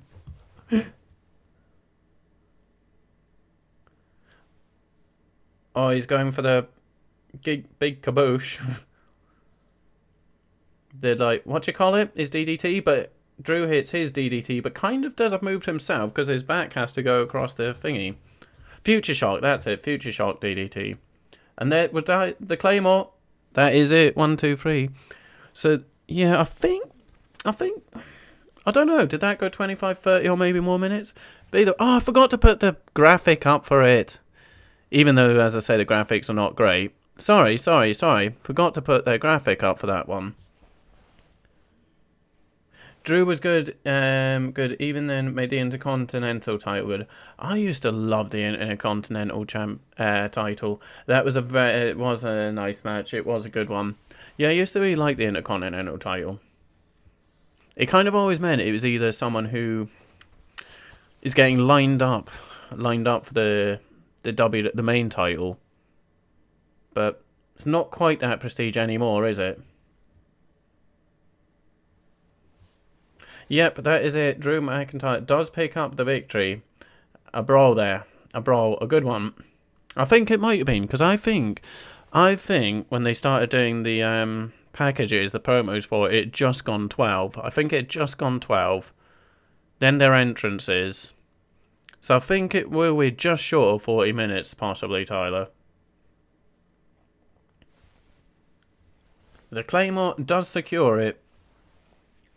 Oh, he's going for the big kaboosh. They're like, what do you call it? His DDT, but Drew hits his DDT, but kind of does a move to himself because his back has to go across the thingy. Future Shock, that's it. Future Shock DDT. And there was the Claymore. That is it. 1, 2, 3. So, yeah, I think, I don't know. Did that go 25, 30 or maybe more minutes? But either, I forgot to put the graphic up for it. Even though, as I say, the graphics are not great. Sorry. Forgot to put the graphic up for that one. Drew was good, even then made the Intercontinental title good. I used to love the Intercontinental title. It was a nice match. It was a good one. Yeah, I used to really like the Intercontinental title. It kind of always meant it was either someone who is getting lined up for the main title. But it's not quite that prestige anymore, is it? Yep, that is it. Drew McIntyre does pick up the victory. A brawl there. A good one. I think it might have been, because I think when they started doing the packages, the promos for it, it just gone 12. I think it just gone 12. Then their entrances. So I think it will be just short of 40 minutes, possibly, Tyler. The Claymore does secure it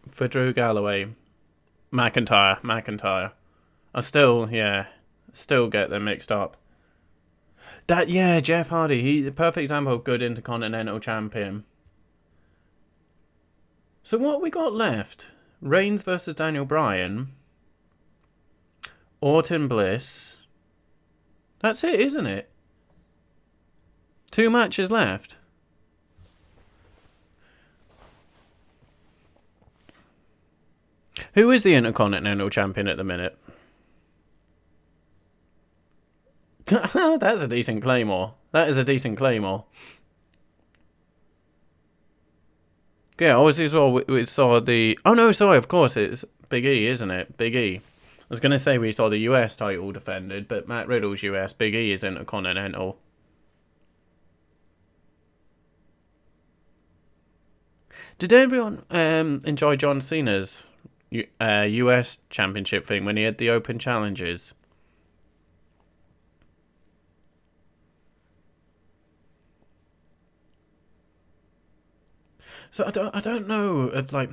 for Drew Galloway. McIntyre. I still get them mixed up. Jeff Hardy, he's a perfect example of good Intercontinental champion. So what we got left? Reigns versus Daniel Bryan. Orton Bliss. That's it, isn't it? 2 matches left. Who is the Intercontinental Champion at the minute? That's a decent claymore. That is a decent claymore. Yeah, obviously as well we saw the... Oh no, sorry, of course it's Big E, isn't it? Big E. I was going to say we saw the US title defended, but Matt Riddle's US, Big E is Intercontinental. Did everyone enjoy John Cena's US Championship thing when he had the open challenges? So I don't know if like,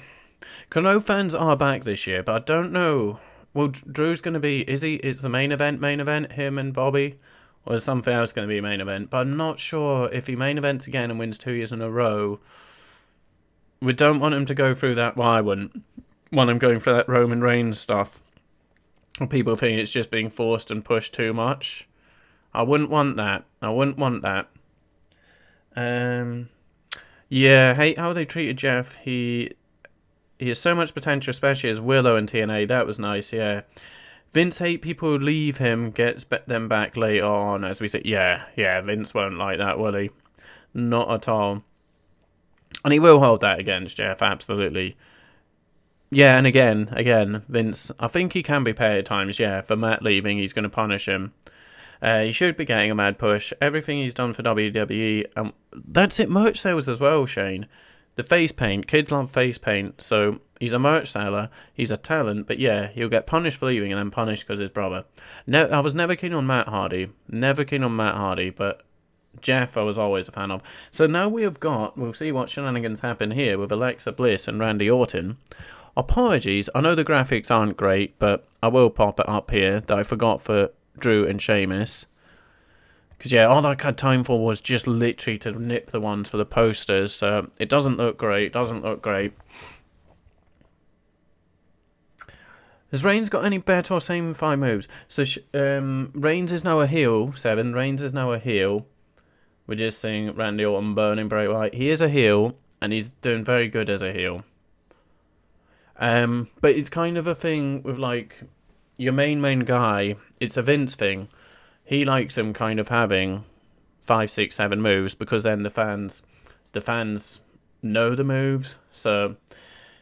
cause I know fans are back this year, but I don't know. Well, Drew's going to be. It's the main event, him and Bobby, or is something else going to be a main event? But I'm not sure if he main events again and wins 2 years in a row. We don't want him to go through that. Well, I wouldn't want him going through that Roman Reigns stuff. People think it's just being forced and pushed too much. I wouldn't want that. Yeah, hate how they treated Jeff. He has so much potential, especially as Willow and TNA. That was nice, yeah. Vince hate people leave him, gets them back later on, as we say. Yeah, Vince won't like that, will he? Not at all. And he will hold that against Jeff, absolutely. Yeah, and again, Vince, I think he can be paid at times, yeah. For Matt leaving, he's going to punish him. He should be getting a mad push. Everything he's done for WWE. That's it, merch sales as well, Shane. The face paint. Kids love face paint. So he's a merch seller. He's a talent. But yeah, he'll get punished for leaving and then punished because his brother. No, I was never keen on Matt Hardy. But Jeff I was always a fan of. So now we'll see what shenanigans happen here with Alexa Bliss and Randy Orton. Apologies, I know the graphics aren't great, but I will pop it up here that I forgot for Drew and Sheamus. Because yeah, all I had time for was just literally to nip the ones for the posters. So it doesn't look great. Has Reigns got any better or same 5 moves? So Reigns is now a heel. 7. Reigns is now a heel. We're just seeing Randy Orton burning Bray Wyatt. He is a heel, and he's doing very good as a heel. But it's kind of a thing with like your main guy. It's a Vince thing. He likes him kind of having 5, 6, 7 moves because then the fans know the moves. So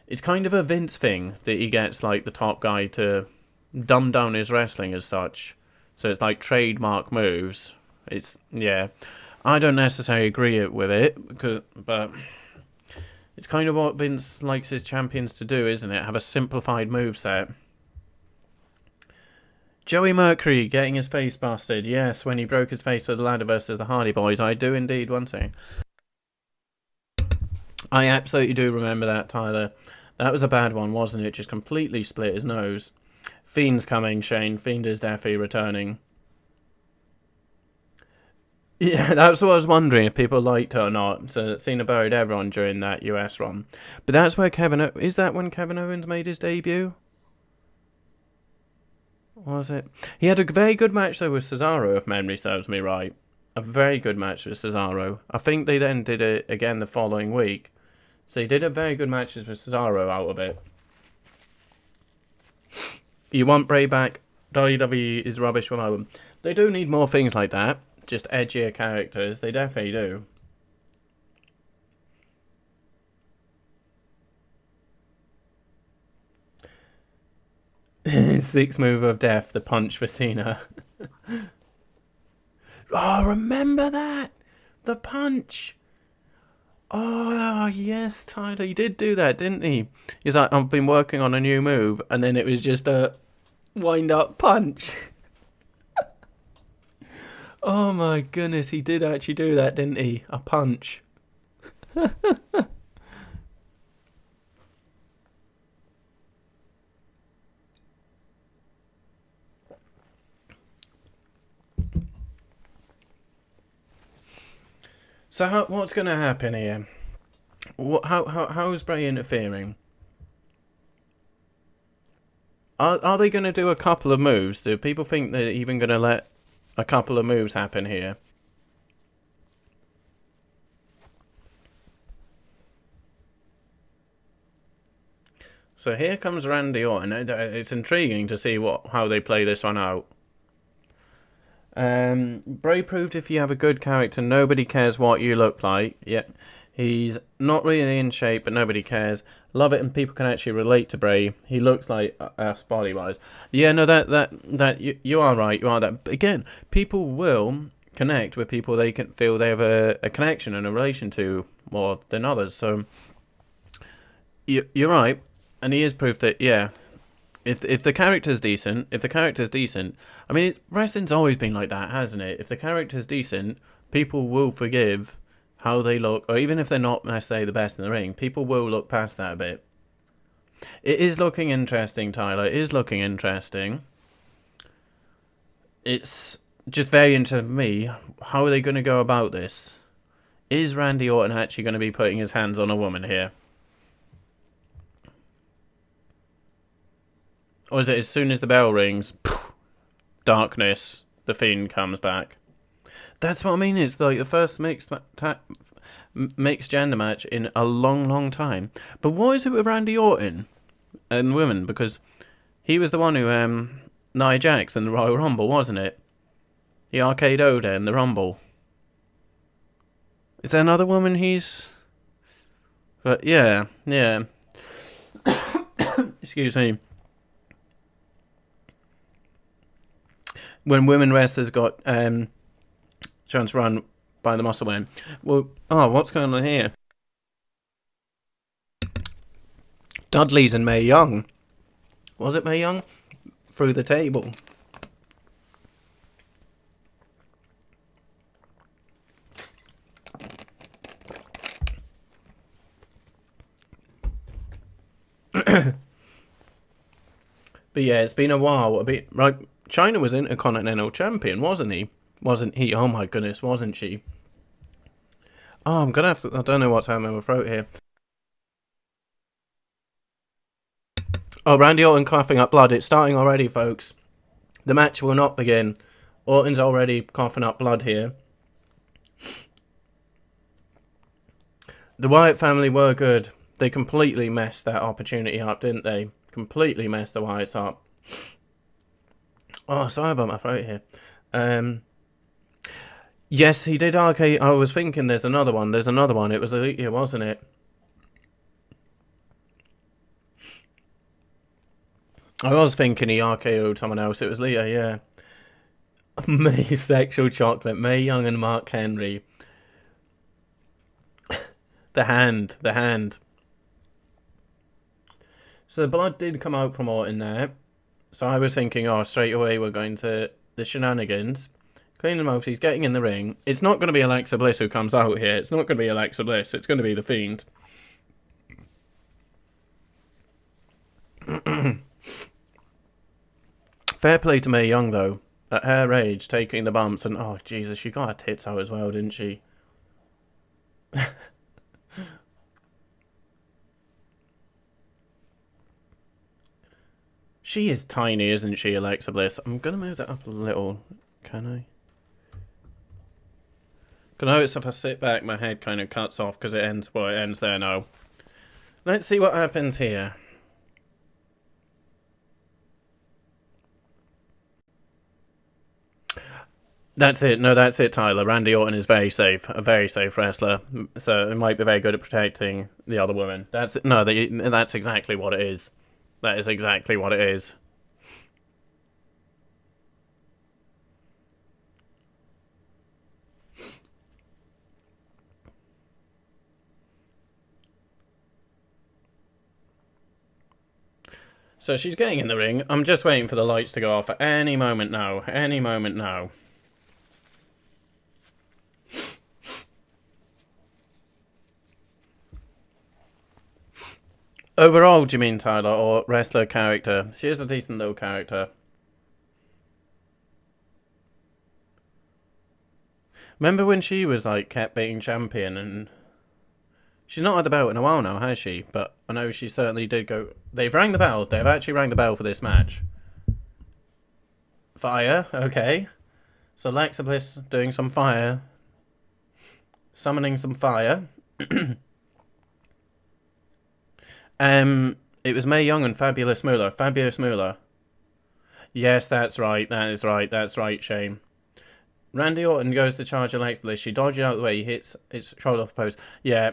it's kind of a Vince thing that he gets like the top guy to dumb down his wrestling as such. So it's like trademark moves. It's yeah. I don't necessarily agree with it, but it's kind of what Vince likes his champions to do, isn't it? Have a simplified moveset. Joey Mercury getting his face busted. Yes, when he broke his face with the ladder versus the Hardy Boys. I do indeed want to. I absolutely do remember that, Tyler. That was a bad one, wasn't it? Just completely split his nose. Fiend's coming, Shane. Fiend is definitely returning. Yeah, that's what I was wondering if people liked it or not. So Cena buried everyone during that US run. But that's where is that when Kevin Owens made his debut? Was it? He had a very good match though with Cesaro, if memory serves me right. A very good match with Cesaro. I think they then did it again the following week. So he did a very good matches with Cesaro out of it. You want Bray back? WWE is rubbish without him. They do need more things like that. Just edgier characters. They definitely do. Sixth move of death, the punch for Cena. Oh, remember that? The punch. Oh, yes, Tyler. He did do that, didn't he? He's like, I've been working on a new move. And then it was just a wind-up punch. Oh my goodness, he did actually do that, didn't he? A punch. So what's going to happen here? How is Bray interfering? Are they going to do a couple of moves? Do people think they're even going to let a couple of moves happen here? So here comes Randy Orton. It's intriguing to see how they play this one out. Bray proved if you have a good character, nobody cares what you look like. Yeah, he's not really in shape, but nobody cares. Love it, and people can actually relate to Bray. He looks like us body wise. Yeah, no, you are right. You are that. But again, people will connect with people they can feel they have a connection and a relation to more than others. So you're right. And he is proof that, yeah, if the character's decent, I mean, wrestling's always been like that, hasn't it? If the character's decent, people will forgive how they look, or even if they're not necessarily the best in the ring, people will look past that a bit. It is looking interesting, Tyler. It is looking interesting. It's just very into me. How are they going to go about this? Is Randy Orton actually going to be putting his hands on a woman here? Or is it as soon as the bell rings, darkness, the Fiend comes back? That's what I mean. It's like the first mixed gender match in a long, long time. But what is it with Randy Orton and women? Because he was the one who Nia Jax in the Royal Rumble, wasn't it? The RKO'd in the Rumble. Is there another woman he's... But yeah. Excuse me. When women wrestlers got chance to run by the muscle man. Well, what's going on here? Dudley's and Mae Young. Was it Mae Young? Through the table. But yeah, it's been a while. Right. China was Intercontinental Champion, wasn't he? Wasn't he? Oh my goodness, wasn't she? Oh, I'm gonna have to... I don't know what's happening in my throat here. Oh, Randy Orton coughing up blood. It's starting already, folks. The match will not begin. Orton's already coughing up blood here. The Wyatt family were good. They completely messed that opportunity up, didn't they? Completely messed the Wyatts up. Oh, sorry about my throat here. Yes, he did RK. I was thinking there's another one. It was Elias, wasn't it? I was thinking he RKO'd someone else. It was Leah, yeah. May Sexual Chocolate, Mae Young and Mark Henry. The hand. So the blood did come out from Orton there. So I was thinking, straight away we're going to the shenanigans. Clean the mouth, he's getting in the ring. It's not going to be Alexa Bliss who comes out here. It's not going to be Alexa Bliss. It's going to be the Fiend. Fair play to Mae Young, though. At her age, taking the bumps and... Oh, Jesus, she got her tits out as well, didn't she? She is tiny, isn't she, Alexa Bliss? I'm going to move that up a little. Can I? Because I notice if I sit back, my head kind of cuts off because it ends there now. Let's see what happens here. That's it. No, that's it, Tyler. Randy Orton is very safe. A very safe wrestler. So it might be very good at protecting the other woman. That's exactly what it is. That is exactly what it is. So she's getting in the ring. I'm just waiting for the lights to go off at any moment now. Any moment now. Overall, do you mean, Tyler, or wrestler character? She is a decent little character. Remember when she was, kept being champion and... She's not had the belt in a while now, has she? But I know she certainly did go... They've rang the bell. They've actually rang the bell for this match. Fire, okay. So Alexa Bliss doing some fire. Summoning some fire. It was Mae Young and Fabulous Moolah. Fabulous Moolah. Yes, that's right. That is right. That's right, Shane. Randy Orton goes to charge Alexa Bliss. She dodges out of the way. He hits its shoulder off post. Yeah.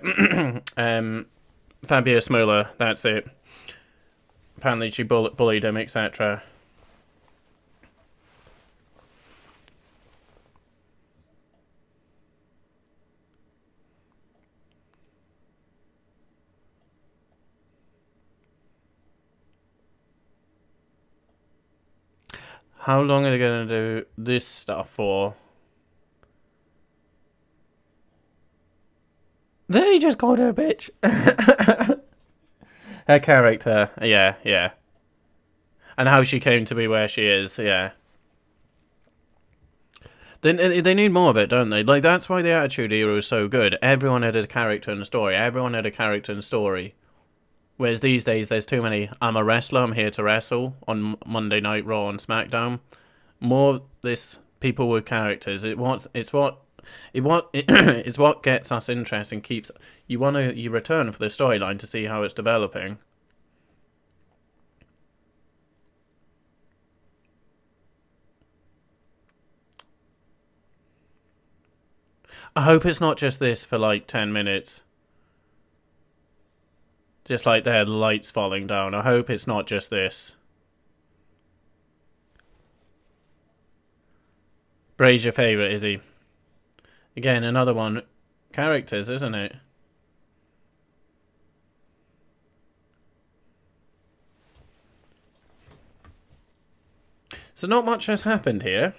Fabulous Moolah. That's it. Apparently she bullied him, etc. How long are they going to do this stuff for? They just called her a bitch. Her character, yeah. And how she came to be where she is, yeah. They need more of it, don't they? Like, that's why the Attitude Era was so good. Everyone had a character and a story. Everyone had a character and story. Whereas these days, there's too many, I'm a wrestler, I'm here to wrestle, on Monday Night Raw and SmackDown. More this people with characters. It's what gets us interested and keeps... You return for the storyline to see how it's developing. I hope it's not just this for like 10 minutes. Just like there, the lights falling down. I hope it's not just this. Bray's your favourite, is he? Again, another one. Characters, isn't it? So not much has happened here.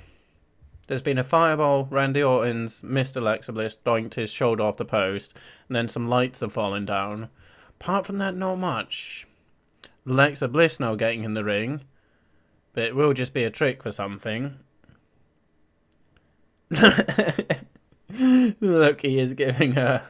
There's been a fireball. Randy Orton's missed Alexa Bliss, doinked his shoulder off the post, and then some lights have fallen down. Apart from that, not much. Alexa Bliss now getting in the ring. But it will just be a trick for something. Look, he is giving her...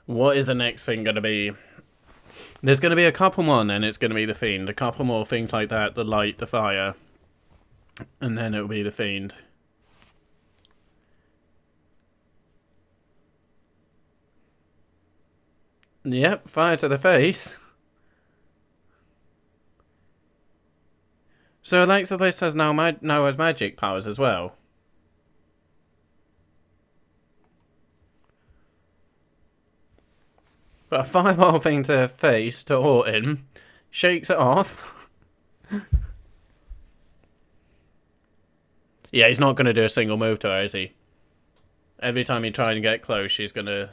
What is the next thing going to be? There's going to be a couple more, and then it's going to be The Fiend. A couple more things like that. The light, the fire. And then it'll be The Fiend. Yep, fire to the face. So Alexa Bliss has now has magic powers as well. But a fireball thing to the face to Orton. Shakes it off. Yeah, he's not going to do a single move to her, is he? Every time he tries to get close, she's going to...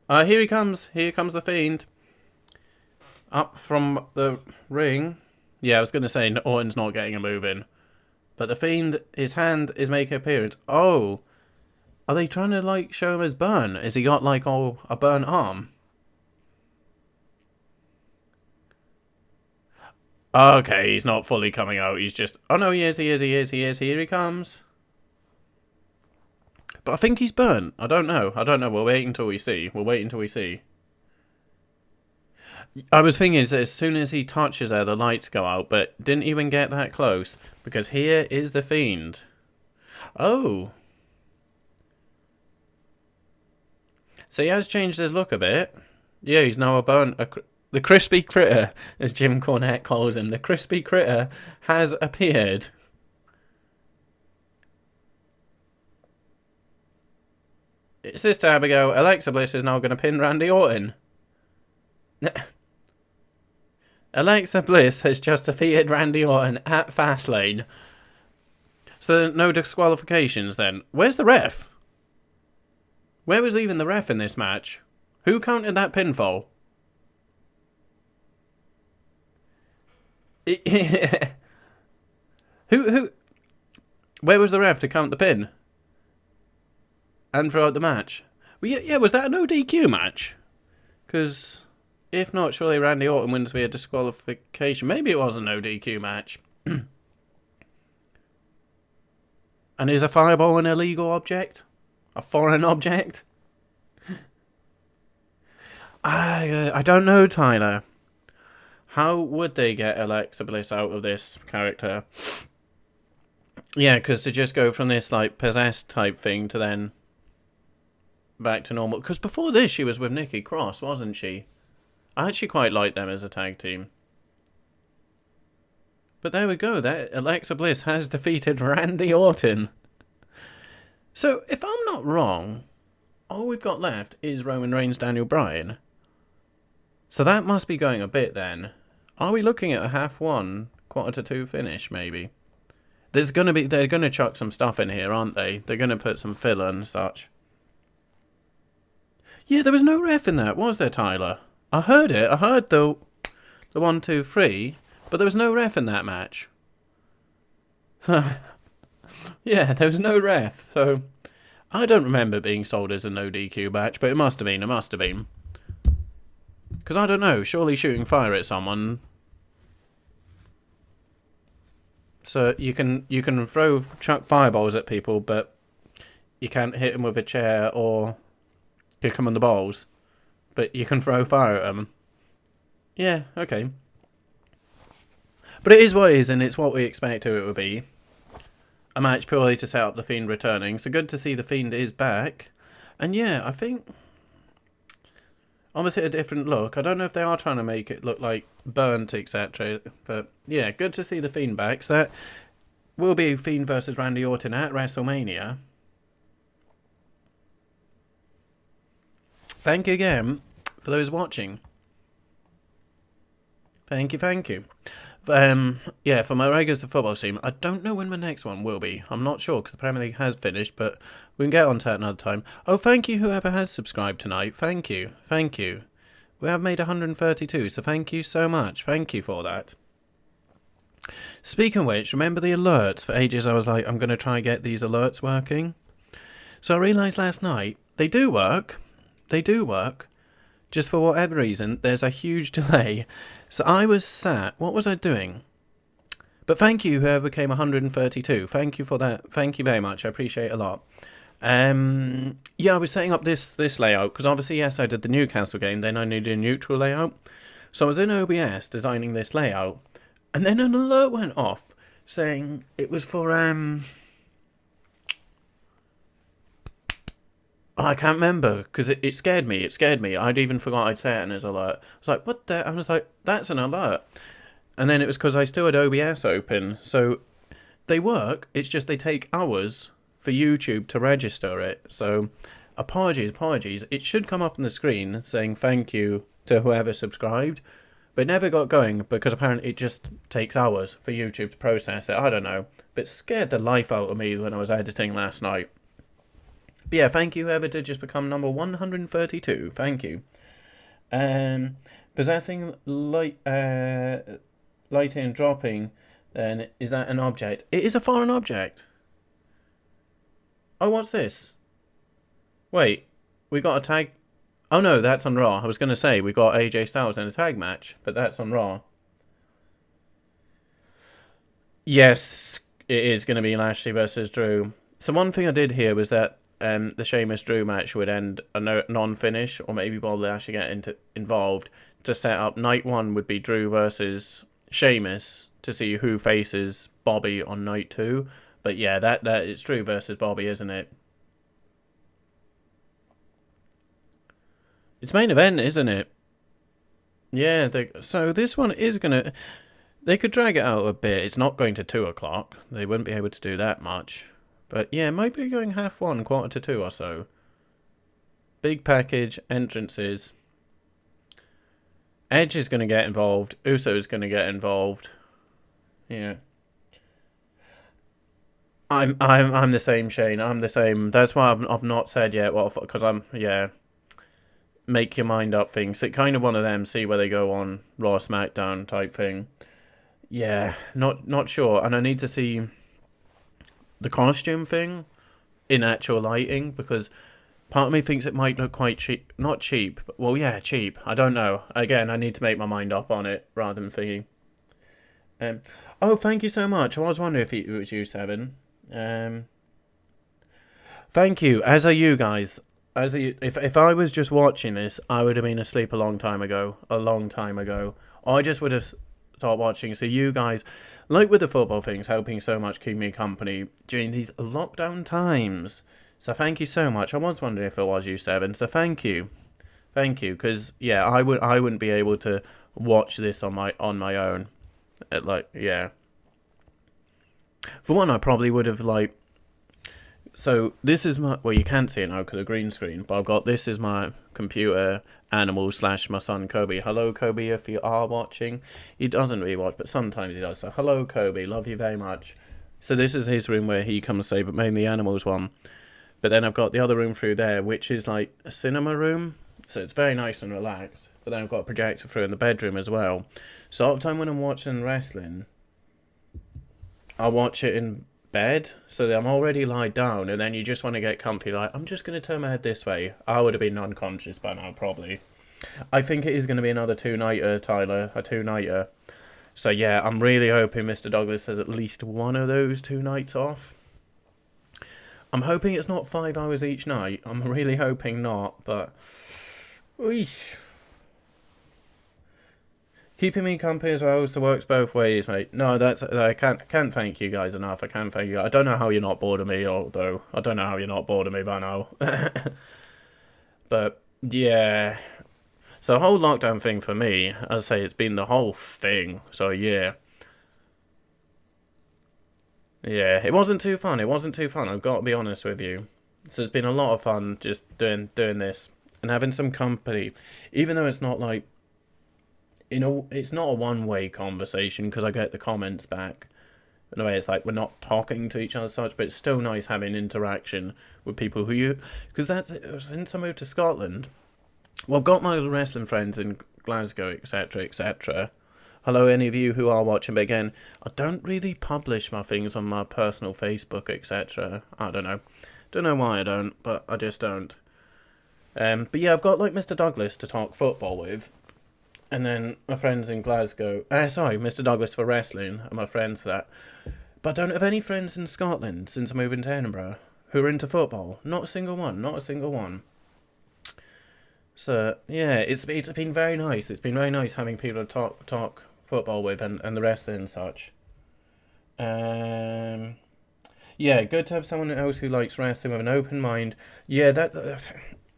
Here he comes. Here comes the Fiend. Up from the ring. Yeah, I was going to say Orton's not getting a move in. But the Fiend, his hand is making an appearance. Oh! Are they trying to, like, show him as burn? Has he got, like, a burnt arm? Okay, he's not fully coming out. He's just... Oh, no, he is. Here he comes. But I think he's burnt. I don't know. We'll wait until we see. I was thinking as soon as he touches her, the lights go out, but didn't even get that close. Because here is the Fiend. Oh. So he has changed his look a bit. Yeah, he's now the crispy critter, as Jim Cornette calls him. The crispy critter has appeared. Sister Abigail, Alexa Bliss is now going to pin Randy Orton. Alexa Bliss has just defeated Randy Orton at Fastlane. So no disqualifications then. Where's the ref? Where was even the ref in this match? Who counted that pinfall? Who? Where was the ref to count the pin? And throughout the match? Well, yeah, was that a no DQ match? Because if not, surely Randy Orton wins via disqualification. Maybe it was a no DQ match. And is a fireball an illegal object? A foreign object? I don't know, Tyler. How would they get Alexa Bliss out of this character? Yeah, because to just go from this, like, possessed type thing to then back to normal. Because before this, she was with Nikki Cross, wasn't she? I actually quite like them as a tag team. But there we go. Alexa Bliss has defeated Randy Orton. So, if I'm not wrong, all we've got left is Roman Reigns, Daniel Bryan. So that must be going a bit then. Are we looking at a half one, quarter to two finish, maybe? They're going to chuck some stuff in here, aren't they? They're going to put some filler and such. Yeah, there was no ref in that, was there, Tyler? I heard it. I heard the 1, 2, 3, but there was no ref in that match. So, yeah, there was no ref. So, I don't remember it being sold as a no DQ match, but it must have been. It must have been. Because I don't know. Surely shooting fire at someone. So you can chuck fireballs at people, but you can't hit them with a chair or kick them on the balls. But you can throw fire at them. Yeah, okay. But it is what it is, and it's what we expected it would be. A match purely to set up The Fiend returning. So good to see The Fiend is back. And yeah, I think... obviously a different look. I don't know if they are trying to make it look like burnt, etc. But yeah, good to see The Fiend back. So that will be Fiend versus Randy Orton at WrestleMania. Thank you again for those watching. Thank you. Yeah, for my regulars to football team, I don't know when my next one will be. I'm not sure because the Premier League has finished, but we can get on to that another time. Oh, thank you whoever has subscribed tonight. Thank you. We have made 132, so thank you so much. Thank you for that. Speaking of which, remember the alerts? For ages I was like, I'm going to try and get these alerts working. So I realised last night, they do work. Just for whatever reason, there's a huge delay. So I was sat, what was I doing? But thank you whoever became 132. Thank you for that. Thank you very much. I appreciate it a lot. Yeah, I was setting up this layout because obviously, yes, I did the Newcastle game. Then I needed a neutral layout. So I was in OBS designing this layout. And then an alert went off saying it was for, I can't remember because it scared me. I'd even forgot I'd set it as alert. I was like, what the? I was like, that's an alert. And then it was because I still had OBS open. So they work. It's just they take hours for YouTube to register it. So apologies. It should come up on the screen saying thank you to whoever subscribed. But it never got going because apparently it just takes hours for YouTube to process it. I don't know. But it scared the life out of me when I was editing last night. But yeah, thank you whoever did just become number 132. Thank you. Possessing lighting and dropping, then is that an object? It is a foreign object. Oh, what's this? Wait, we got a tag. Oh no, that's on Raw. I was going to say we got AJ Styles in a tag match, but that's on Raw. Yes, it is going to be Lashley versus Drew. So one thing I did hear was that the Sheamus Drew match would end a non-finish, or maybe while they actually get involved to set up. Night one would be Drew versus Sheamus to see who faces Bobby on night two. But yeah, that it's Drew versus Bobby, isn't it? It's main event, isn't it? Yeah. So this one is gonna. They could drag it out a bit. It's not going to 2 o'clock. They wouldn't be able to do that much. But yeah, it might be going half one, quarter to two or so. Big package, entrances. Edge is going to get involved. Uso is going to get involved. Yeah. I'm the same, Shane. I'm the same. That's why I've not said yet what, because make your mind up things. It kind of one of them. See where they go on Raw, SmackDown type thing. Yeah, not sure, and I need to see the costume thing in actual lighting, because part of me thinks it might look quite cheap. Not cheap, but, well, yeah, cheap. I don't know. Again, I need to make my mind up on it rather than thinking. Oh, thank you so much. I was wondering if it was you, Seven. Thank you. As are you guys. If I was just watching this, I would have been asleep a long time ago. A long time ago. I just would have stopped watching. So you guys, like with the football things, helping so much keep me company during these lockdown times. So thank you so much. I was wondering if it was you, Seven. So thank you. Thank you. Because, yeah, I wouldn't be able to watch this on my own. Yeah. For one, I probably would have, so this is my, well, you can't see it now because of green screen, but this is my computer animal / my son Kobe. Hello, Kobe, if you are watching. He doesn't really watch, but sometimes he does. So hello, Kobe, love you very much. So this is his room where he comes to stay, but mainly animals one. But then I've got the other room through there, which is like a cinema room. So it's very nice and relaxed. But then I've got a projector through in the bedroom as well. So all the time when I'm watching wrestling, I watch it in bed, so that I'm already lied down, and then you just want to get comfy, like, I'm just going to turn my head this way. I would have been unconscious by now, probably. I think it is going to be another two-nighter, Tyler, a two-nighter. So yeah, I'm really hoping Mr. Douglas has at least one of those 2 nights off. I'm hoping it's not 5 hours each night. I'm really hoping not, but... Eesh. Keeping me company as well, so works both ways, mate. No, I can't thank you guys enough. I can't thank you. I don't know how you're not bored of me, although I don't know how you're not bored of me by now. But yeah, so the whole lockdown thing for me, as I say, it's been the whole thing. So yeah, it wasn't too fun. It wasn't too fun. I've got to be honest with you. So it's been a lot of fun just doing this and having some company, even though it's not like. It's not a one-way conversation because I get the comments back. In a way, it's like we're not talking to each other as such, but it's still nice having interaction with people who you... Because since I moved to Scotland, well, I've got my wrestling friends in Glasgow, etc., etc. Hello, any of you who are watching, but again, I don't really publish my things on my personal Facebook, etc. I don't know. Don't know why I don't, but I just don't. But yeah, I've got, like, Mr. Douglas to talk football with. And then my friends in Glasgow... Mr. Douglas for wrestling, and my friends for that. But I don't have any friends in Scotland since I moved to Edinburgh who are into football. Not a single one. Not a single one. So, yeah, it's been very nice. It's been very nice having people to talk football with and the wrestling and such. Yeah, good to have someone else who likes wrestling with an open mind. Yeah,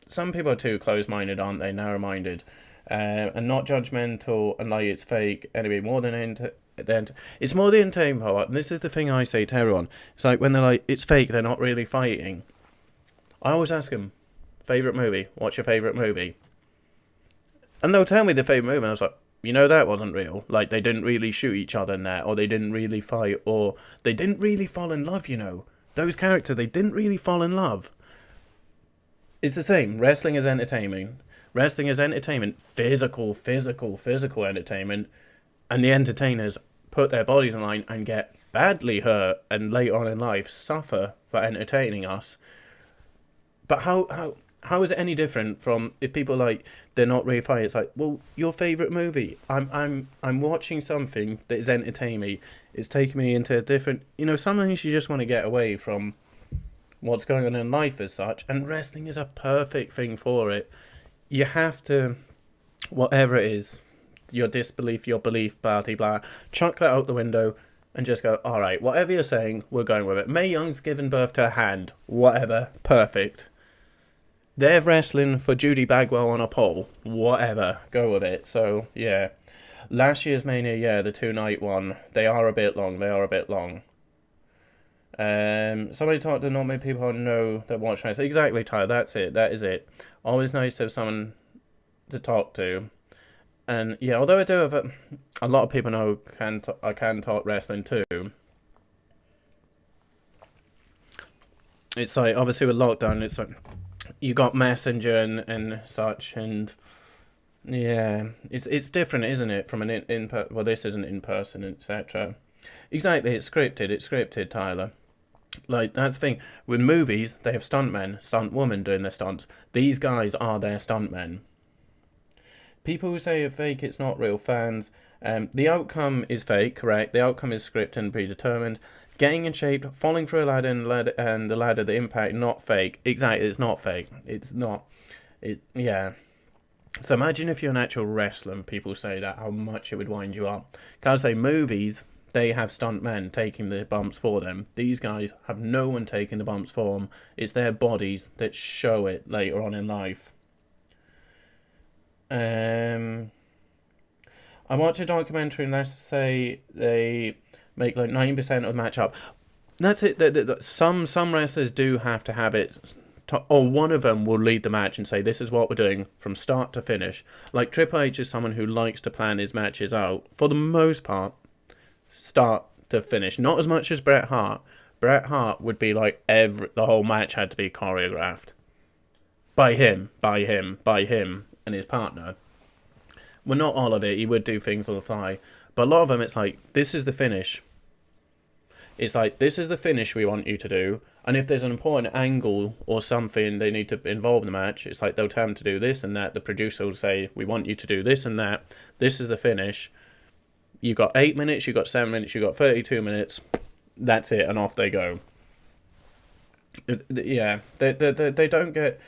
some people are too close-minded, aren't they? Narrow-minded. And not judgmental and like it's fake anyway, it's more the entertainment part, and this is the thing I say to everyone. It's like when they're like, it's fake, they're not really fighting. I always ask them, favourite movie, what's your favourite movie? And they'll tell me the favourite movie, and I was like, that wasn't real. Like, they didn't really shoot each other in that, or they didn't really fight, or they didn't really fall in love, Those characters, they didn't really fall in love. It's the same, wrestling is entertaining. Wrestling is entertainment, physical entertainment, and the entertainers put their bodies on line and get badly hurt and later on in life suffer for entertaining us. But how is it any different from if people they're not really fighting? It's like, well, your favourite movie. I'm watching something that is entertaining me. It's taking me into a different. Sometimes you just want to get away from what's going on in life as such, and wrestling is a perfect thing for it. You have to, whatever it is, your disbelief, your belief, blah, blah, blah, chuck that out the window and just go, all right, whatever you're saying, we're going with it. Mae Young's given birth to a hand. Whatever. Perfect. They're wrestling for Judy Bagwell on a pole. Whatever. Go with it. So, yeah. Last year's Mania, yeah, the 2-night one, they are a bit long. Somebody talked to not many people who know that watch wrestling. Exactly, Tyler, that's it. That is it. Always nice to have someone to talk to. And yeah, although I do have a lot of people know I can talk wrestling too. It's like, obviously with lockdown, it's like, you got Messenger and such, and yeah, it's different, isn't it, from well, this isn't in person, etc. Exactly, it's scripted, Tyler. Like, that's the thing. With movies, they have stuntmen, stunt women doing their stunts. These guys are their stuntmen. People who say it's fake, it's not real fans. The outcome is fake, correct? The outcome is scripted and predetermined. Getting in shape, falling through a ladder and the ladder, the impact, not fake. Exactly, it's not fake. It's not. Yeah. So imagine if you're an actual wrestler and people say that, how much it would wind you up. Can I say movies, they have stunt men taking the bumps for them. These guys have no one taking the bumps for them. It's their bodies that show it later on in life. I watched a documentary and let's say they make like 90% of the match up. That's it. Some wrestlers do have to have it, or one of them will lead the match and say, this is what we're doing from start to finish. Like Triple H is someone who likes to plan his matches out, for the most part, start to finish. Not as much as Bret Hart. Bret Hart would be like the whole match had to be choreographed. By him, and his partner. Well, not all of it. He would do things on the fly. But a lot of them, it's like, this is the finish. It's like, this is the finish we want you to do. And if there's an important angle or something they need to involve in the match, it's like they'll tell them to do this and that. The producer will say, we want you to do this and that. This is the finish. You got 8 minutes, you got 7 minutes, you got 32 minutes. That's it, and off they go. Yeah, they don't get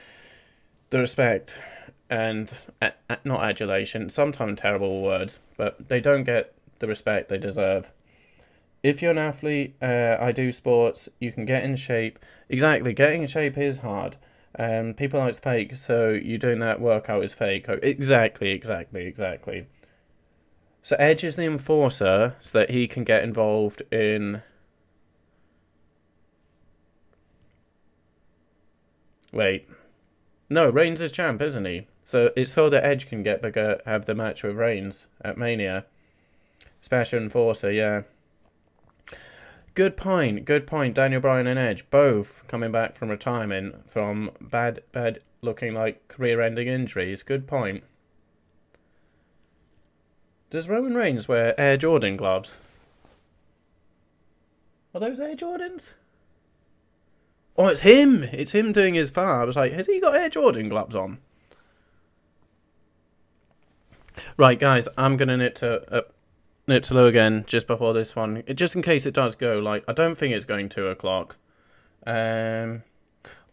the respect and not adulation, sometimes terrible words, but they don't get the respect they deserve. If you're an athlete, I do sports, you can get in shape. Exactly, getting in shape is hard. People like it's fake, so you doing that workout is fake. Exactly. So Edge is the enforcer so that he can get involved in... Wait. No, Reigns is champ, isn't he? So it's so that Edge can have the match with Reigns at Mania. Special enforcer, yeah. Good point. Daniel Bryan and Edge, both coming back from retirement from bad looking like career-ending injuries. Good point. Does Roman Reigns wear Air Jordan gloves? Are those Air Jordans? Oh, it's him! It's him doing his far. I was like, has he got Air Jordan gloves on? Right, guys, I'm going to nip to low again just before this one. Just in case it does go. Like, I don't think it's going 2 o'clock. Oh,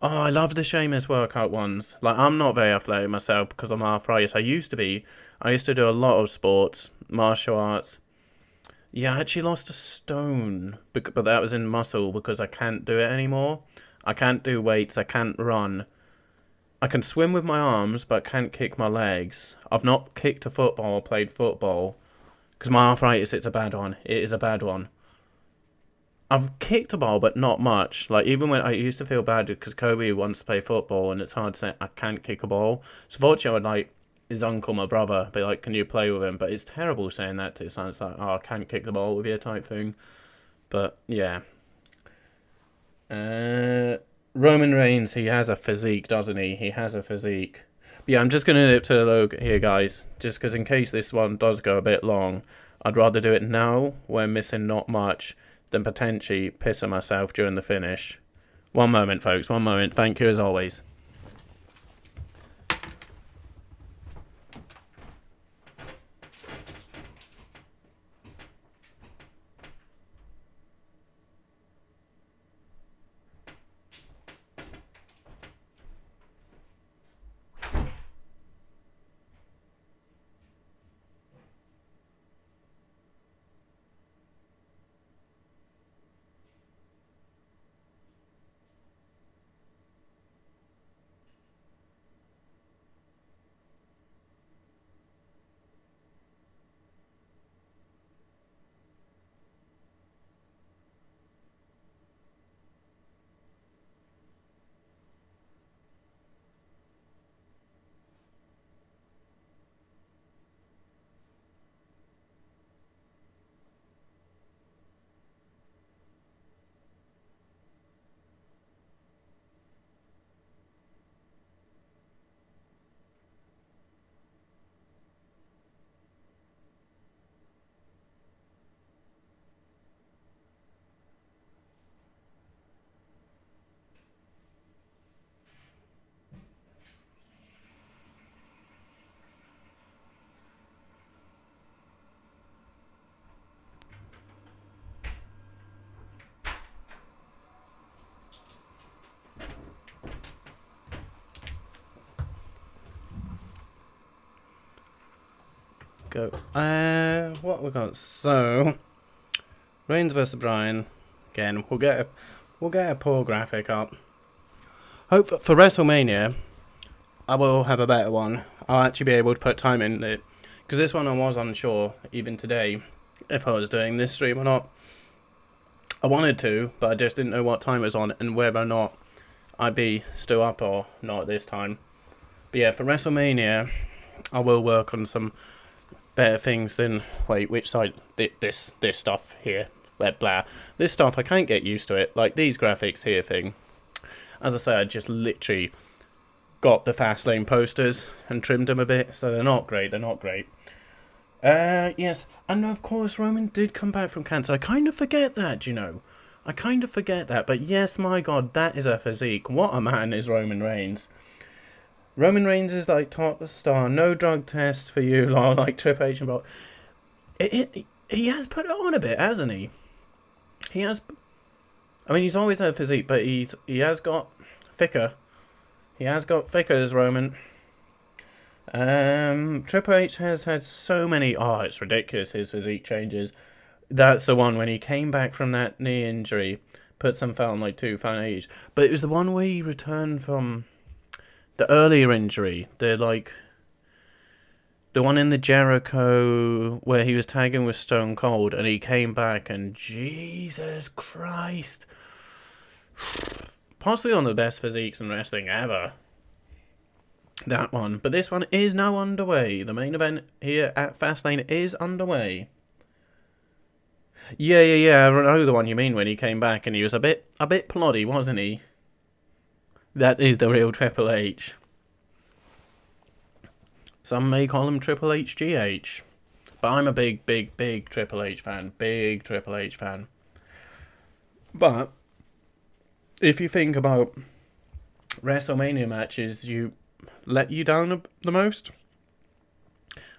I love the Sheamus workout ones. Like, I'm not very athletic myself because I'm arthritis. I used to be. I used to do a lot of sports, martial arts. Yeah, I actually lost a stone, but that was in muscle because I can't do it anymore. I can't do weights, I can't run. I can swim with my arms, but I can't kick my legs. I've not kicked a football or played football. Because my arthritis, it's a bad one. It is a bad one. I've kicked a ball, but not much. Like, even when I used to feel bad because Kobe wants to play football, and it's hard to say I can't kick a ball. So fortunately, I would like his uncle, my brother, be like, can you play with him? But it's terrible saying that to his son. It's like, oh, I can't kick the ball with you type thing. But, yeah. Roman Reigns, he has a physique, doesn't he? He has a physique. But yeah, I'm just going to nip to the low here, guys. Just because in case this one does go a bit long, I'd rather do it now, when missing not much, than potentially pissing myself during the finish. One moment, folks. One moment. Thank you as always. go. What we got? So, Reigns versus Bryan. Again, we'll get a poor graphic up. Hope for WrestleMania, I will have a better one. I'll actually be able to put time in it, because this one I was unsure even today if I was doing this stream or not. I wanted to, but I just didn't know what time it was on and whether or not I'd be still up or not this time. But yeah, for WrestleMania, I will work on some better things than... Wait, which side? This stuff here. Blah. This stuff, I can't get used to it. Like these graphics here thing. As I say, I just literally got the Fastlane posters and trimmed them a bit, so they're not great. Yes, and of course Roman did come back from cancer. I kind of forget that, you know. I kind of forget that, but yes, my God, that is a physique. What a man is Roman Reigns. Roman Reigns is like top star. No drug test for you, like Triple H and Brock. He has put it on a bit, hasn't he? He has. I mean, he's always had physique, but he has got thicker. He has got thicker as Roman. Triple H has had so many... Oh, it's ridiculous, his physique changes. That's the one when he came back from that knee injury. Put some fat on like 2 fat age. But it was the one where he returned from the earlier injury. The one in the Jericho where he was tagging with Stone Cold and he came back and Jesus Christ. Possibly one of the best physiques in wrestling ever. That one. But this one is now underway. The main event here at Fastlane is underway. Yeah. I know the one you mean when he came back and he was a bit ploddy, wasn't he? That is the real Triple H. Some may call him Triple HGH. But I'm a big Triple H fan. Big Triple H fan. But if you think about WrestleMania matches you let you down the most,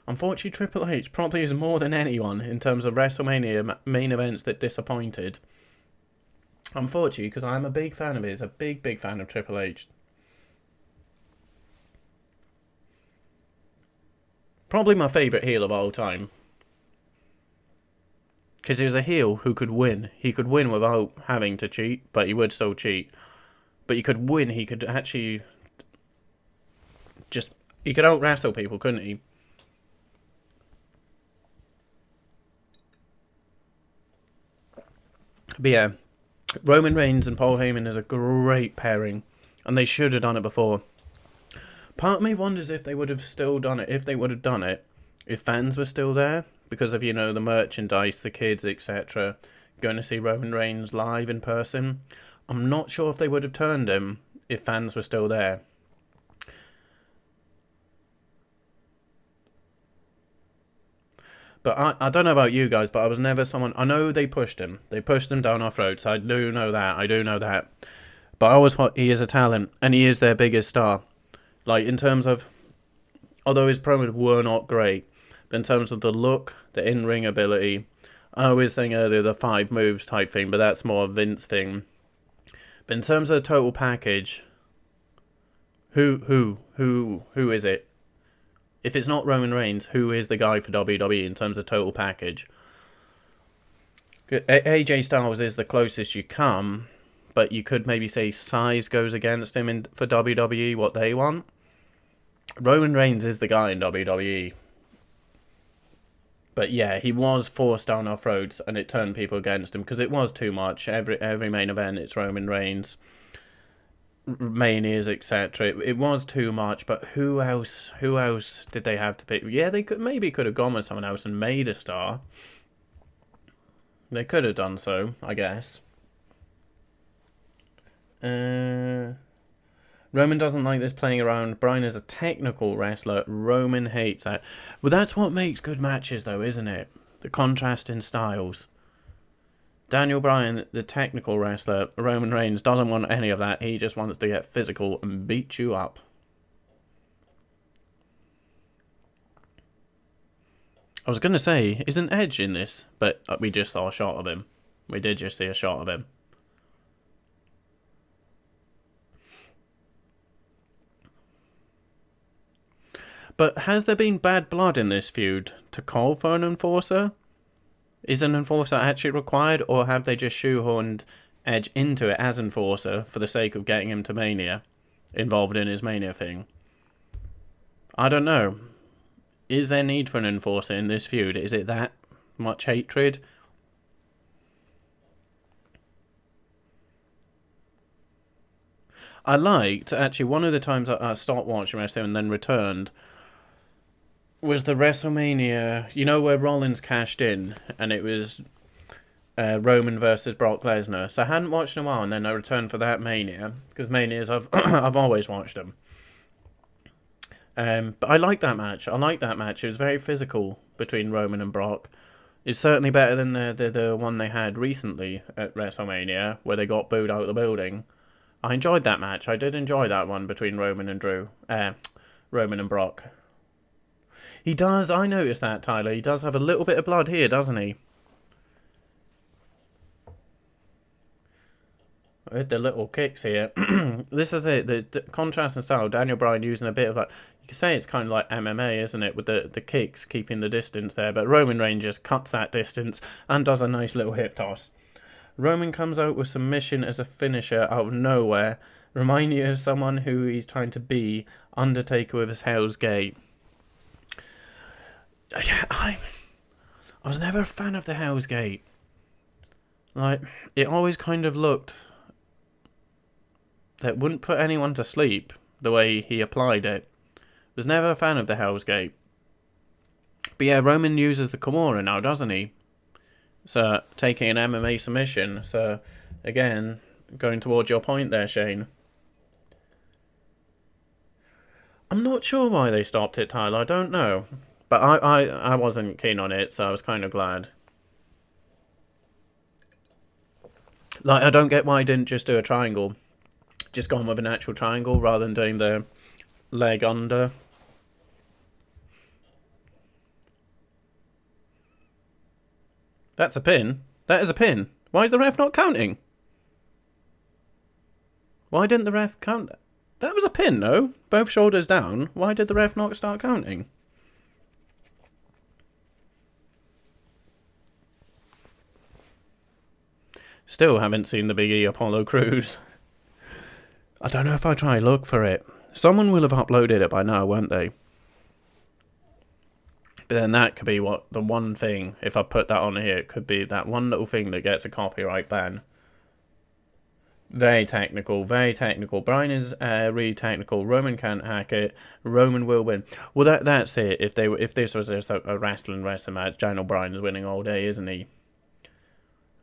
unfortunately Triple H probably is more than anyone in terms of WrestleMania main events that disappointed. Unfortunately, because I'm a big fan of his, a big fan of Triple H. Probably my favourite heel of all time. Because he was a heel who could win. He could win without having to cheat, but he would still cheat. But he could win, he could actually... He could out-wrestle people, couldn't he? But yeah, Roman Reigns and Paul Heyman is a great pairing. And they should have done it before. Part of me wonders if they would have still done it, if fans were still there. Because of, the merchandise, the kids, etc. Going to see Roman Reigns live in person. I'm not sure if they would have turned him if fans were still there. But I don't know about you guys, but I was never someone... I know they pushed him. They pushed him down our throats. I do know that. But I always thought he is a talent. And he is their biggest star. Like, in terms of... Although his promos were not great. But in terms of the look, the in-ring ability... I always think earlier the 5 moves type thing. But that's more a Vince thing. But in terms of the total package... Who is it? If it's not Roman Reigns, who is the guy for WWE in terms of total package? AJ Styles is the closest you come, but you could maybe say size goes against him for WWE, what they want. Roman Reigns is the guy in WWE. But yeah, he was forced down our throats, and it turned people against him, because it was too much. Every main event, it's Roman Reigns. Manias, etc. It was too much, but who else did they have to pick? Yeah, they could have gone with someone else and made a star. They could have done so, I guess. Roman doesn't like this playing around. Bryan is a technical wrestler. Roman hates that. Well, that's what makes good matches, though, isn't it? The contrast in styles. Daniel Bryan, the technical wrestler. Roman Reigns doesn't want any of that. He just wants to get physical and beat you up. I was going to say, isn't Edge in this? But we just saw a shot of him. We did just see a shot of him. But has there been bad blood in this feud to call for an enforcer? Is an enforcer actually required, or have they just shoehorned Edge into it as enforcer for the sake of getting him to Mania, involved in his Mania thing? I don't know. Is there need for an enforcer in this feud? Is it that much hatred? I liked, actually, one of the times I stopped watching wrestling and then returned was the WrestleMania, you know, where Rollins cashed in, and it was Roman versus Brock Lesnar. So I hadn't watched in a while, and then I returned for that Mania, because Manias, I've always watched them. But I liked that match. It was very physical between Roman and Brock. It's certainly better than the one they had recently at WrestleMania, where they got booed out of the building. I enjoyed that match. I did enjoy that one between Roman and Roman and Brock. He does, I noticed that, Tyler. He does have a little bit of blood here, doesn't he? With the little kicks here. This is it. The contrast in style. Daniel Bryan using a bit of like, you could say it's kind of like MMA, isn't it? With the kicks, keeping the distance there. But Roman Reigns just cuts that distance and does a nice little hip toss. Roman comes out with submission as a finisher out of nowhere. Remind you of someone who he's trying to be. Undertaker with his Hell's Gate. I was never a fan of the Hell's Gate. Like, it always kind of looked that wouldn't put anyone to sleep the way he applied it. Was never a fan of the Hell's Gate. But yeah, Roman uses the Kimura now, doesn't he? So, taking an MMA submission. So, again, going towards your point there, Shane. I'm not sure why they stopped it, Tyler. I don't know. But I wasn't keen on it, so I was kind of glad. Like, I don't get why I didn't just do a triangle. Just gone with an actual triangle rather than doing the leg under. That's a pin. That is a pin. Why is the ref not counting? Why didn't the ref count that? That was a pin, no? Both shoulders down. Why did the ref not start counting? Still haven't seen the Big E Apollo Crews. I don't know if I try and look for it. Someone will have uploaded it by now, won't they? But then that could be what the one thing, if I put that on here, it could be that one little thing that gets a copyright ban. Very technical, very technical. Brian is really technical. Roman can't hack it. Roman will win. Well, that's it. If this was just a wrestling match, Daniel Bryan's winning all day, isn't he?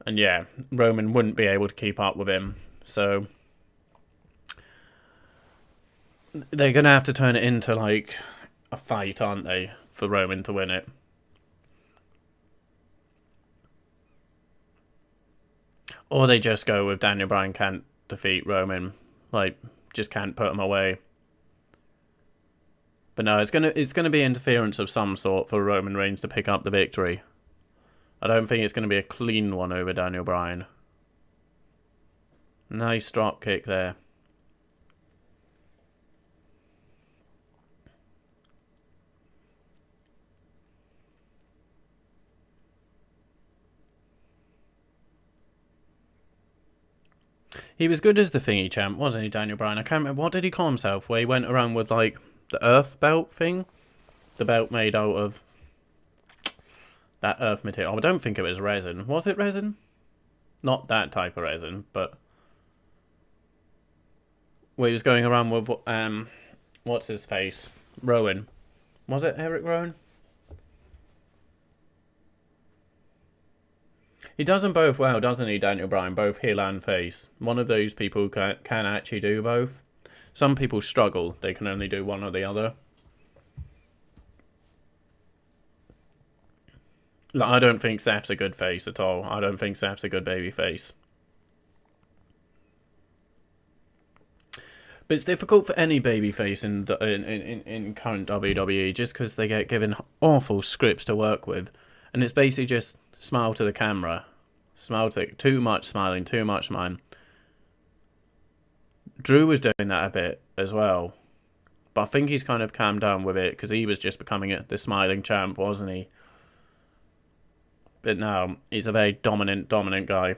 And yeah, Roman wouldn't be able to keep up with him. So they're going to have to turn it into like a fight, aren't they, for Roman to win it. Or they just go with Daniel Bryan can't defeat Roman. Like, just can't put him away. But no, it's gonna be interference of some sort for Roman Reigns to pick up the victory. I don't think it's going to be a clean one over Daniel Bryan. Nice drop kick there. He was good as the thingy champ, wasn't he, Daniel Bryan? I can't remember. What did he call himself? Where he went around with, like, the earth belt thing? The belt made out of that earth material. I don't think it was resin. Was it resin? Not that type of resin, but where he was going around with, what's his face? Rowan. Was it Eric Rowan? He does them both well, doesn't he, Daniel Bryan? Both heel and face. One of those people who can actually do both. Some people struggle. They can only do one or the other. Like, I don't think Seth's a good face at all. I don't think Seth's a good baby face. But it's difficult for any babyface in current WWE just because they get given awful scripts to work with. And it's basically just smile to the camera. Smile to too much smiling, too much smiling. Drew was doing that a bit as well. But I think he's kind of calmed down with it because he was just becoming the smiling champ, wasn't he? But now he's a very dominant guy.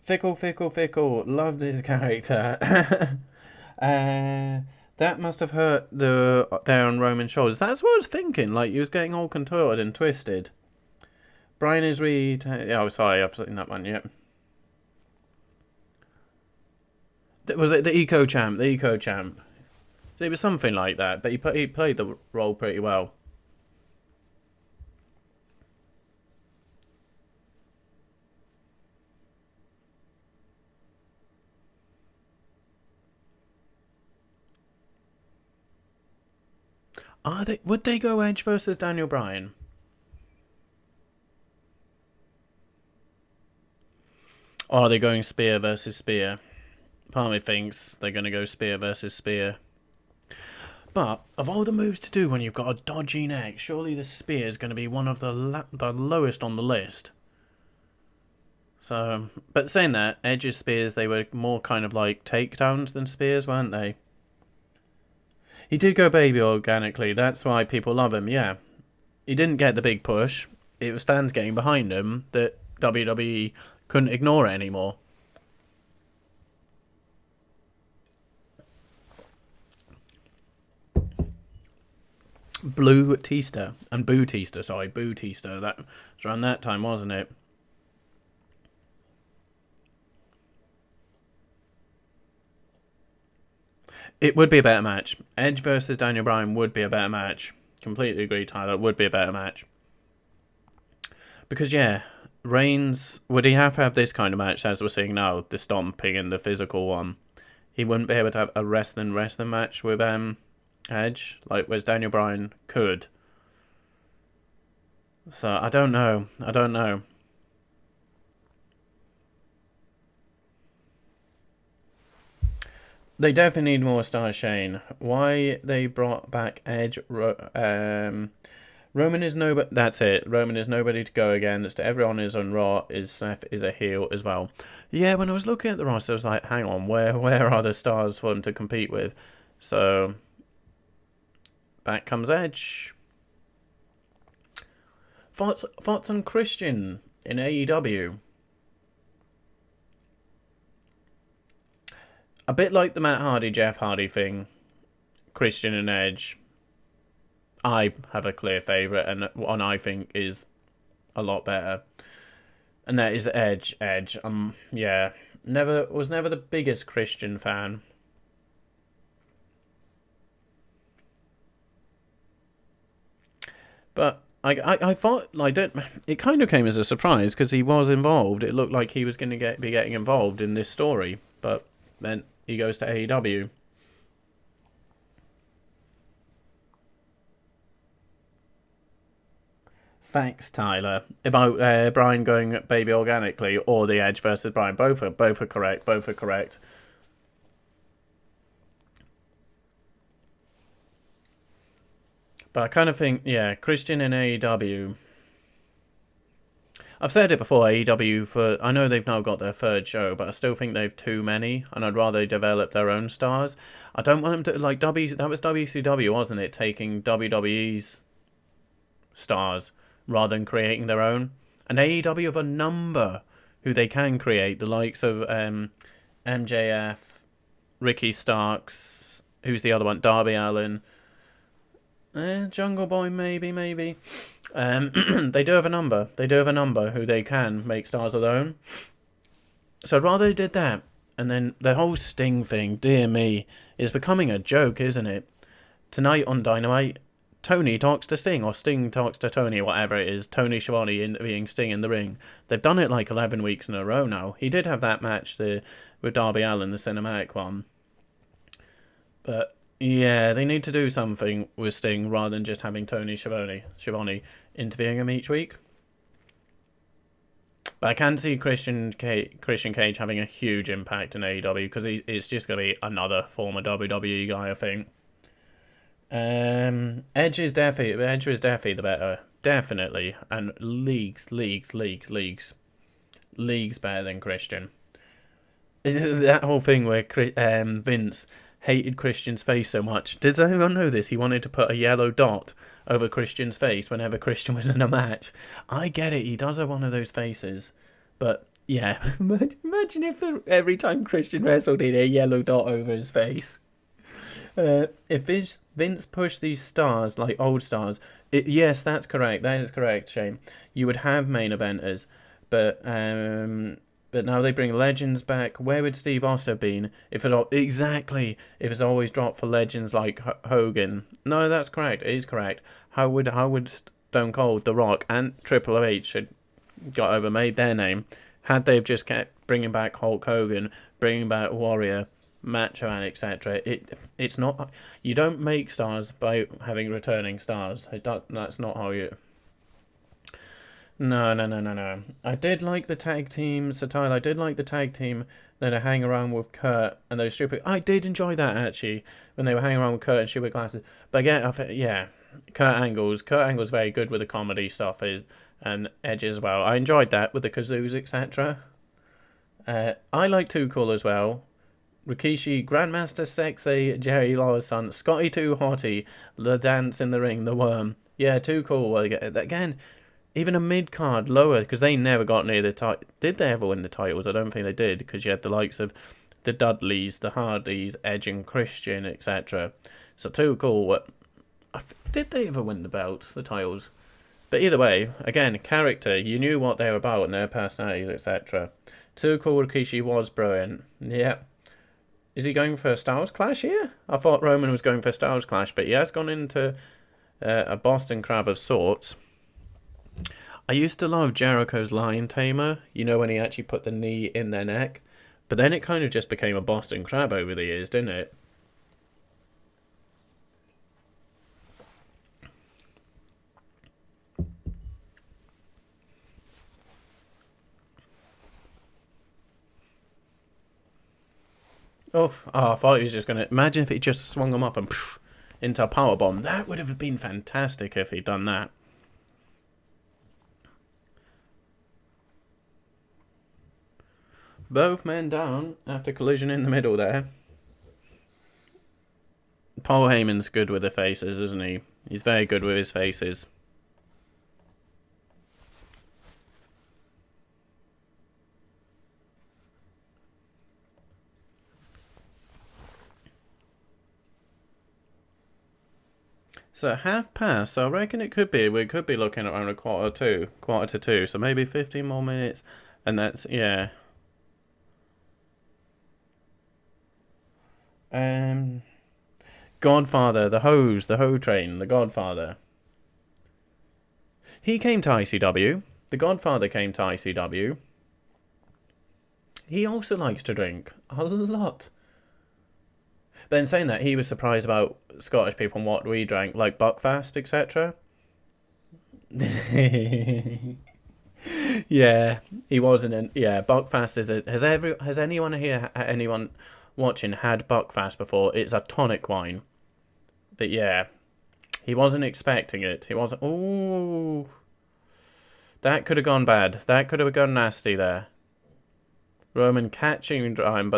Fickle. Loved his character. That must have hurt there on Roman's shoulders. That's what I was thinking. Like, he was getting all contorted and twisted. Brian is oh, sorry, I've seen that one yet. Was it the Eco Champ? The Eco Champ. It was something like that, but he played the role pretty well. Would they go Edge versus Daniel Bryan? Or are they going Spear versus Spear? Part of me thinks they're going to go Spear versus Spear. But of all the moves to do when you've got a dodgy neck, surely the Spear is going to be one of the lowest on the list. So, but saying that, Edge's Spears, they were more kind of like takedowns than Spears, weren't they? He did go baby organically, that's why people love him, yeah. He didn't get the big push. It was fans getting behind him that WWE couldn't ignore it anymore. Blue Tista and Boo Tista, sorry, Boo Tista. That was around that time, wasn't it? It would be a better match. Edge versus Daniel Bryan would be a better match. Completely agree, Tyler. It would be a better match. Because, yeah, Reigns, would he have to have this kind of match as we're seeing now? The stomping and the physical one. He wouldn't be able to have a wrestling match with Edge, like whereas Daniel Bryan could. So, I don't know. They definitely need more stars, Shane. Why they brought back Edge? Roman is nobody. That's it. Roman is nobody to go against. Everyone is on Raw. Seth is a heel as well. Yeah, when I was looking at the roster, I was like, hang on, where are the stars for them to compete with? So back comes Edge. Thoughts on Christian in AEW? A bit like the Matt Hardy, Jeff Hardy thing, Christian and Edge. I have a clear favourite, and one I think is a lot better. And that is Edge. Yeah. Was never the biggest Christian fan. But I thought, like, it kind of came as a surprise because he was involved. It looked like he was going to be getting involved in this story, but then he goes to AEW. Thanks, Tyler. About Brian going baby organically or the Edge versus Brian. Both are correct. Both are correct. But I kind of think, yeah, Christian in AEW. I've said it before, AEW, I know they've now got their third show, but I still think they've too many, and I'd rather they develop their own stars. I don't want them to, like, that was WCW, wasn't it, taking WWE's stars rather than creating their own. And AEW have a number who they can create, the likes of MJF, Ricky Starks, who's the other one, Darby Allin, Jungle Boy, maybe. They do have a number who they can make stars of their own. So I'd rather they did that. And then the whole Sting thing, dear me, is becoming a joke, isn't it? Tonight on Dynamite, Tony talks to Sting, or Sting talks to Tony, whatever it is. Tony Schiavone interviewing Sting in the ring. They've done it like 11 weeks in a row now. He did have that match with Darby Allin, the cinematic one. But yeah, they need to do something with Sting rather than just having Tony Schiavone interviewing him each week. But I can see Christian Cage having a huge impact in AEW because it's just going to be another former WWE guy, I think. Edge is definitely the better. Definitely. And leagues better than Christian. That whole thing where Vince hated Christian's face so much. Does anyone know this? He wanted to put a yellow dot over Christian's face whenever Christian was in a match. I get it, he does have one of those faces. But, yeah, imagine if every time Christian wrestled, he had a yellow dot over his face. If Vince pushed these stars like old stars, yes, that's correct. That is correct, Shane. You would have main eventers, but now they bring legends back. Where would Steve Austin been if if it's always dropped for legends like Hogan? No, that's correct. It is correct. How would Stone Cold, The Rock, and Triple H had made their name had they just kept bringing back Hulk Hogan, bringing back Warrior, Macho Man, etc. It's not, you don't make stars by having returning stars. That's not how you. No. I did like the tag team, Tyler. I did like the tag team that are hanging around with Kurt and those stupid. I did enjoy that actually when they were hanging around with Kurt and stupid glasses. But again, Kurt Angle's very good with the comedy stuff and Edge as well. I enjoyed that with the kazoos, etc. I like Too Cool as well. Rikishi, Grandmaster Sexy, Jerry Lawler's son, Scotty Too Hottie, The Dance in the Ring, The Worm. Yeah, Too Cool. Again, even a mid-card lower, because they never got near the title. Did they ever win the titles? I don't think they did, because you had the likes of the Dudleys, the Hardys, Edge and Christian, etc. So Too Cool. Did they ever win the belts, the titles? But either way, again, character. You knew what they were about and their personalities, etc. Too Cool Rikishi was brilliant. Yeah. Is he going for a Styles Clash here? I thought Roman was going for a Styles Clash, but he has gone into a Boston Crab of sorts. I used to love Jericho's Lion Tamer, when he actually put the knee in their neck. But then it kind of just became a Boston Crab over the years, didn't it? Oh, I thought he was just going to. Imagine if he just swung him up and into a powerbomb. That would have been fantastic if he'd done that. Both men down after collision in the middle there. Paul Heyman's good with the faces, isn't he? He's very good with his faces. So 2:30, so I reckon we could be looking at around quarter to two, so maybe 15 more minutes, and that's, yeah. Godfather, the Hoe Train, the Godfather. He came to ICW. The Godfather came to ICW. He also likes to drink a lot. But in saying that, he was surprised about Scottish people and what we drank, like Buckfast, etc. Yeah, he wasn't. Yeah, Buckfast is has anyone watching had Buckfast before? It's a tonic wine. But yeah, he wasn't expecting it. He wasn't. Ooh, that could have gone bad. That could have gone nasty there. Roman catching Bryan,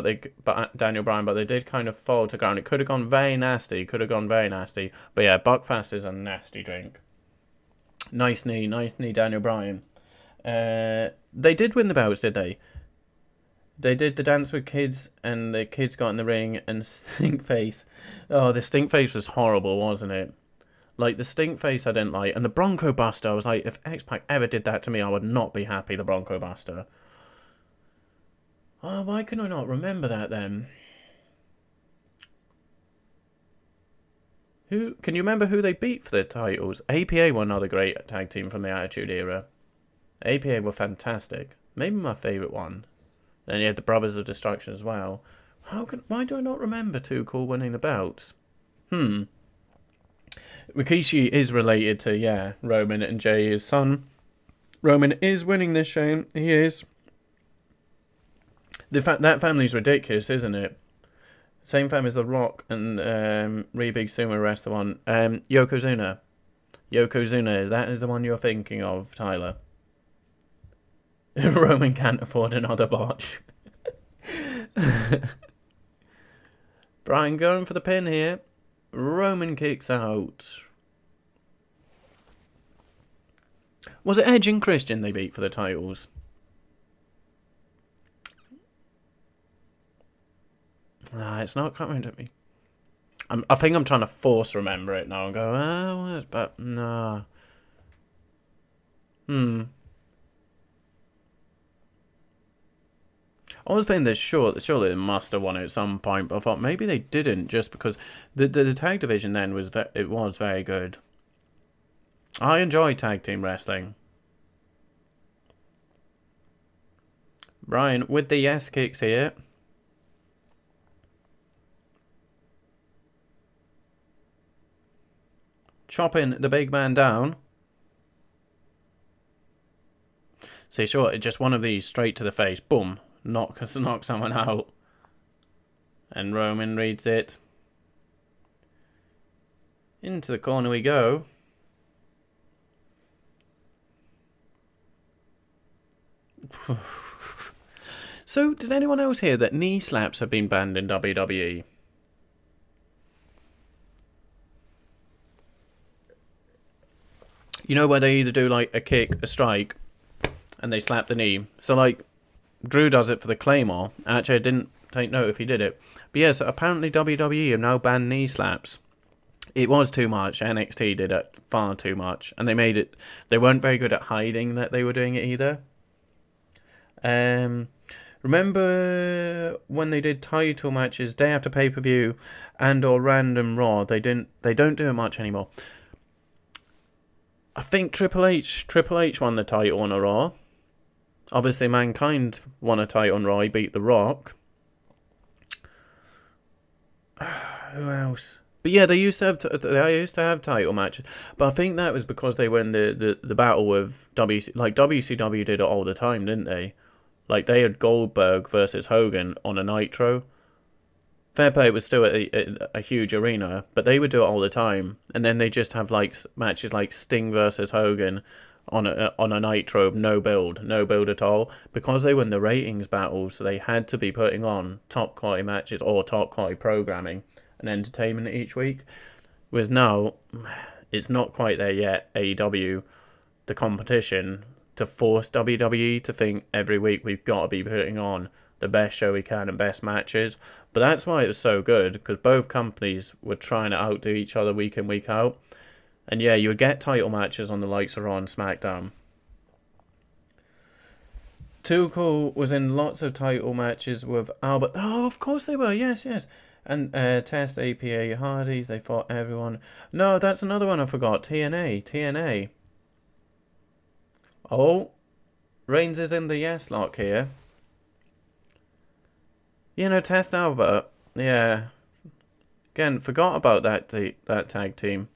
Daniel Bryan, but they did kind of fall to ground. It could have gone very nasty. But yeah, Buckfast is a nasty drink. Nice knee, Daniel Bryan. They did win the belts, did they? They did the dance with kids, and the kids got in the ring, and Stinkface. Oh, the Stinkface was horrible, wasn't it? Like, the Stinkface I didn't like, and the Bronco Buster, I was like, if X-Pac ever did that to me, I would not be happy, the Bronco Buster. Oh, why can I not remember that then? Can you remember who they beat for the titles? APA were another great tag team from the Attitude Era. APA were fantastic. Maybe my favourite one. Then you had the Brothers of Destruction as well. Why do I not remember Too Cool winning the belts? Rikishi is related to, Roman and Jay, his son. Roman is winning this, Shane. He is. That family's ridiculous, isn't it? Same family as The Rock and really big sumo wrestler one. Yokozuna. That is the one you're thinking of, Tyler. Roman can't afford another botch. Braun going for the pin here. Roman kicks out. Was it Edge and Christian they beat for the titles? It's not coming to me. I think I'm trying to force remember it now and go, but nah. I was thinking that surely they must have won it at some point, but I thought maybe they didn't, just because the tag division then was very good. I enjoy tag team wrestling. Brian with the yes kicks here. Chopping the big man down. See, sure, just one of these straight to the face. Boom. Knock someone out. And Roman reads it. Into the corner we go. So, did anyone else hear that knee slaps have been banned in WWE? You know where they either do like a kick, a strike, and they slap the knee. So like, Drew does it for the Claymore. Actually, I didn't take note if he did it. But yes, apparently WWE have now banned knee slaps. It was too much. NXT did it far too much. And they weren't very good at hiding that they were doing it either. Remember when they did title matches day after pay-per-view and or random Raw? They don't do it much anymore. I think Triple H won the title on a Raw. Obviously, Mankind won a title on Raw. He beat The Rock. Who else? But yeah, they used to have title matches. But I think that was because they were in the battle with WCW. Like WCW did it all the time, didn't they? Like they had Goldberg versus Hogan on a Nitro. Fair play, it was still a huge arena, but they would do it all the time. And then they just have like matches like Sting versus Hogan on a Nitro, no build at all. Because they won the ratings battles, they had to be putting on top quality matches or top quality programming and entertainment each week. Whereas now, it's not quite there yet. AEW, the competition, to force WWE to think every week we've got to be putting on the best show we can and best matches. But that's why it was so good, because both companies were trying to outdo each other week in, week out. And yeah, you would get title matches on the likes of Raw and SmackDown. Too Cool was in lots of title matches with Albert. Oh, of course they were. Yes. And Test, APA, Hardys, they fought everyone. No, that's another one I forgot. TNA. Oh, Reigns is in the yes lock here. Test Albert. Yeah. Again, forgot about that tag team.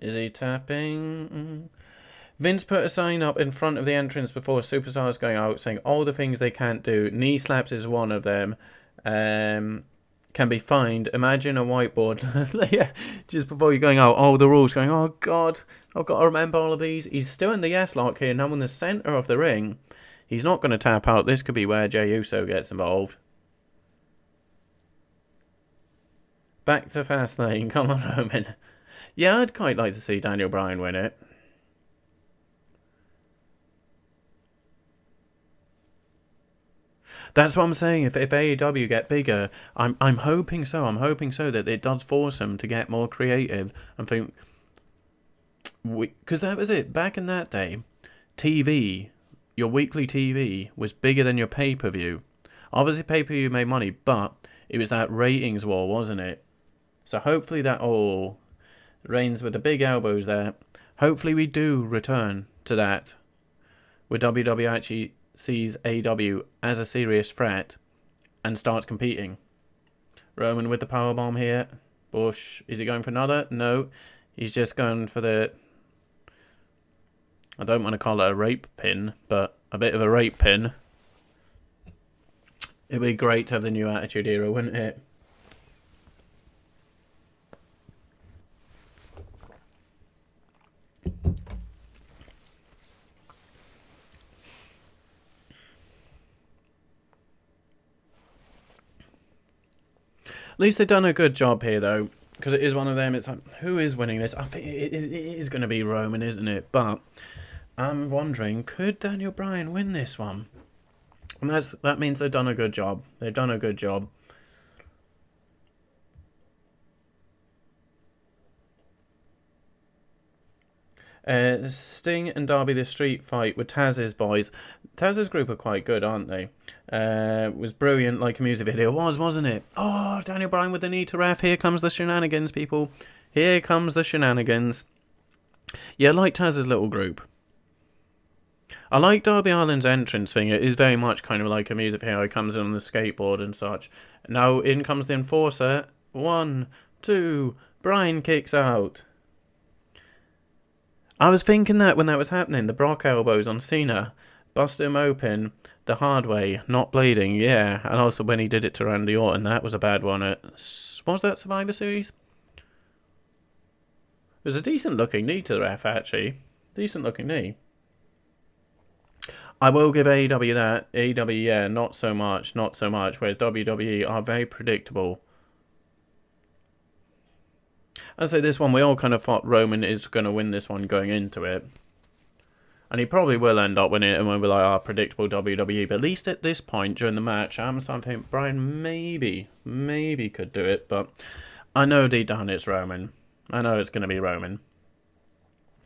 Is he tapping? Vince put a sign up in front of the entrance before superstars going out saying all the things they can't do. Knee slaps is one of them. Can be fined. Imagine a whiteboard. Yeah, just before you're going out, all the rules going, oh God, I've got to remember all of these. He's still in the yes lock here, now in the centre of the ring. He's not going to tap out. This could be where Jey Uso gets involved. Back to Fastlane. Come on, Roman. Yeah, I'd quite like to see Daniel Bryan win it. That's what I'm saying. If AEW get bigger, I'm hoping so. I'm hoping so that it does force them to get more creative and think. Because that was it back in that day. TV, your weekly TV was bigger than your pay-per-view. Obviously, pay-per-view made money, but it was that ratings war, wasn't it? So hopefully that all Reigns with the big elbows there. Hopefully we do return to that, where WWE actually sees AEW as a serious threat and starts competing. Roman with the powerbomb here. Bush, is he going for another? No, he's just going for the, I don't want to call it a rape pin, but a bit of a rape pin. It'd be great to have the new Attitude Era, wouldn't it? At least they've done a good job here, though, because it is one of them. It's like, who is winning this? I think it is going to be Roman, isn't it? But I'm wondering, could Daniel Bryan win this one? And that means they've done a good job. They've done a good job. Sting and Darby the street fight with Taz's boys. Taz's group are quite good, aren't they? Was brilliant, like a music video. It was, wasn't it? Oh, Daniel Bryan with the knee to ref. Here comes the shenanigans, people. Here comes the shenanigans. Yeah, I like Taz's little group. I like Darby Allin's entrance thing. It is very much kind of like a music video. He comes in on the skateboard and such. Now in comes the enforcer. 1, 2, Bryan kicks out. I was thinking that when that was happening, the Brock elbows on Cena, busted him open the hard way, not bleeding, yeah. And also when he did it to Randy Orton, that was a bad one. What was that, Survivor Series? It was a decent looking knee to the ref, actually. Decent looking knee. I will give AEW that. AEW, yeah, not so much, whereas WWE are very predictable. I'd say this one, we all kind of thought Roman is going to win this one going into it. And he probably will end up winning it, and we'll be like, predictable WWE. But at least at this point during the match, I'm starting to think Bryan maybe could do it. But I know deep down it's Roman. I know it's going to be Roman.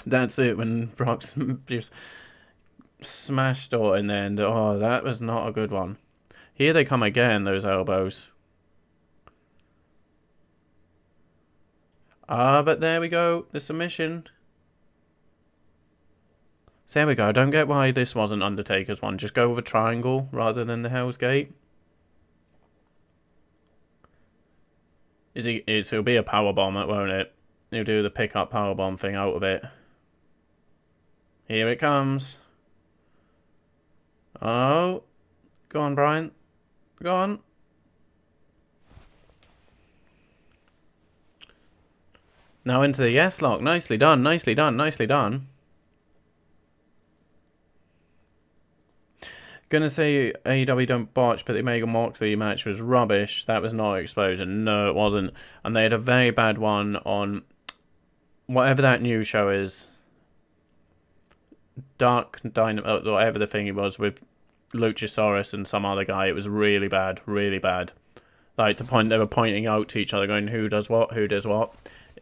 That's it, when Brock's just smashed Orton there, and oh, that was not a good one. Here they come again, those elbows. But there we go, the submission. So there we go. I don't get why this wasn't Undertaker's one. Just go with a triangle rather than the Hell's Gate. It'll be a powerbomb, won't it? He'll do the pick-up powerbomb thing out of it. Here it comes. Oh. Go on, Bryan. Go on. Now into the yes lock. Nicely done, nicely done, nicely done. Gonna say AEW don't botch, but the Omega Moxley match was rubbish. That was not an explosion. No, it wasn't. And they had a very bad one on whatever that new show is. Dark Dynamite, whatever the thing it was with Luchasaurus and some other guy. It was really bad, really bad. Like the point they were pointing out to each other, going, who does what, who does what.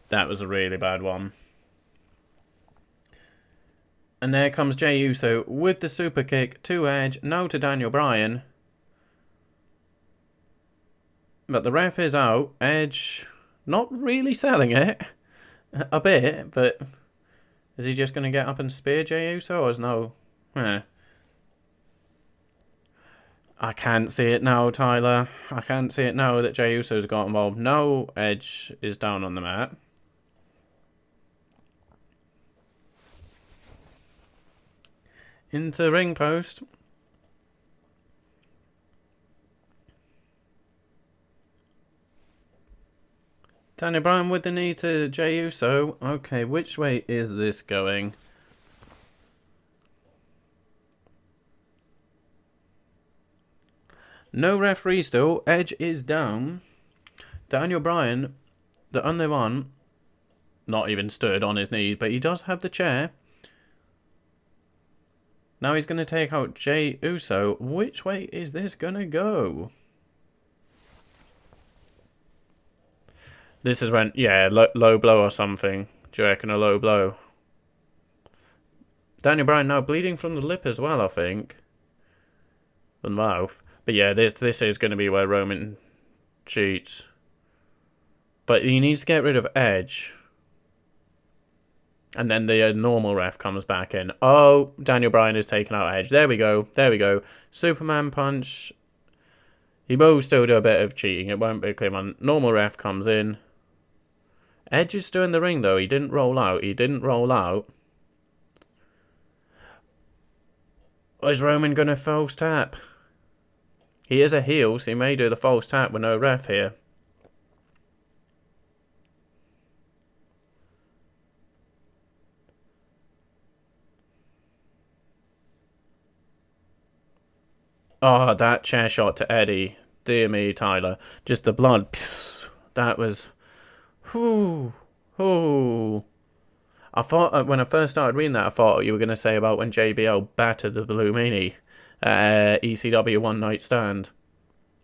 That was a really bad one. And there comes Jey Uso with the super kick to Edge. No to Daniel Bryan. But the ref is out. Edge not really selling it. A bit, but is he just going to get up and spear Jey Uso, or is no? I can't see it now, Tyler. I can't see it now that Jey Uso's got involved. No, Edge is down on the mat. Into the ring post. Daniel Bryan with the knee to Jey Uso. Okay, which way is this going? No referee still. Edge is down. Daniel Bryan, the only one, not even stood on his knees, but he does have the chair. Now he's going to take out Jey Uso. Which way is this going to go? This is when, yeah, low blow or something. Do you reckon a low blow? Daniel Bryan now bleeding from the lip as well, I think. The mouth. But yeah, this is going to be where Roman cheats. But he needs to get rid of Edge. And then the normal ref comes back in. Oh, Daniel Bryan is taking out Edge. There we go. There we go. Superman punch. He will still do a bit of cheating. It won't be a clear one. Normal ref comes in. Edge is still in the ring, though. He didn't roll out. He didn't roll out. Is Roman going to false tap? He is a heel, so he may do the false tap with no ref here. Oh, that chair shot to Eddie. Dear me, Tyler. Just the blood. That was... Whew. Ooh. I thought, when I first started reading that, I thought you were going to say about when JBL battered the Blue Meanie at ECW One Night Stand.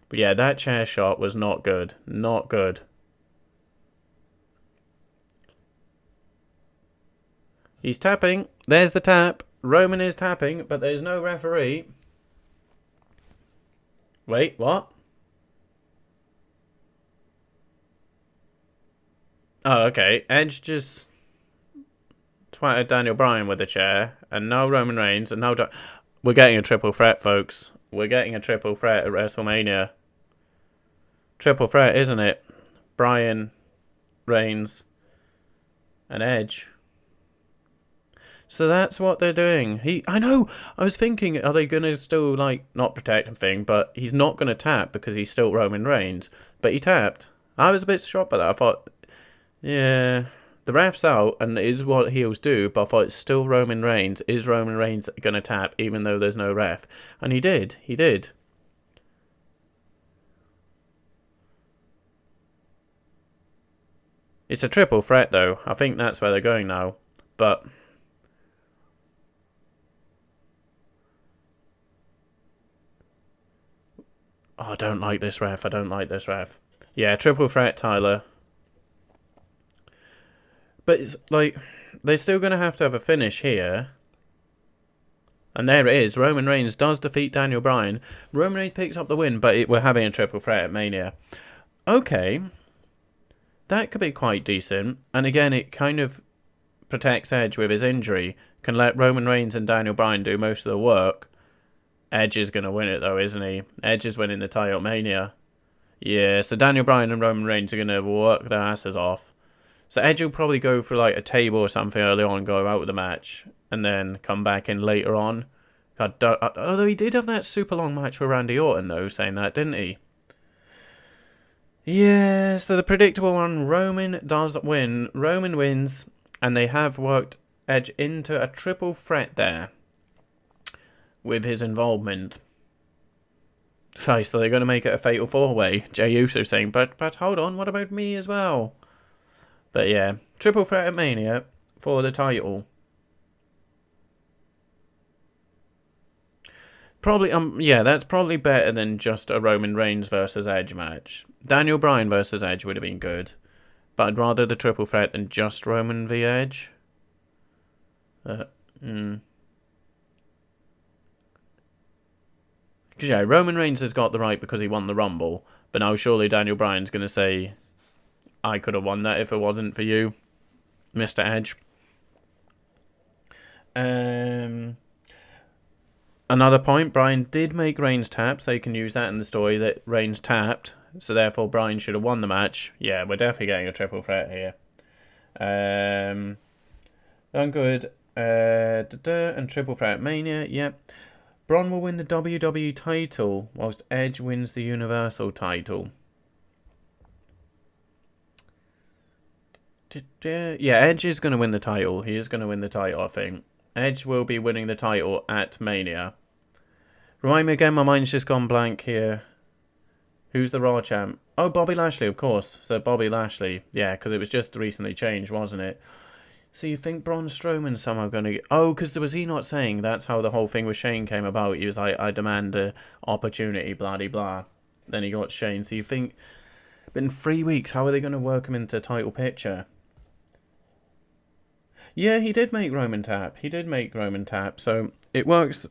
But yeah, that chair shot was not good. Not good. He's tapping. There's the tap. Roman is tapping, but there's no referee. Wait, what? Oh, okay. Edge just twatted Daniel Bryan with a chair, and no Roman Reigns, and no... We're getting a triple threat, folks. We're getting a triple threat at WrestleMania. Triple threat, isn't it? Bryan, Reigns, and Edge. So that's what they're doing. I know. I was thinking, are they going to still, like, not protect him thing, but he's not going to tap because he's still Roman Reigns. But he tapped. I was a bit shocked by that. I thought, yeah, the ref's out, and it is what heels do, but I thought it's still Roman Reigns. Is Roman Reigns going to tap, even though there's no ref? And he did. He did. It's a triple threat, though. I think that's where they're going now. But... oh, I don't like this ref. I don't like this ref. Yeah, triple threat, Tyler. But it's like, they're still going to have a finish here. And there it is. Roman Reigns does defeat Daniel Bryan. Roman Reigns picks up the win, but we're having a triple threat at Mania. Okay. That could be quite decent. And again, it kind of protects Edge with his injury. Can let Roman Reigns and Daniel Bryan do most of the work. Edge is going to win it, though, isn't he? Edge is winning the title at Mania. Yeah, so Daniel Bryan and Roman Reigns are going to work their asses off. So Edge will probably go for like a table or something early on, go out with the match, and then come back in later on. Although he did have that super long match with Randy Orton, though, saying that, didn't he? Yeah, so the predictable one, Roman does win. Roman wins, and they have worked Edge into a triple threat there with his involvement. So they're going to make it a fatal four-way. Jey Uso saying, but hold on, what about me as well? But yeah, triple threat at Mania for the title. Probably, yeah, that's probably better than just a Roman Reigns versus Edge match. Daniel Bryan versus Edge would have been good, but I'd rather the triple threat than just Roman v Edge. Because yeah, Roman Reigns has got the right because he won the Rumble, but now surely Daniel Bryan's going to say, I could have won that if it wasn't for you, Mr. Edge. Another point, Bryan did make Reigns tap, so you can use that in the story that Reigns tapped, so therefore Bryan should have won the match. Yeah, we're definitely getting a triple threat here. Done good. And triple threat Mania, yep. Braun will win the WWE title, whilst Edge wins the Universal title. Yeah, Edge is going to win the title. He is going to win the title, I think. Edge will be winning the title at Mania. Remind me again, my mind's just gone blank here. Who's the Raw champ? Oh, Bobby Lashley, of course. So Bobby Lashley. Yeah, because it was just recently changed, wasn't it? So you think Braun Strowman's somehow going to get... oh, because was he not saying that's how the whole thing with Shane came about? He was like, I demand an opportunity, blah-de-blah. Then he got Shane. So you think... but in 3 weeks, how are they going to work him into title picture? Yeah, he did make Roman tap. He did make Roman tap. So it works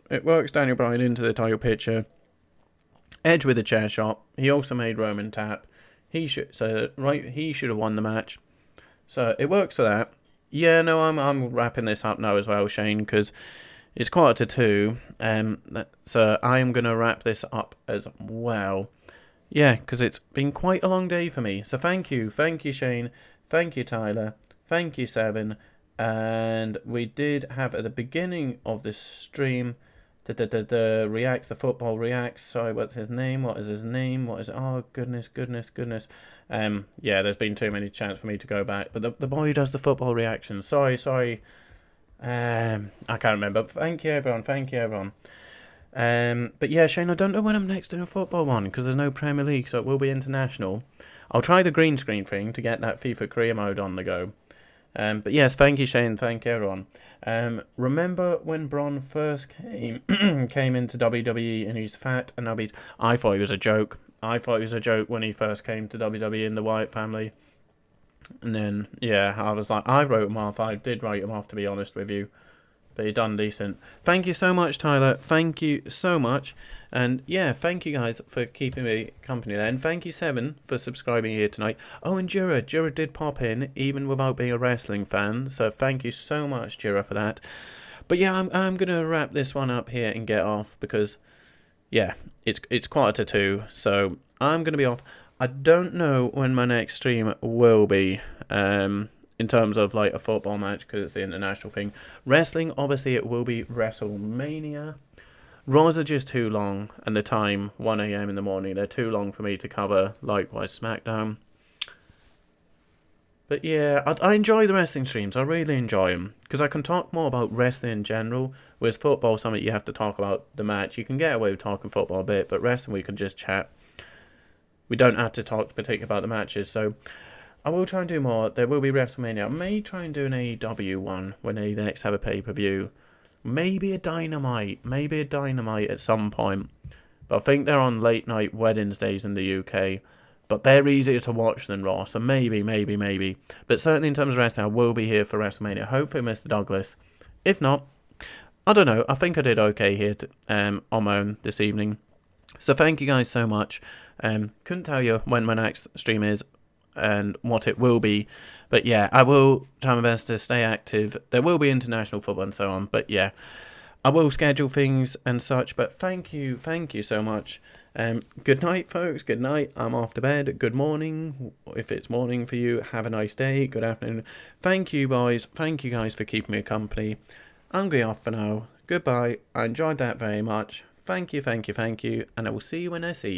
Daniel Bryan into the title picture. Edge with a chair shot. He also made Roman tap. He should have won the match. So it works for that. Yeah, no, I'm wrapping this up now as well, Shane, because it's 1:45. So I am going to wrap this up as well. Yeah, because it's been quite a long day for me. So thank you, Shane. Thank you, Tyler. Thank you, Seven. And we did have at the beginning of this stream the football reacts. Sorry, what's his name? What is his name? Oh, goodness. Yeah, there's been too many chances for me to go back. But the boy who does the football reactions. Sorry. I can't remember. But thank you, everyone. But yeah, Shane, I don't know when I'm next doing a football one because there's no Premier League, so it will be international. I'll try the green screen thing to get that FIFA career mode on the go. But yes, thank you, Shane. Thank you, everyone. Remember when Braun first came into WWE and he's fat and obese? I thought he was a joke. I thought he was a joke when he first came to WWE in the Wyatt family. And then, yeah, I was like, I wrote him off. I did write him off, to be honest with you. But he done decent. Thank you so much, Tyler. Thank you so much. And yeah, thank you guys for keeping me company there. And thank you, Seven, for subscribing here tonight. Oh, and Jura. Jura did pop in, even without being a wrestling fan. So thank you so much, Jura, for that. But yeah, I'm going to wrap this one up here and get off because, yeah, it's 1:45. So I'm going to be off. I don't know when my next stream will be. In terms of like a football match, because it's the international thing. Wrestling, obviously, it will be Wrestlemania. Raws are just too long, and the time, 1 a.m. in the morning, they're too long for me to cover. Likewise, SmackDown. But yeah, I enjoy the wrestling streams. I really enjoy them because I can talk more about wrestling in general. Whereas football, something you have to talk about the match. You can get away with talking football a bit, but wrestling we can just chat. We don't have to talk particularly about the matches, so. I will try and do more. There will be WrestleMania. I may try and do an AEW one when they next have a pay-per-view. Maybe a Dynamite. Maybe a Dynamite at some point. But I think they're on late night Wednesdays in the UK. But they're easier to watch than Raw. So maybe. But certainly in terms of wrestling, I will be here for WrestleMania. Hopefully Mr. Douglas. If not, I don't know. I think I did okay here on my own this evening. So thank you guys so much. Couldn't tell you when my next stream is. And what it will be, but yeah, I will try my best to stay active. There will be international football and so on, but yeah, I will schedule things and such. But thank you so much. Good night, folks. Good night. I'm off to bed. Good morning, if it's morning for you. Have a nice day. Good afternoon. Thank you, boys. Thank you guys for keeping me company. I'm going off for now. Goodbye. I enjoyed that very much. Thank you, and I will see you when I see you.